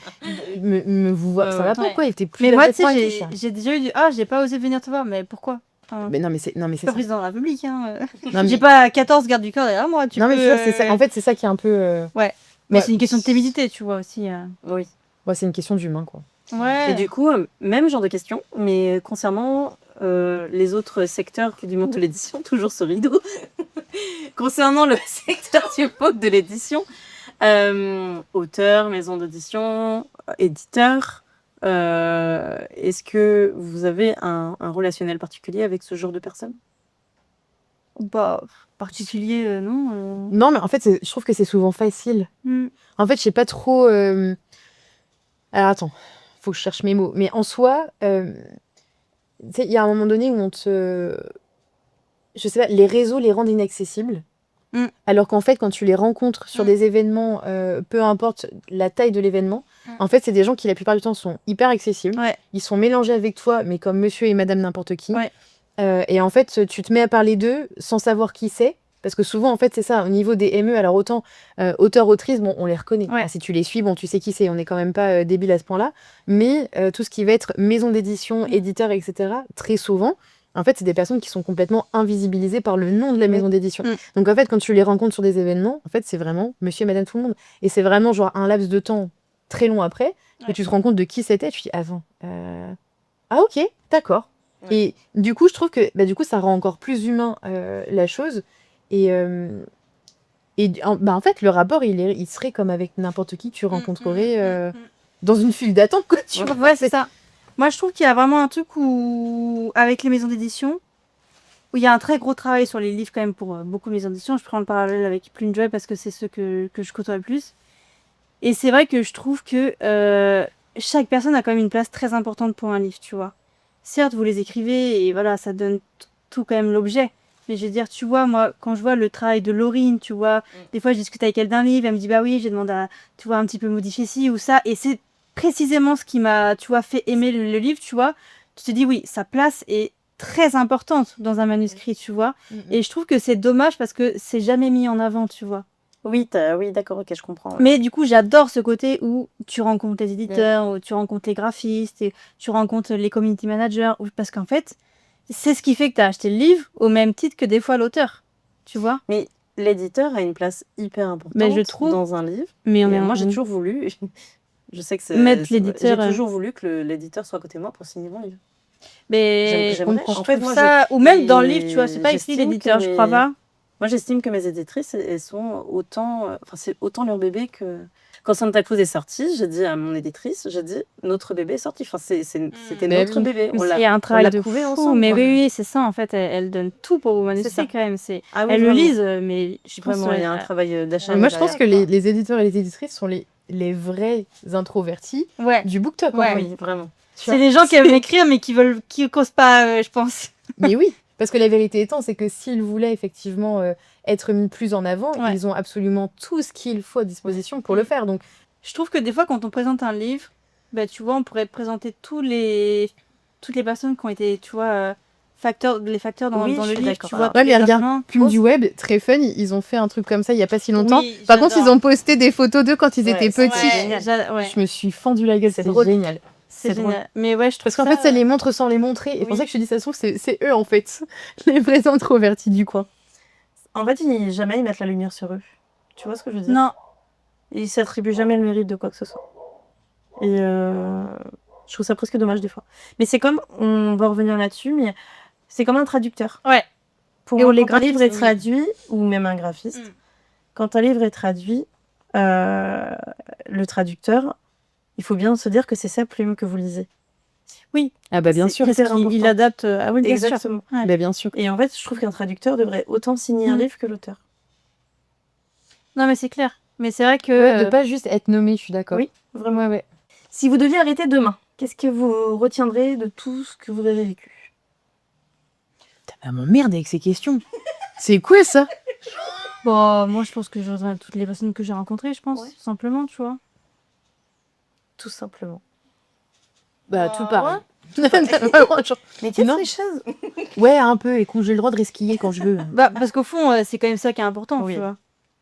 Me vouvoie, ça va pas quoi? Il était plus Mais moi, tu point et sais, tout, ça. j'ai déjà eu du « Ah, j'ai pas osé venir te voir », mais pourquoi? Enfin, Mais non, mais c'est je suis ça. pas président de la République, hein. Non, mais, J'ai pas 14 gardes du corps derrière moi, tu non, mais peux... tu vois, c'est ça. En fait, c'est ça qui est un peu. Mais Ouais. c'est une question de timidité, tu vois, aussi. Oui. Ouais, c'est une question d'humain, quoi. Et du coup, même genre de question, mais concernant les autres secteurs du monde de l'édition, toujours ce rideau, concernant le secteur du monde de l'édition, auteur, maison d'édition, éditeur, est-ce que vous avez un relationnel particulier avec ce genre de personnes? Bah, particulier, non. Non, mais en fait, je trouve que c'est souvent facile. En fait, je sais pas trop. Alors, attends, faut que je cherche mes mots. Mais en soi, tu sais, il y a un moment donné où on te. Je sais pas, les réseaux les rendent inaccessibles. Alors qu'en fait, quand tu les rencontres sur des événements, peu importe la taille de l'événement, en fait, c'est des gens qui, la plupart du temps, sont hyper accessibles. Ils sont mélangés avec toi, mais comme monsieur et madame n'importe qui. Et en fait, tu te mets à parler d'eux sans savoir qui c'est. Parce que souvent, en fait, c'est ça. Au niveau des ME, alors autant auteur-autrice, bon, on les reconnaît. Enfin, si tu les suis, bon, tu sais qui c'est. On n'est quand même pas débile à ce point-là. Mais tout ce qui va être maison d'édition, éditeur, etc., très souvent, en fait, c'est des personnes qui sont complètement invisibilisées par le nom de la maison d'édition. Donc, en fait, quand tu les rencontres sur des événements, en fait, c'est vraiment monsieur et madame tout le monde. Et c'est vraiment genre un laps de temps très long après que tu te rends compte de qui c'était. Tu te dis, attends, ah ok, d'accord. Et du coup, je trouve que du coup, ça rend encore plus humain la chose. Et en fait, le rapport, il serait comme avec n'importe qui que tu rencontrerais dans une file d'attente, quoi. Tu vois. Ouais, c'est ça. Moi, je trouve qu'il y a vraiment un truc où, avec les maisons d'édition, où il y a un très gros travail sur les livres quand même pour beaucoup de maisons d'édition. Je prends le parallèle avec Plune Joy parce que c'est ceux que je côtoie le plus. Et c'est vrai que je trouve que chaque personne a quand même une place très importante pour un livre, tu vois. Certes, vous les écrivez et voilà, ça donne tout quand même l'objet. Mais je veux dire, tu vois, moi, quand je vois le travail de Laurine, tu vois, des fois, je discute avec elle d'un livre, elle me dit, bah oui, j'ai demandé à, tu vois, un petit peu modifier ci ou ça. Et c'est précisément ce qui m'a, tu vois, fait aimer le livre, tu vois. Tu te dis, oui, sa place est très importante dans un manuscrit, tu vois. Et je trouve que c'est dommage parce que c'est jamais mis en avant, tu vois. Oui, oui, d'accord, ok, je comprends. Mais du coup, j'adore ce côté où tu rencontres les éditeurs, où tu rencontres les graphistes, et tu rencontres les community managers, parce qu'en fait, c'est ce qui fait que tu as acheté le livre au même titre que des fois l'auteur. Tu vois? Mais l'éditeur a une place hyper importante Mais je trouve. dans un livre. Mais Et on est moi, j'ai toujours voulu, je sais que Mettre j'ai l'éditeur, toujours voulu que l'éditeur soit à côté de moi pour signer mon livre. Mais J'aimerais. comprends. En fait, moi, ça, ou même dans le et livre, tu vois, c'est pas écrit j'estime que l'éditeur, je crois mes- pas. Moi, j'estime que mes éditrices, elles sont autant, enfin, c'est autant leur bébé que. Quand Santa Cruz est sorti, j'ai dit à mon éditrice, j'ai dit notre bébé est sorti. Enfin, c'était Mais notre oui. bébé. On Il y a un travail l'a de prouvé fou. ensemble, Mais quoi. oui, c'est ça en fait. Elle donne tout pour Woman C'est ça. quand même. Ah oui, Elle le vraiment. lise, mais je pense Vraiment, il y a un travail d'achat. Mais moi, je pense que les éditeurs et les éditrices sont les vrais introvertis Ouais. du BookTok. Ouais. Oui, vraiment. C'est les gens qui aiment écrire mais qui causent pas, je pense. Mais oui, parce que la vérité étant, c'est que s'ils voulaient effectivement être mis plus en avant, Ouais. ils ont absolument tout ce qu'il faut à disposition pour le faire. Donc, Je trouve que des fois, quand on présente un livre, bah, tu vois, on pourrait présenter toutes les personnes qui ont été, tu vois, les facteurs dans Oui, dans je le suis livre, d'accord. tu vois. Alors, ouais, mais regarde, exactement. Plume du Web, très fun, ils ont fait un truc comme ça il y a pas si longtemps. Oui, Par contre, ils j'adore. ont posté des photos d'eux quand ils Ouais, étaient c'est petits. génial. Ouais, Je me suis fendu la gueule, C'est c'est drôle. génial. c'est drôle. génial. Mais ouais, je trouve Parce qu'en fait, ça les montre sans les montrer. Et Oui. pour ça que je te dis, ça se trouve, c'est eux en fait, les vrais introvertis du coin. En fait, jamais ils mettent la lumière sur eux. Tu vois ce que je veux dire? Non. Ils s'attribuent jamais le mérite de quoi que ce soit. Et je trouve ça presque dommage des fois. Mais c'est comme, on va revenir là-dessus, mais c'est comme un traducteur. Ouais. Pour Et moi, les quand un livre graphistes, est oui. traduit, ou même un graphiste, Mm. quand un livre est traduit, le traducteur, il faut bien se dire que c'est sa plume que vous lisez. Ah bah bien C'est sûr. hyper Parce qu'il important. il adapte. Ah oui, bien sûr. Exactement. Ouais. Bah bien sûr. Et en fait, je trouve qu'un traducteur devrait autant signer un Mm. livre que l'auteur. Non, mais c'est clair. Mais c'est vrai que. Ouais, de pas juste être nommé, je suis d'accord. Oui, vraiment. Ouais, ouais. Si vous deviez arrêter demain, qu'est-ce que vous retiendrez de tout ce que vous avez vécu? Putain, mais merde avec ces questions. C'est quoi ça? Bon, moi, je pense que je rejoins toutes les personnes que j'ai rencontrées, je pense. Ouais. Simplement, tu vois. Tout simplement. Bah Ah tout pareil. Vraiment, genre, Mais quelle Non. tricheuse! ouais, un peu, et quand j'ai le droit de resquiller quand je veux. Bah, parce qu'au fond, c'est quand même ça qui est important, Oui. tu vois.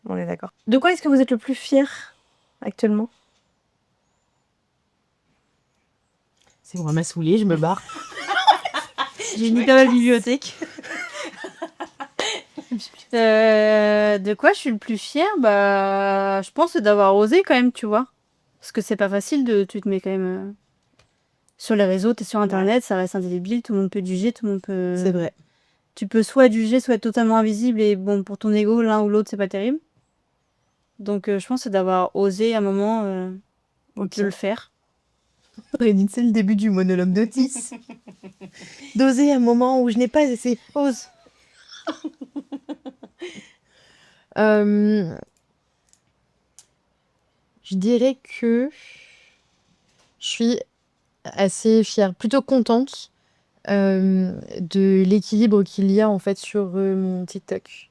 On est d'accord. De quoi est-ce que vous êtes le plus fier actuellement? C'est bon, elle m'a saoulée, je me barre. J'ai niqué la bibliothèque. De quoi je suis le plus fière? Bah, je pense d'avoir osé quand même, tu vois. Parce que c'est pas facile tu te mets quand même sur les réseaux, t'es sur internet, ça reste indélébile, tout le monde peut te juger, tout le monde peut. C'est vrai. Tu peux soit être jugé, soit être totalement invisible et bon, pour ton ego, l'un ou l'autre, c'est pas terrible. Donc, je pense que c'est d'avoir osé à un moment de le faire. C'est le début du monologue d'Otis. D'oser un moment où je n'ai pas essayé. Ose. Je dirais que je suis assez fière, plutôt contente de l'équilibre qu'il y a en fait sur mon TikTok.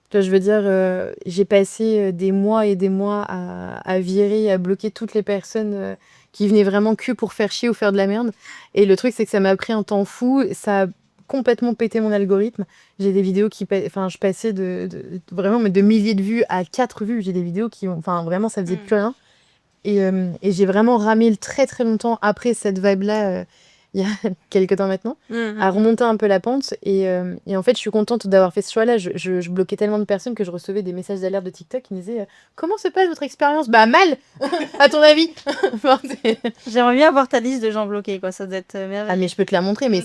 Tu vois, je veux dire, j'ai passé des mois et des mois à virer, à bloquer toutes les personnes qui venaient vraiment que pour faire chier ou faire de la merde. Et le truc, c'est que ça m'a pris un temps fou. Ça a complètement pété mon algorithme. J'ai des vidéos enfin, je passais vraiment mais de milliers de vues à 4 vues. J'ai des vidéos qui ont, enfin, vraiment, ça faisait plus rien. Et j'ai vraiment ramé très très longtemps après cette vibe-là, il y a quelques temps maintenant, à remonter un peu la pente. Et en fait, je suis contente d'avoir fait ce choix-là. Je bloquais tellement de personnes que je recevais des messages d'alerte de TikTok qui me disaient comment se passe votre expérience? Bah mal, à ton avis. Enfin, J'aimerais bien avoir ta liste de gens bloqués, quoi. Ça doit être merveilleux. ah mais je peux te la montrer, mais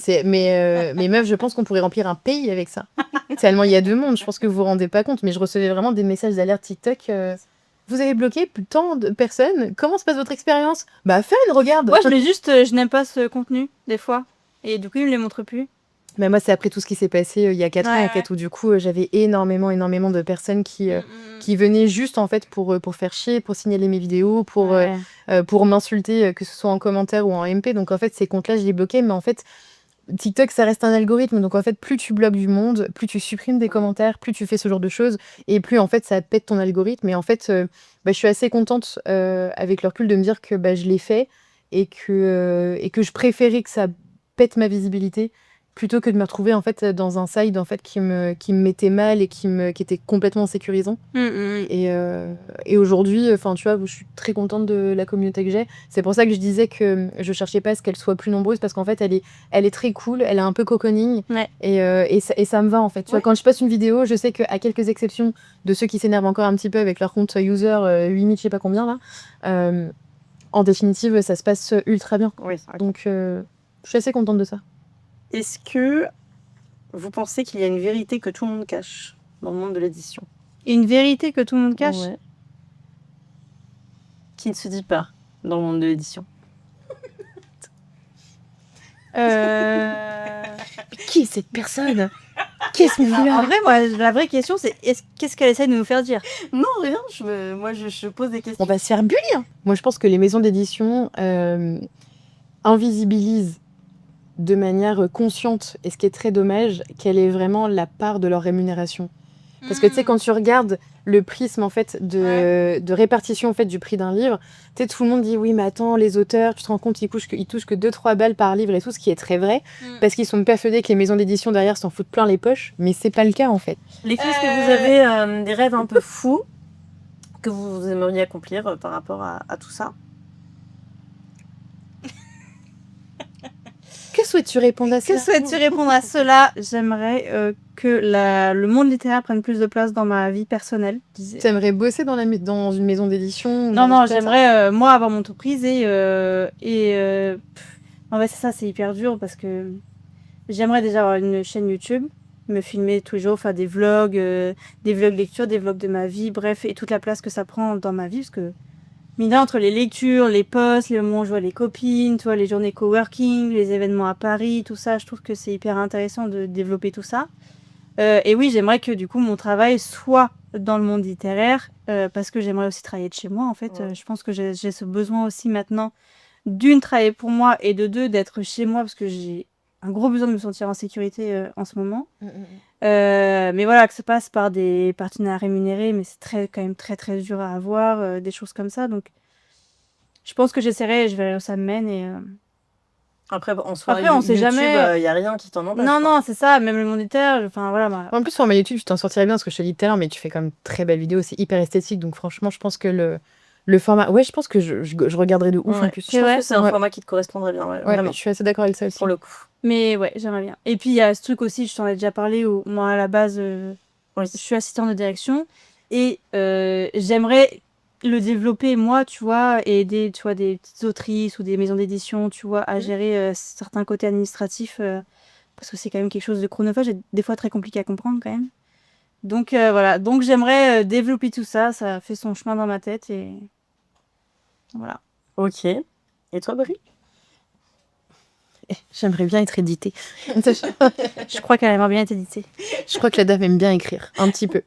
meuf, je pense qu'on pourrait remplir un pays avec ça. Tellement il y a de monde, je pense que vous vous rendez pas compte. Mais je recevais vraiment des messages d'alerte TikTok. Vous avez bloqué tant de personnes. Comment se passe votre expérience? Bah fun, regarde. Moi, je n'aime pas ce contenu, des fois. Et du coup, il me les montre plus. Mais moi, c'est après tout ce qui s'est passé il y a 4 ans, Ouais, en fait, où du coup, j'avais énormément de personnes qui venaient juste, en fait, pour faire chier, pour signaler mes vidéos, pour m'insulter, que ce soit en commentaire ou en MP. Donc, en fait, ces comptes-là, je les bloquais. Mais en fait, TikTok, ça reste un algorithme. Donc, en fait, plus tu bloques du monde, plus tu supprimes des commentaires, plus tu fais ce genre de choses, et plus, en fait, ça pète ton algorithme. Et en fait, je suis assez contente, avec le recul, de me dire que je l'ai fait et que je préférais que ça pète ma visibilité plutôt que de me retrouver en fait dans un side en fait qui me mettait mal et qui était complètement sécurisant. Et aujourd'hui, enfin tu vois, je suis très contente de la communauté que j'ai. C'est pour ça que je disais que je cherchais pas à ce qu'elle soit plus nombreuse, parce qu'en fait elle est très cool, elle est un peu cocooning, Ouais. et ça me va en fait. Tu vois, quand je poste une vidéo, je sais qu'à quelques exceptions de ceux qui s'énervent encore un petit peu avec leur compte user 8000 je sais pas combien là, en définitive ça se passe ultra bien. Oui, c'est vrai. Donc je suis assez contente de ça. Est-ce que vous pensez qu'il y a une vérité que tout le monde cache dans le monde de l'édition? Et une vérité que tout le monde cache. Ouais. Qui ne se dit pas dans le monde de l'édition? Qui est cette personne? Qui est ce En milieu-là? vrai, moi, la vraie question, c'est qu'est-ce qu'elle essaie de nous faire dire? Non, rien, moi je pose des questions. On va se faire bully. Moi, je pense que les maisons d'édition invisibilisent de manière consciente, et ce qui est très dommage, quelle est vraiment la part de leur rémunération. Parce que tu sais, quand tu regardes le prisme en fait de répartition en fait du prix d'un livre, tu sais, tout le monde dit oui mais attends, les auteurs, tu te rends compte, ils touchent que 2-3 balles par livre et tout, ce qui est très vrai, parce qu'ils sont persuadés que les maisons d'édition derrière s'en foutent plein les poches, mais c'est pas le cas en fait. Les filles, est-ce que vous avez des rêves un peu fous que vous aimeriez accomplir par rapport à tout ça? Que souhaites-tu répondre à ça? Que souhaites-tu répondre à cela? J'aimerais que le monde littéraire prenne plus de place dans ma vie personnelle. Tu aimerais bosser dans une maison d'édition? Non, j'aimerais moi avoir mon entreprise en fait, c'est hyper dur parce que j'aimerais déjà avoir une chaîne YouTube, me filmer tous les jours, faire des vlogs lecture, des vlogs de ma vie, bref, et toute la place que ça prend dans ma vie, parce que mine entre les lectures, les posts, les moments où je vois les copines, tu vois, les journées coworking, les événements à Paris, tout ça, je trouve que c'est hyper intéressant de développer tout ça. Et oui, j'aimerais que du coup mon travail soit dans le monde littéraire, parce que j'aimerais aussi travailler de chez moi en fait. Ouais. Je pense que j'ai ce besoin aussi maintenant d'une, travailler pour moi, et de deux, d'être chez moi, parce que j'ai un gros besoin de me sentir en sécurité en ce moment. Mais voilà, que ça passe par des partenaires rémunérés, mais c'est quand même très très dur à avoir, des choses comme ça. Donc je pense que j'essaierai, je verrai où ça me mène. Et Après, en soi, Après, on sait YouTube, jamais. il n'y a rien qui t'en empêche. non, c'est ça, même le monde littéraire, enfin voilà. En plus, format YouTube, tu t'en sortirais bien, parce que je te l'ai dit tout à l'heure, mais tu fais quand même très belles vidéos, c'est hyper esthétique, donc franchement, je pense que le format... Ouais, je pense que je regarderai de ouf en plus. Je pense que c'est un format qui te correspondrait bien, vraiment. Je suis assez d'accord avec ça aussi. Pour le coup. Mais ouais, j'aimerais bien. Et puis il y a ce truc aussi, je t'en ai déjà parlé, où moi à la base, je suis assistante de direction, et j'aimerais le développer moi, tu vois, et aider, tu vois, des petites autrices ou des maisons d'édition, tu vois, à gérer certains côtés administratifs, parce que c'est quand même quelque chose de chronophage et des fois très compliqué à comprendre quand même. Donc voilà, donc j'aimerais développer tout ça, ça fait son chemin dans ma tête, et voilà. Ok. Et toi, Brie? J'aimerais bien être éditée. Je crois qu'elle aimerait bien être éditée. Je crois que la dame aime bien écrire, un petit peu.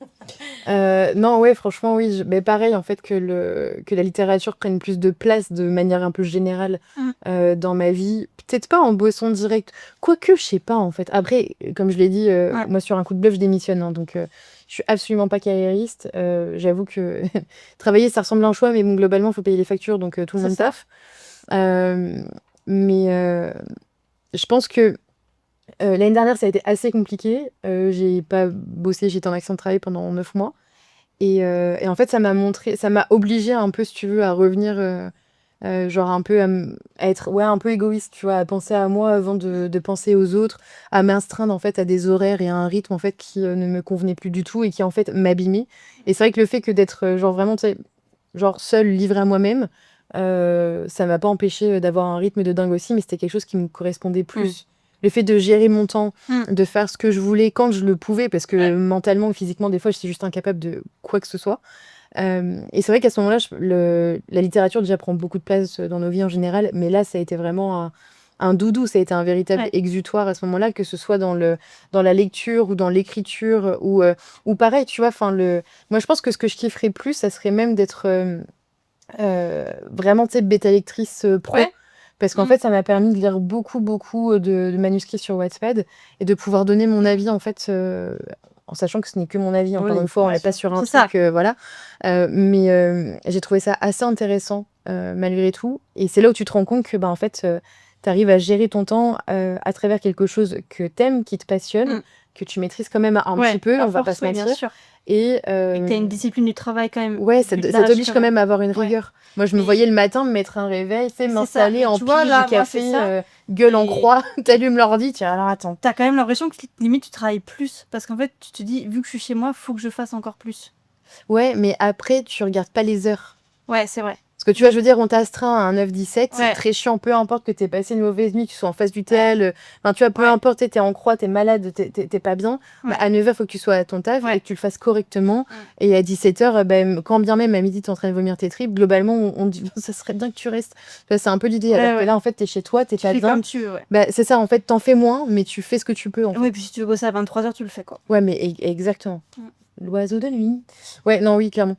Non, ouais, franchement, oui. Mais pareil, en fait, que la littérature prenne plus de place de manière un peu générale dans ma vie. Peut-être pas en bossant direct. Quoique, je sais pas, en fait. Après, comme je l'ai dit, moi, sur un coup de bluff, je démissionne. Hein, donc, je suis absolument pas carriériste. J'avoue que travailler, ça ressemble à un choix, mais bon, globalement, il faut payer les factures, donc tout le monde taffe. Mais je pense que l'année dernière, ça a été assez compliqué. J'ai pas bossé, j'étais en accident de travail pendant 9 mois. Et en fait, ça m'a obligée un peu, si tu veux, à revenir, genre un peu à être un peu égoïste, tu vois, à penser à moi avant de penser aux autres, à m'astreindre en fait à des horaires et à un rythme en fait qui ne me convenait plus du tout et qui en fait m'abîmait. Et c'est vrai que le fait que d'être genre vraiment, tu sais, genre seule, livrée à moi-même, ça m'a pas empêché d'avoir un rythme de dingue aussi, mais c'était quelque chose qui me correspondait plus. Le fait de gérer mon temps, de faire ce que je voulais quand je le pouvais, parce que mentalement ou physiquement, des fois, j'étais juste incapable de quoi que ce soit. Et c'est vrai qu'à ce moment-là, la littérature déjà prend beaucoup de place dans nos vies en général, mais là, ça a été vraiment un doudou, ça a été un véritable exutoire à ce moment-là, que ce soit dans la lecture ou dans l'écriture, ou pareil, tu vois, moi, je pense que ce que je kifferais plus, ça serait même d'être vraiment, tu sais, bêta lectrice pro. Parce qu'en fait, ça m'a permis de lire beaucoup de manuscrits sur Wattpad et de pouvoir donner mon avis, en fait, en sachant que ce n'est que mon avis. Encore une fois, on n'est pas sur un truc, voilà. Mais j'ai trouvé ça assez intéressant, malgré tout. Et c'est là où tu te rends compte que, en fait, tu arrives à gérer ton temps à travers quelque chose que t'aimes, qui te passionne, que tu maîtrises quand même un petit peu, on va pas se bien mentir. sûr. Et Et que t'as une discipline du travail quand même. ouais, ça t'oblige quand même à avoir une Ouais. rigueur. Moi, je me Et- voyais le matin me mettre un réveil, tu sais, C'est m'installer ça. en Tu vois, pige, là, moi, café, c'est ça. gueule en Et- croix, t'allumes l'ordi, tiens, alors attends. T'as quand même l'impression que limite tu travailles plus. Parce qu'en fait, tu te dis, vu que je suis chez moi, faut que je fasse encore plus. Ouais, mais après, tu regardes pas les heures. Ouais, c'est vrai. Parce que tu vois, je veux dire, on t'astreint à un 9-17, Ouais. très chiant, peu importe que t'aies passé une mauvaise nuit, que tu sois en face du tel, enfin, tu vois, peu importe, t'es en croix, t'es malade, t'es pas bien, bah, à 9h, faut que tu sois à ton taf et que tu le fasses correctement. Et à 17h, quand bien même à midi, t'es en train de vomir tes tripes, globalement, on dit, ça serait bien que tu restes. Tu vois, c'est un peu l'idée. Alors que là, en fait, t'es chez toi, t'es pas Tu fais bien. comme tu veux, ouais. Bah, c'est ça, en fait, t'en fais moins, mais tu fais ce que tu peux, en fait. Oui, puis si tu veux bosser à 23h, tu le fais, quoi. Ouais, mais exactement. L'oiseau de nuit. Ouais, non, oui, clairement.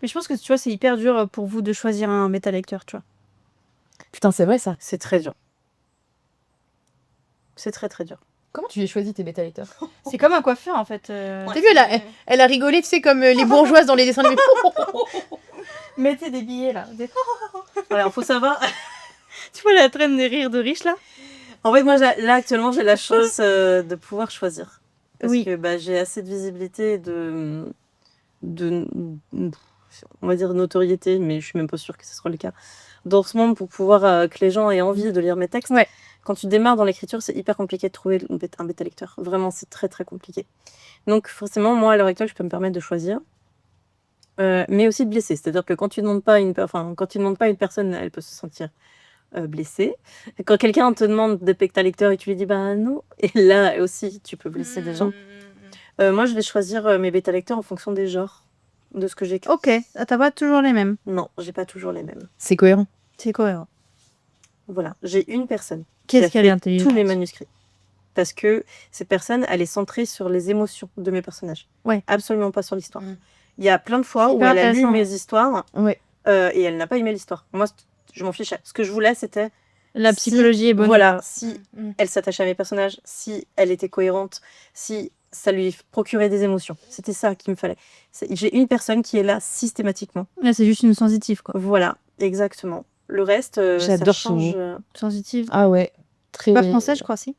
Mais je pense que, tu vois, c'est hyper dur pour vous de choisir un bêta-lecteur, tu vois. Putain, c'est vrai, ça. C'est très dur. C'est très très dur. Comment tu les choisis, tes bêta-lecteurs? C'est comme un coiffeur, en fait. T'as vu, elle a rigolé, tu sais, comme les bourgeoises dans les dessins animés. Mettez des billets, là. Alors, faut savoir. Tu vois la traîne des rires de riches, là? En fait, moi, là, actuellement, j'ai la chance de pouvoir choisir. Parce Oui. que j'ai assez de visibilité, on va dire, notoriété, mais je suis même pas sûre que ce sera le cas, dans ce monde pour pouvoir que les gens aient envie de lire mes textes. Ouais. Quand tu démarres dans l'écriture, c'est hyper compliqué de trouver un bêta-lecteur. Vraiment, c'est très, très compliqué. Donc, forcément, moi, à l'heure actuelle, je peux me permettre de choisir. Mais aussi de blesser. C'est-à-dire que quand tu ne demandes pas une personne, elle peut se sentir blessée. Et quand quelqu'un te demande des bêta-lecteurs et tu lui dis bah non, et là aussi, tu peux blesser des gens. Moi, je vais choisir mes bêta-lecteurs en fonction des genres, de ce que j'écris. Ok, t'as pas toujours les mêmes. Non, j'ai pas toujours les mêmes. C'est cohérent. C'est cohérent. Voilà, j'ai une personne Qu'est-ce qui a qu'elle est fait intelligente. tous mes manuscrits. Parce que cette personne, elle est centrée sur les émotions de mes personnages. Ouais. Absolument pas sur l'histoire. Il y a plein de fois où Super elle a lu intéressant. mes histoires Ouais. et elle n'a pas aimé l'histoire. Moi, je m'en fichais. Ce que je voulais, c'était La psychologie est bonne. voilà, si elle s'attachait à mes personnages, si elle était cohérente, si ça lui procurait des émotions. C'était ça qu'il me fallait. J'ai une personne qui est là systématiquement. Là, c'est juste une sensitive, quoi. Voilà, exactement. Le reste, J'adore ça ce mot. change. Sensitive. Ah ouais. Très... Pas français, je crois, si.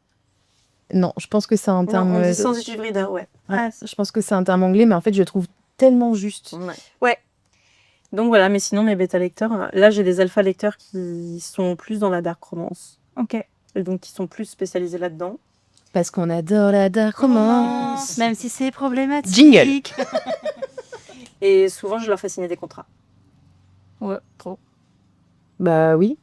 Non, je pense que c'est un Non, terme... on dit sensitive reader, ouais. Ouais, je pense que c'est un terme anglais, mais en fait, je le trouve tellement juste. Ouais. Donc voilà, mais sinon, mes bêta-lecteurs, là, j'ai des alpha-lecteurs qui sont plus dans la dark romance. Ok. Et donc, qui sont plus spécialisés là-dedans. Parce qu'on adore la dark romance. Même si c'est problématique. Jingle. Et souvent, je leur fais signer des contrats. Ouais, trop. Bah oui.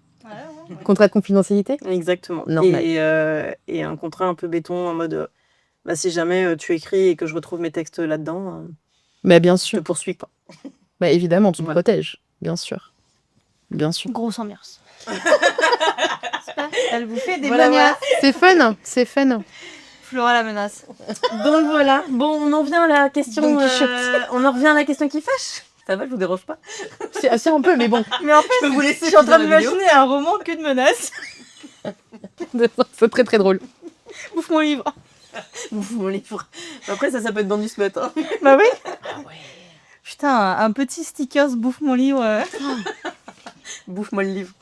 Contrat de confidentialité. Exactement. Normal. Et un contrat un peu béton en mode si jamais tu écris et que je retrouve mes textes là-dedans, Bah bien je te sûr. poursuis pas. Bah évidemment, tu te Voilà. protèges. Bien sûr. Bien sûr. Grosse ambiance. Elle vous fait des Voilà, menaces. C'est fun. C'est fun. Flora la menace. Donc voilà. Bon, on en vient à la question. Don Quichotte. On en revient à la question qui fâche. Ça va, je vous dérange pas. C'est un peu, mais bon. Mais en fait, Je peux vous laisser je suis en train finir la vidéo. d'imaginer un roman que de menaces. C'est très très drôle. Bouffe mon livre. Bouffe mon livre. Après, ça peut être dans du smut. Hein. Bah oui. Putain, un petit stickers bouffe mon livre. Bouffe-moi le livre.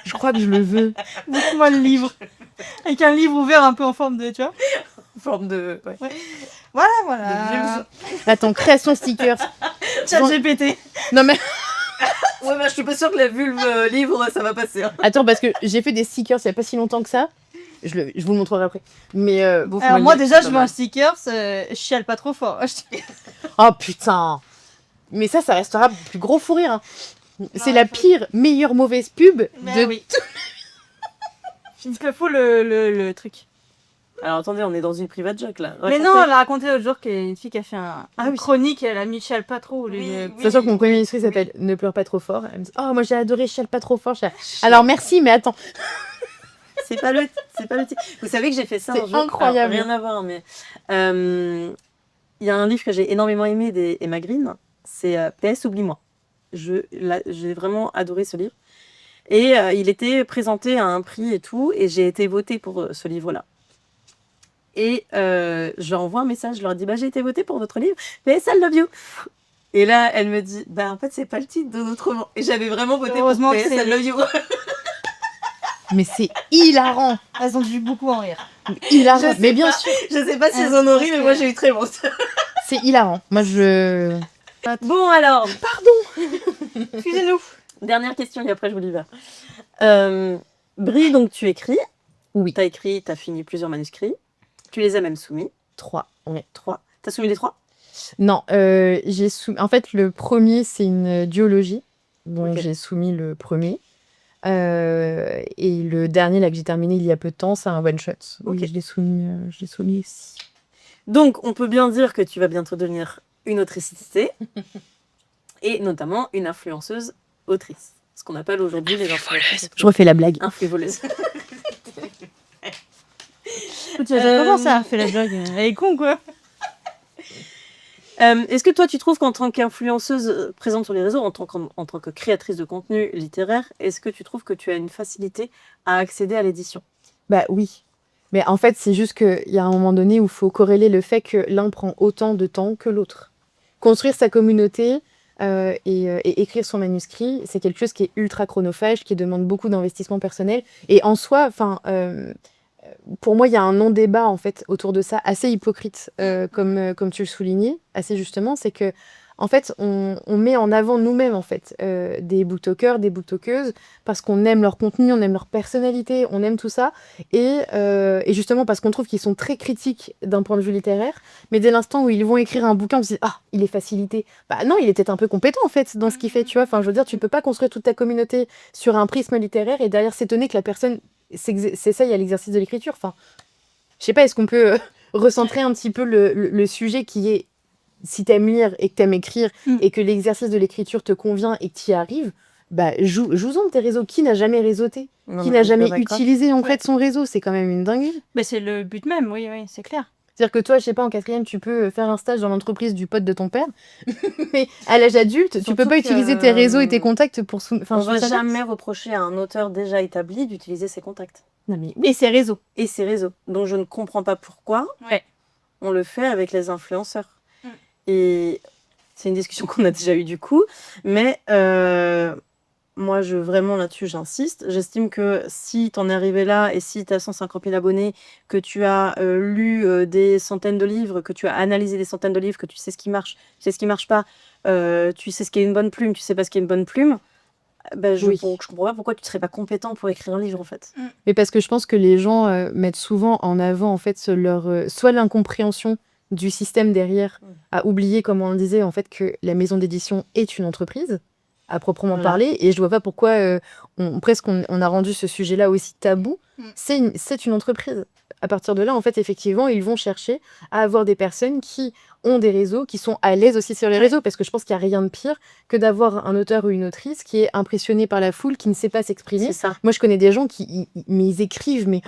Je crois que je le veux. Bouffe-moi le livre. Avec un livre ouvert un peu en forme de, tu vois. En forme de. Ouais. Voilà, De voilà. Attends, création stickers. Chat GPT. Non mais Ouais, mais je suis pas sûre que la vulve livre, ça va passer. Hein. attends, parce que j'ai fait des stickers il y a pas si longtemps que ça. Je vous le montrerai après. Mais Bouffe-moi Alors le moi livre, déjà c'est je pas veux un mal. stickers, chiale pas trop fort. oh putain. Mais ça restera le plus gros fou rire. Hein. C'est la pire, meilleure mauvaise pub de. oui. Il te faut le truc. Alors attendez, on est dans une private joke là. Mais non, elle a raconté l'autre jour qu'il y a une fille qui a fait une oui. chronique et elle a mis chiale pas trop. Sachant que mon premier ministre s'appelle Ne pleure pas trop fort. Elle me dit oh moi j'ai adoré chiale pas trop fort. Alors merci mais attends. C'est pas le titre. Vous savez que j'ai fait ça C'est un jour. incroyable. Alors, rien à voir, mais il y a un livre que j'ai énormément aimé d'Emma Green. C'est PS Oublie-moi. J'ai vraiment adoré ce livre. Et il était présenté à un prix et tout, et j'ai été votée pour ce livre-là. Et je leur envoie un message, je leur dis j'ai été votée pour votre livre, PS I Love You. Et là, elle me dit en fait, c'est pas le titre de notre roman. Et j'avais vraiment voté Heureusement pour que PS c'est- I Love You. Mais c'est hilarant. Elles ont dû beaucoup en rire. Hilarant. Mais bien sûr, Je sais pas si elles en ont ri, mais moi j'ai eu très bon. c'est hilarant. Moi, je... Bon alors, Excusez-nous. dernière question et après je vous libère. Brie, donc tu écris. Oui. T'as fini plusieurs manuscrits. Tu les as même soumis. 3. Ouais. 3. T'as soumis les 3? Non, j'ai soumis... En fait, le premier, c'est une duologie. Donc, Ok. j'ai soumis le premier. Et le dernier, là, que j'ai terminé il y a peu de temps, c'est un one-shot. Oui, Ok. je l'ai soumis aussi. Donc on peut bien dire que tu vas bientôt devenir une autrice et notamment une influenceuse autrice. Ce qu'on appelle aujourd'hui les influenceuses. Je refais la blague. Influvoleuses. Tu as commencé à faire la blague. Elle est con, quoi. Est-ce que toi tu trouves qu'en tant qu'influenceuse présente sur les réseaux, en tant que créatrice de contenu littéraire, est-ce que tu trouves que tu as une facilité à accéder à l'édition? Bah oui. Mais en fait, c'est juste qu'il y a un moment donné où il faut corréler le fait que l'un prend autant de temps que l'autre. Construire sa communauté et écrire son manuscrit, c'est quelque chose qui est ultra chronophage, qui demande beaucoup d'investissement personnel. Et en soi, pour moi, il y a un non-débat en fait autour de ça, assez hypocrite, comme tu le soulignais, assez justement, c'est que en fait, on met en avant nous-mêmes en fait des booktokers, des booktokeuses, parce qu'on aime leur contenu, on aime leur personnalité, on aime tout ça, et justement parce qu'on trouve qu'ils sont très critiques d'un point de vue littéraire, mais dès l'instant où ils vont écrire un bouquin, on se dit ah, il est facilité. Bah non, il était un peu compétent en fait dans ce qu'il fait, tu vois. Enfin, je veux dire, tu peux pas construire toute ta communauté sur un prisme littéraire et derrière s'étonner que la personne s'essaye à l'exercice de l'écriture. Enfin, je sais pas, est-ce qu'on peut recentrer un petit peu le sujet qui est si t'aimes lire et que t'aimes écrire et que l'exercice de l'écriture te convient et que t'y arrives, bah joue-en de tes réseaux. Qui n'a jamais réseauté? Qui n'a jamais utilisé en fait son réseau? C'est quand même une dinguerie. Mais c'est le but même, oui, c'est clair. C'est-à-dire que toi, je sais pas, en 4e, tu peux faire un stage dans l'entreprise du pote de ton père, mais à l'âge adulte, tu peux Surtout pas utiliser tes réseaux et tes contacts pour... On ne va jamais reprocher à un auteur déjà établi d'utiliser ses contacts. Non, mais... Et ses réseaux. Et ses réseaux. Donc je ne comprends pas pourquoi on le fait avec les influenceurs. Et c'est une discussion qu'on a déjà eue du coup, mais moi vraiment là-dessus j'insiste. J'estime que si t'en es arrivé là et si t'as 150 000 abonnés, que tu as lu des centaines de livres, que tu as analysé des centaines de livres, que tu sais ce qui marche, tu sais ce qui marche pas, tu sais ce qu'est une bonne plume, tu sais pas ce qu'est une bonne plume, je comprends pas pourquoi tu serais pas compétent pour écrire un livre en fait. Mais parce que je pense que les gens mettent souvent en avant en fait soit l'incompréhension du système derrière, à oublier, comme on le disait, en fait, que la maison d'édition est une entreprise, à proprement parler, et je vois pas pourquoi on a rendu ce sujet-là aussi tabou. C'est une entreprise. À partir de là, en fait, effectivement, ils vont chercher à avoir des personnes qui ont des réseaux, qui sont à l'aise aussi sur les réseaux, parce que je pense qu'il n'y a rien de pire que d'avoir un auteur ou une autrice qui est impressionné par la foule, qui ne sait pas s'exprimer. C'est ça. Moi, je connais des gens qui ils écrivent, mais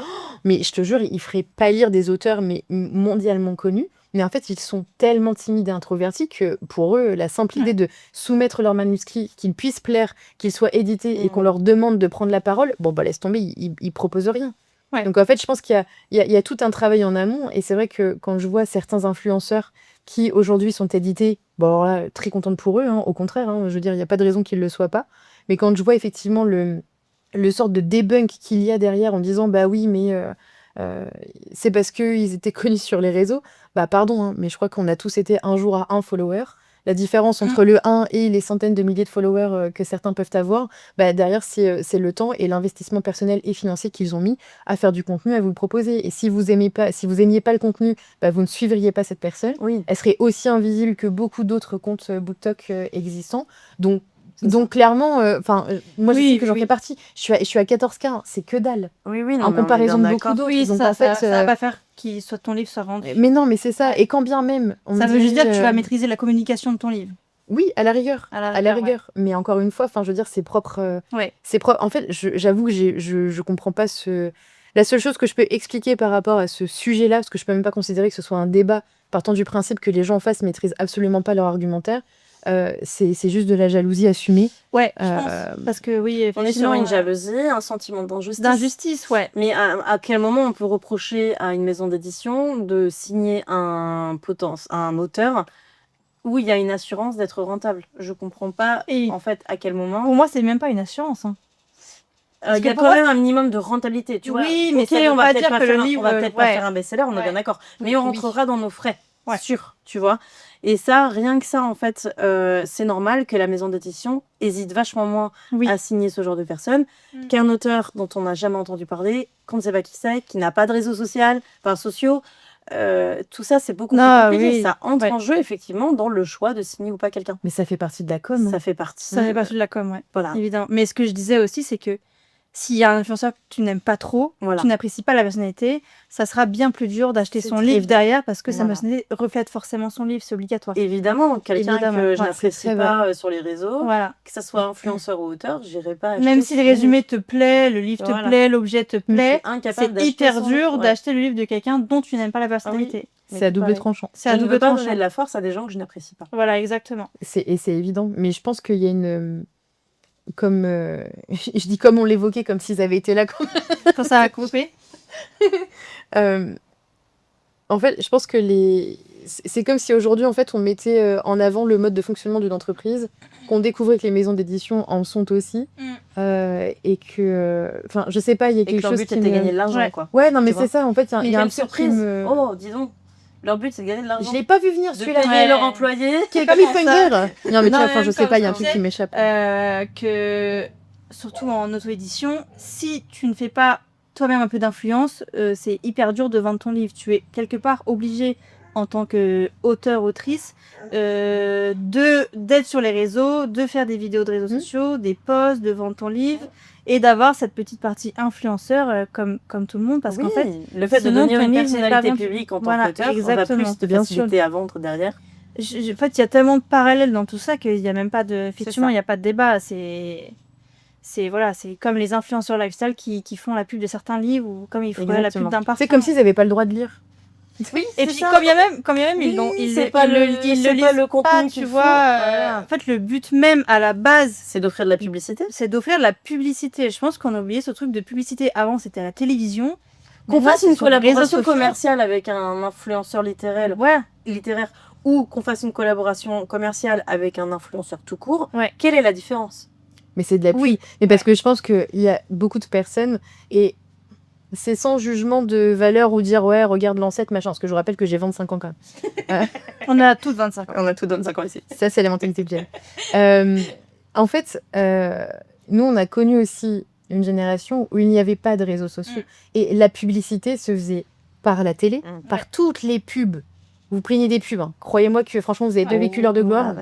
je te jure, ils feraient pâlir des auteurs mais mondialement connus. Mais en fait, ils sont tellement timides et introvertis que pour eux, la simple idée de soumettre leur manuscrit, qu'il puisse plaire, qu'il soit édité et qu'on leur demande de prendre la parole, bon, bah laisse tomber, ils proposent rien. Ouais. Donc en fait, je pense qu'il y a tout un travail en amont. Et c'est vrai que quand je vois certains influenceurs qui aujourd'hui sont édités, bon, alors là, très contente pour eux, hein, au contraire, hein, je veux dire, il n'y a pas de raison qu'ils ne le soient pas. Mais quand je vois effectivement le sorte de debunk qu'il y a derrière en disant, bah oui, mais... c'est parce qu'ils étaient connus sur les réseaux. Bah pardon, hein, mais je crois qu'on a tous été un jour à un follower. La différence entre le 1 et les centaines de milliers de followers que certains peuvent avoir, bah derrière, c'est le temps et l'investissement personnel et financier qu'ils ont mis à faire du contenu, à vous le proposer. Et si vous aimiez pas le contenu, bah vous ne suivriez pas cette personne. Oui. Elle serait aussi invisible que beaucoup d'autres comptes BookTok existants. Donc clairement, moi je sais que j'en fais partie. Je suis à 14K, c'est que dalle. Oui, En comparaison de beaucoup d'autres. Oui, donc ça, en fait, ça va pas faire que ton livre soit vendu. mais non, mais c'est ça. Et quand bien même, Ça veut juste dire que tu vas maîtriser la communication de ton livre. Oui, à la rigueur. À la rigueur. Mais encore une fois, je veux dire, c'est propre. Ouais. C'est propre. En fait, j'avoue que je comprends pas ce. La seule chose que je peux expliquer par rapport à ce sujet-là, parce que je peux même pas considérer que ce soit un débat, partant du principe que les gens en face maîtrisent absolument pas leur argumentaire, c'est juste de la jalousie assumée. Ouais, je pense. Parce que oui, On est sur une jalousie, un sentiment d'injustice. D'injustice, ouais. Mais à quel moment on peut reprocher à une maison d'édition de signer un auteur où il y a une assurance d'être rentable? Je comprends pas en fait à quel moment. Pour moi, c'est même pas une assurance. Hein. Il y a pour quand moi, même un minimum de rentabilité, tu vois. Oui, mais Ok, ça veut on va pas peut-être dire que le livre, on va peut-être pas ouais. faire un best-seller, on est Ouais. bien d'accord. Mais on Oui. rentrera dans nos frais, Ouais. sûr, tu vois. Et ça, rien que ça, en fait, c'est normal que la maison d'édition hésite vachement moins Oui. à signer ce genre de personnes qu'un auteur dont on n'a jamais entendu parler, qu'on ne sait pas qui c'est, qui n'a pas de réseau social, enfin sociaux. Tout ça, c'est beaucoup plus Non, compliqué. oui. Ça entre Ouais. en jeu, effectivement, dans le choix de signer ou pas quelqu'un. Mais ça fait partie de la com. Ça hein. fait partie. Ça fait partie de la com, ouais. Voilà. Évidemment. Mais ce que je disais aussi, c'est que s'il y a un influenceur que tu n'aimes pas trop, Voilà. tu n'apprécies pas la personnalité, ça sera bien plus dur d'acheter C'est son très livre bien. derrière parce que sa Voilà. personnalité reflète forcément son livre, c'est obligatoire. Évidemment, quelqu'un Évidemment, que je ouais, n'apprécie c'est très pas sur les réseaux, Voilà. que ça soit influenceur ou auteur, j'irai pas acheter Même si le son résumé te plaît, le livre te Voilà. plaît, l'objet te plaît, incapable c'est d'acheter hyper son dur livre, ouais. d'acheter le livre de quelqu'un dont tu n'aimes pas la personnalité. C'est à double pareil. tranchant. C'est à Je ne double veux pas tranchant. donner de la force à des gens que je n'apprécie pas. Voilà, exactement. Et c'est évident. Mais je pense qu'il y a une. Comme. Je dis comme on l'évoquait, comme s'ils avaient été là. Quand ça a coupé. En fait, je pense que c'est comme si aujourd'hui, en fait, on mettait en avant le mode de fonctionnement d'une entreprise, qu'on découvrait que les maisons d'édition en sont aussi, et que, enfin, je sais pas, il y a Et que quelque leur chose but qui était de me- gagner de l'argent, Ouais. quoi. Ouais, non, mais Tu vois. c'est ça. En fait, il y a un quelle truc qui surprise me. Oh, dis donc. Leur but, c'est de gagner de l'argent. Je l'ai pas vu venir De celui-là. payer Ouais. leurs employés. Qui est comme Cliffhanger. Non, mais Non, tiens, mais enfin, je même sais pas, il y a un comme truc ça, qui m'échappe. Que surtout en auto-édition, si tu ne fais pas toi-même un peu d'influence, c'est hyper dur de vendre ton livre. Tu es quelque part obligé en tant qu'auteur, autrice, d'être sur les réseaux, de faire des vidéos de réseaux sociaux, des posts, de vendre ton livre et d'avoir cette petite partie influenceur comme tout le monde parce qu'en fait, le fait de sinon, devenir ton une livre n'est pas personnalité bien- publique en tant Voilà, qu'auteur, on va exactement, plus te bien sûr. faciliter à vendre derrière. En fait, il y a tellement de parallèles dans tout ça qu'il n'y a même pas de. Effectivement, ça. il n'y a pas de débat. C'est comme les influenceurs lifestyle qui font la pub de certains livres ou comme ils feraient la Exactement. pub d'un parfum. C'est comme s'ils avaient pas le droit de lire. Oui, Et puis, quand bien même, ils c'est pas le lisent contenu pas, qu'il tu faut. vois. Voilà. En fait, le but même à la base, C'est d'offrir de la publicité. c'est d'offrir de la publicité. Je pense qu'on a oublié ce truc de publicité. Avant, c'était à la télévision. Qu'on Maintenant, fasse c'est une sur les réseaux collaboration sociaux. commerciale avec un influenceur littéraire, ou qu'on fasse une collaboration commerciale avec un influenceur tout court, Ouais. quelle est la différence? Mais c'est de la pub. Oui. Mais parce que je pense qu'il y a beaucoup de personnes et c'est sans jugement de valeur ou dire ouais, regarde l'ancêtre, machin. Parce que je rappelle que j'ai 25 ans quand même. On a toutes 25 ans. On a tout donné 5 ans ici. Ça, c'est la mentalité que j'ai. En fait, nous, on a connu aussi une génération où il n'y avait pas de réseaux sociaux. Et la publicité se faisait par la télé, par toutes les pubs. Vous preniez des pubs. Hein. Croyez-moi que franchement, vous avez deux vécu l'heure de gloire.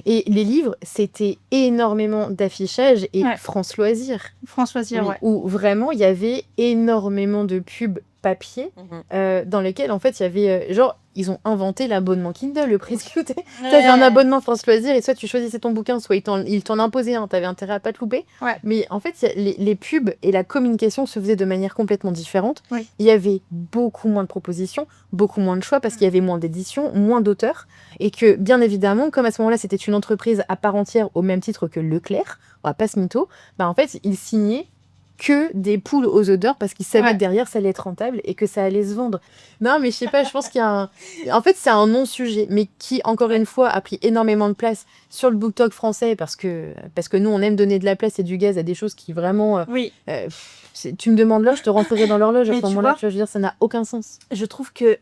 Et les livres, c'était énormément d'affichage et France Loisirs. François Zir, ouais. Où vraiment, il y avait énormément de pubs papier dans lesquels, en fait, il y avait... genre, ils ont inventé l'abonnement Kindle, le prix Kindle. Tu avais un abonnement France Loisirs et soit tu choisissais ton bouquin, soit ils t'en imposaient un. Tu avais intérêt à pas te louper. Ouais. Mais en fait, les pubs et la communication se faisaient de manière complètement différente. Oui. Il y avait beaucoup moins de propositions, beaucoup moins de choix parce qu'il y avait moins d'éditions, moins d'auteurs. Et que, bien évidemment, comme à ce moment-là, c'était une entreprise à part entière au même titre que Leclerc, on va pas se mytho, bah en fait, ils signaient que des poules aux odeurs parce qu'ils savaient que derrière ça allait être rentable et que ça allait se vendre. Non, mais je sais pas, je pense qu'il y a en fait, c'est un non-sujet, mais qui, encore une fois, a pris énormément de place sur le BookTok français parce que nous, on aime donner de la place et du gaz à des choses qui vraiment... tu me demandes l'heure, je te rentrerai dans l'horloge à ce moment-là. Tu vois, je veux dire, ça n'a aucun sens. Je trouve que...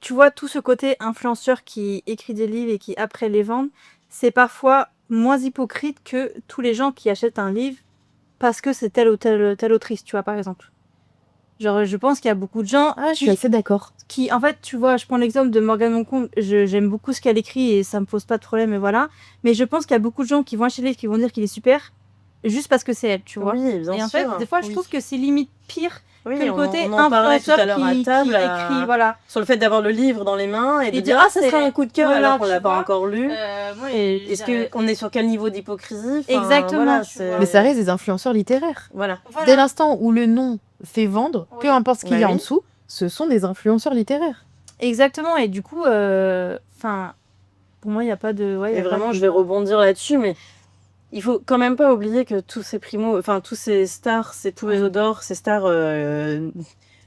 tu vois, tout ce côté influenceur qui écrit des livres et qui, après, les vend, c'est parfois moins hypocrite que tous les gens qui achètent un livre parce que c'est telle ou telle autrice, tu vois, par exemple. Genre, je pense qu'il y a beaucoup de gens... je suis assez d'accord. Qui, en fait, tu vois, je prends l'exemple de Morgane Moncombe, j'aime beaucoup ce qu'elle écrit et ça me pose pas de problème, et voilà. Mais je pense qu'il y a beaucoup de gens qui vont acheter le livre, qui vont dire qu'il est super, juste parce que c'est elle, tu vois. Oui, bien sûr. Et en fait, des fois, je trouve que c'est limite pire que le côté on en parlait tout à l'heure à table, qui écrit, voilà. Sur le fait d'avoir le livre dans les mains et de Et dire ça sera un coup de cœur alors qu'on l'a pas encore lu. Est-ce qu'on est sur quel niveau d'hypocrisie? Exactement. Mais ça reste des influenceurs littéraires. Voilà. Dès l'instant où le nom fait vendre, peu importe ce qu'il y a en dessous, ce sont des influenceurs littéraires. Exactement. Et du coup, pour moi, il n'y a pas de... et vraiment, je vais rebondir là-dessus, mais il faut quand même pas oublier que tous ces tous ces stars, ces tous les odors, ces stars de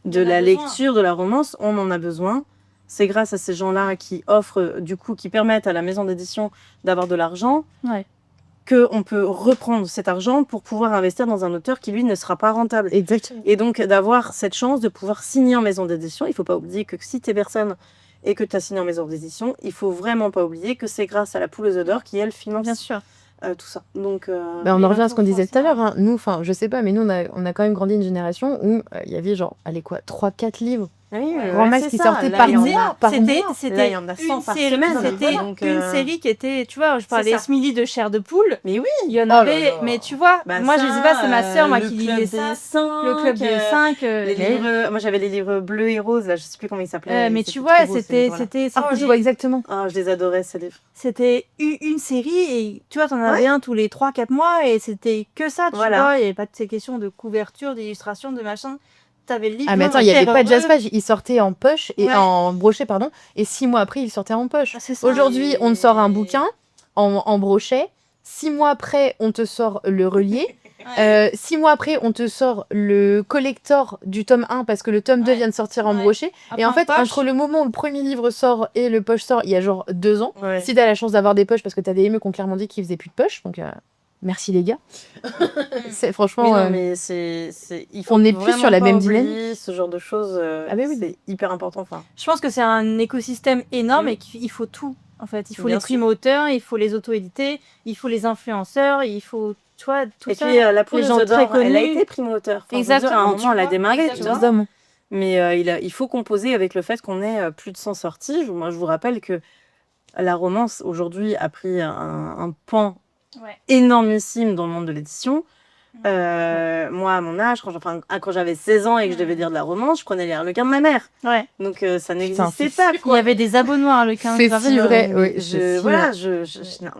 la lecture, de la romance, on en a besoin. C'est grâce à ces gens-là qui offrent, du coup, qui permettent à la maison d'édition d'avoir de l'argent. Ouais. qu'on peut reprendre cet argent pour pouvoir investir dans un auteur qui, lui, ne sera pas rentable. Exactement. Et donc, d'avoir cette chance de pouvoir signer en maison d'édition, il ne faut pas oublier que si tu es personne et que tu as signé en maison d'édition, il ne faut vraiment pas oublier que c'est grâce à la poule aux œufs d'or qui, elle, finance Bien sûr. tout ça. Donc, Bah, on en revient à ce qu'on disait tout à l'heure. Hein. Nous, enfin, je sais pas, mais nous, on a quand même grandi une génération où il y avait genre, allez quoi, 3-4 livres. oui, Grand max c'est qui ça. sortait Là, par il y en mois. a- Par C'était mois. Là, il c'était y en a 100 une par série, semaine. c'était Donc, une série qui était, tu vois, je parlais ça. Smiley de chair de poule. Mais oui, Il y en Oh là avait, là. mais tu vois, bah moi je sais pas, c'est ma sœur moi le qui club lisait des ça. Le club des 5. les livres, moi j'avais les livres bleus et roses, là, je sais plus comment ils s'appelaient. mais c'était tu vois, trop beau, ces c'était livres-là. Ah, je vois exactement. Ah, je les adorais ces livres. c'était une série et tu vois, t'en avais un tous les 3-4 mois et c'était que ça, tu Voilà. vois, il n'y avait pas de ces questions de couverture, d'illustration, de machin. T'avais le livre. Ah, mais attends, il y avait pas de Cher jazz page. Il sortait en poche et Ouais. en brochet, pardon. Et 6 mois après, il sortait en poche. Ah, c'est ça. Aujourd'hui, on te sort un bouquin en brochet. 6 mois après, on te sort le relié. 6 mois après, on te sort le collector du tome 1 parce que le tome 2 Ouais. vient de sortir en Ouais. brochet. Après, Et en fait, poche. entre le moment où le premier livre sort et le poche sort, il y a genre 2 ans. Ouais. Si t'as la chance d'avoir des poches, parce que t'as des émeutes qui ont clairement dit qu'ils faisaient plus de poches. Donc, merci les gars. C'est franchement. Oui, non, mais il faut on n'est plus vraiment sur la pas même oublier dynamique. ce genre de choses. Ah, mais oui. C'est hyper important. Enfin, Je pense que c'est un écosystème énorme Mm. et qu'il faut tout. En fait, il faut Bien les sûr. primo-auteurs, il faut les auto-édités, il faut les influenceurs, il faut, tu vois, tout et ça. puis la poule les aux gens œufs d'or, très elle a connus. été primo-auteur. Enfin, je veux Exactement, dire, à un tu moment, elle a vois, démarré, tu exactement. vois. Évidemment. Mais il faut composer avec le fait qu'on ait plus de 100 sorties. Moi, je vous rappelle que la romance, aujourd'hui, a pris un pan Ouais. énormissime dans le monde de l'édition. Moi, à mon âge, quand j'avais 16 ans et que je devais lire de la romance, je prenais les Harlequins de ma mère. Ouais. Donc, ça n'existait c'est pas. Il y Quoi. avait des abonnements à le 15. C'est si vrai. Oui,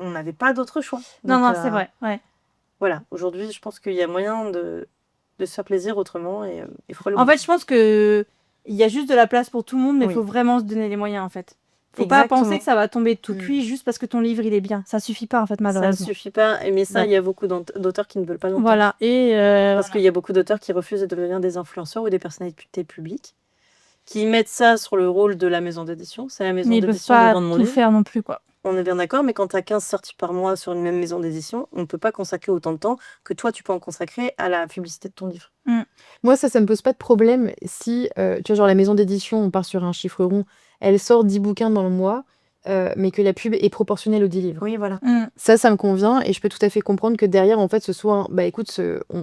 On n'avait pas d'autre choix. Non, Donc, non, c'est vrai. Ouais. Voilà, aujourd'hui, je pense qu'il y a moyen de se faire plaisir autrement et il faut pas En fait, je pense que il y a juste de la place pour tout le monde, mais il Oui. faut vraiment se donner les moyens, en fait. Faut pas Exactement. penser que ça va tomber tout Mm. cuit juste parce que ton livre il est bien. Ça suffit pas, en fait, ça malheureusement. suffit pas. Mais ça, Ouais. il y a beaucoup d'auteurs qui ne veulent pas l'entendre. Voilà. Et Parce qu'il y a beaucoup d'auteurs qui refusent de devenir des influenceurs ou des personnalités publiques, qui mettent ça sur le rôle de la maison d'édition. C'est la maison mais ils peuvent d'édition de pas vendre mon tout livre. faire non plus, quoi. On est bien d'accord, mais quand tu as 15 sorties par mois sur une même maison d'édition, on ne peut pas consacrer autant de temps que toi, tu peux en consacrer à la publicité de ton livre. Moi, ça me pose pas de problème si, tu vois, genre la maison d'édition, on part sur un chiffre rond, elle sort 10 bouquins dans le mois, mais que la pub est proportionnelle aux 10 livres. Oui, voilà. Ça me convient et je peux tout à fait comprendre que derrière, en fait, ce soit, bah écoute,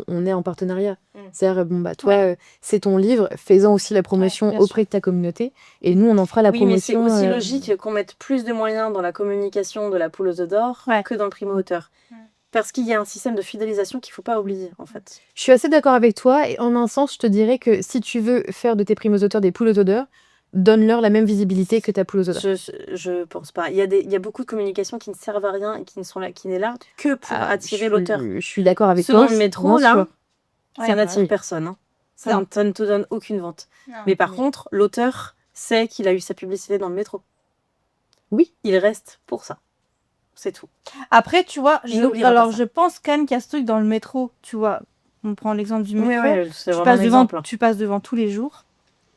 on est en partenariat. C'est-à-dire, bon, bah toi, c'est ton livre, fais-en aussi la promotion bien auprès de ta communauté et nous, on en fera la Oui, mais c'est promotion. aussi logique qu'on mette plus de moyens dans la communication de la poule aux œufs d'or Ouais. que dans le primo-auteur. Parce qu'il y a un système de fidélisation qu'il ne faut pas oublier, en fait. Je suis assez d'accord avec toi et en un sens, je te dirais que si tu veux faire de tes primos auteurs des poules aux odeurs, donne-leur la même visibilité que ta poule aux odeurs. Je pense pas. Il y a beaucoup de communications qui ne servent à rien et qui n'est là que pour attirer l'auteur. Je suis d'accord avec Ceux toi. dans le métro, bien là, sûr. ça n'attire oui. personne. Hein. Non. Ça ne te donne aucune vente. Mais par contre, l'auteur sait qu'il a eu sa publicité dans le métro. Oui. Il reste pour ça. C'est tout. Après, tu vois, Il n'oubliera pas ça. je pense quand même qu'il y a ce truc dans le métro, tu vois. On prend l'exemple du métro. c'est tu, vraiment passes un devant, exemple. tu passes devant tous les jours.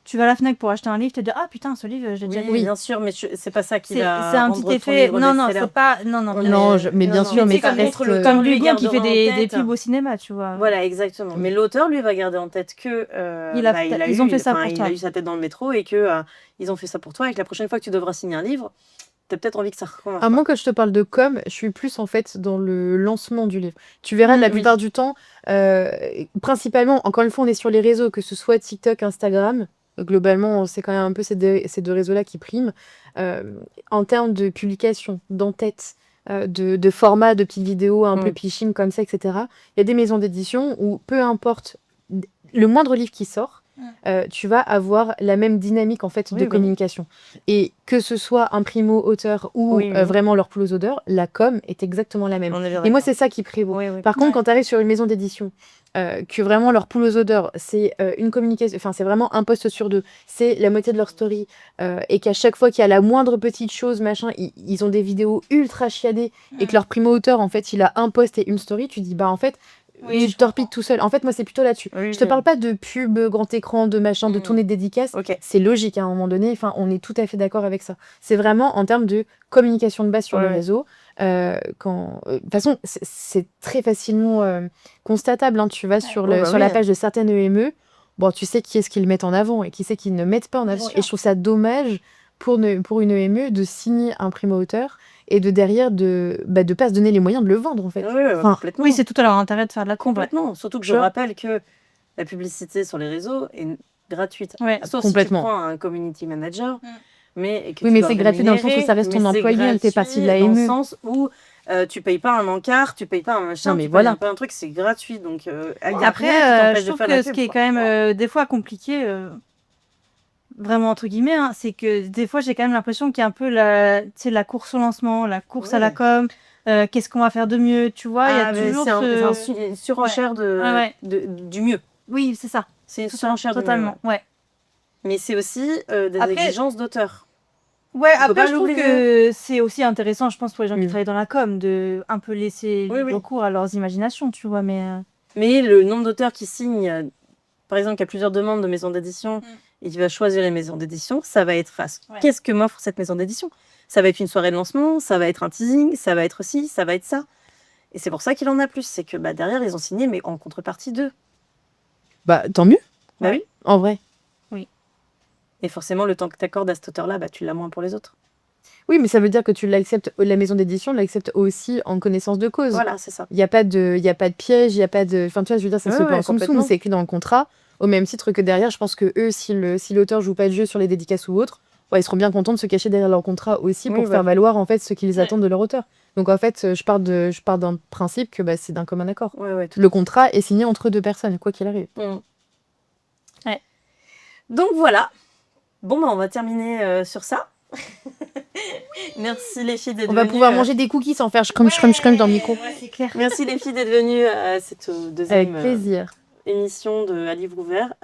Tu vas à la Fnac pour acheter un livre, tu te dis ah putain, ce livre, j'ai déjà Oui, lu. bien sûr, mais c'est pas ça qui C'est va un rendre petit ton effet. livre Non, non, best-seller. c'est pas. Non, non, Non, mais bien sûr, mais c'est comme, ça reste le- comme lui Hugo qui fait gardera en des tête. pubs au cinéma, tu vois. Voilà, exactement. Mais l'auteur, lui, va garder en tête que Ils ont fait ça pour il toi. a eu sa tête dans le métro et que ils ont fait ça pour toi et que la prochaine fois que tu devras signer un livre, t'as peut-être envie que ça recommence. À moins que je te parle de com, je suis plus en fait dans le lancement du livre. Tu verras la Oui. plupart du temps, principalement, encore une fois, on est sur les réseaux, que ce soit TikTok, Instagram. Globalement, c'est quand même un peu ces deux réseaux-là qui priment. En termes de publication, d'en-tête, de format, de petites vidéos un peu pitching comme ça, etc. Il y a des maisons d'édition où peu importe le moindre livre qui sort, tu vas avoir la même dynamique en fait de communication. Et que ce soit un primo-auteur ou vraiment leur poule aux odeurs, la com est exactement la même. Et moi, c'est ça qui prévaut. Par contre, quand tu arrives sur une maison d'édition, que vraiment leur poule aux odeurs, c'est une communication, enfin c'est vraiment un post sur 2, c'est la moitié de leur story, et qu'à chaque fois qu'il y a la moindre petite chose, machin, ils ont des vidéos ultra chiadées, et que leur primo-auteur, en fait, il a un post et une story, tu dis, bah en fait, Oui, tu torpilles tout seul. En fait, moi, c'est plutôt là-dessus. Oui, Je te oui. parle pas de pub, grand écran, de machin, de tournée de dédicaces. Ok. C'est logique à un moment donné. Enfin, on est tout à fait d'accord avec ça. C'est vraiment en termes de communication de base sur Ouais, le ouais. réseau. De toute façon, c'est très facilement constatable. Hein. Tu vas sur, Ouais, bah sur la oui. page de certaines EME, bon, tu sais qui est-ce qu'ils mettent en avant et qui c'est qu'ils ne mettent pas en Bien avant. sûr. Et je trouve ça dommage pour une EME de signer un primo-auteur et de derrière de pas se donner les moyens de le vendre en fait. Oui, oui, Enfin, complètement. Oui, c'est tout à leur intérêt de faire de la com. Complètement. Surtout que je Tu vois. rappelle que la publicité sur les réseaux est gratuite. Ouais. Sauf Complètement. si tu prends un community manager, et que Oui, tu mais dois c'est gratuit dans le sens où rémunérer, ça reste ton mais c'est employé, t'es partie de la gratuit dans le ME. sens où tu payes pas un encart, tu payes pas un machin, Non, mais tu payes voilà. pas un truc, c'est gratuit. Donc, y a Après, rien qui t'empêche je de trouve faire que la ce pub, qui est quoi. quand même des fois compliqué, vraiment entre guillemets, hein, c'est que des fois j'ai quand même l'impression qu'il y a un peu la course au lancement, la course à la Ouais. com, qu'est-ce qu'on va faire de mieux, tu vois, il y a Ah, mais toujours c'est une surenchère Ouais. du mieux. Oui, c'est ça. C'est une Tout ça, surenchère du mieux. totalement, Ouais. ouais. Mais c'est aussi des Après- exigences d'auteur. Ouais, On peut pas après je trouve l'oublier. que c'est aussi intéressant, je pense, pour les gens qui Mm. travaillent dans la com, de un peu laisser Oui, oui. recours à leurs imaginations, tu vois, mais Mais le nombre d'auteurs qui signent, par exemple, qui a plusieurs demandes de maisons d'édition et qui va choisir les maisons d'édition, ça va être face. Ouais. Qu'est-ce que m'offre cette maison d'édition? Ça va être une soirée de lancement, ça va être un teasing, ça va être ci, ça va être ça. Et c'est pour ça qu'il en a plus. C'est que derrière, ils ont signé, mais en contrepartie d'eux. Bah, tant mieux, Bah Ouais. oui. en vrai. Et forcément, le temps que tu accordes à cet auteur-là, tu l'as moins pour les autres. Oui, mais ça veut dire que tu l'acceptes, la maison d'édition l'accepte aussi en connaissance de cause. Voilà, c'est ça. Il n'y a pas de piège, il n'y a pas de. Enfin, tu vois, je veux dire, ça se fait Ouais, pas en ouais, soum-soum, complètement. c'est écrit dans le contrat. Au même titre que derrière, je pense que eux, si l'auteur joue pas de jeu sur les dédicaces ou autre, ouais, ils seront bien contents de se cacher derrière leur contrat aussi Oui, pour bah. faire valoir en fait ce qu'ils Ouais. attendent de leur auteur. Donc en fait, je pars d'un principe que c'est d'un commun accord. Ouais, ouais, tout Le contrat est signé entre deux personnes, quoi qu'il arrive. Ouais. Donc voilà. Bon, on va terminer sur ça. Merci les filles d'être On va venues. pouvoir manger des cookies sans faire scrum dans le micro. Ouais, c'est clair. Merci les filles d'être venues à cette Avec deuxième plaisir. émission de À Livre Ouvert.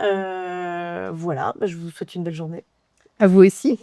Voilà, je vous souhaite une belle journée. À vous aussi.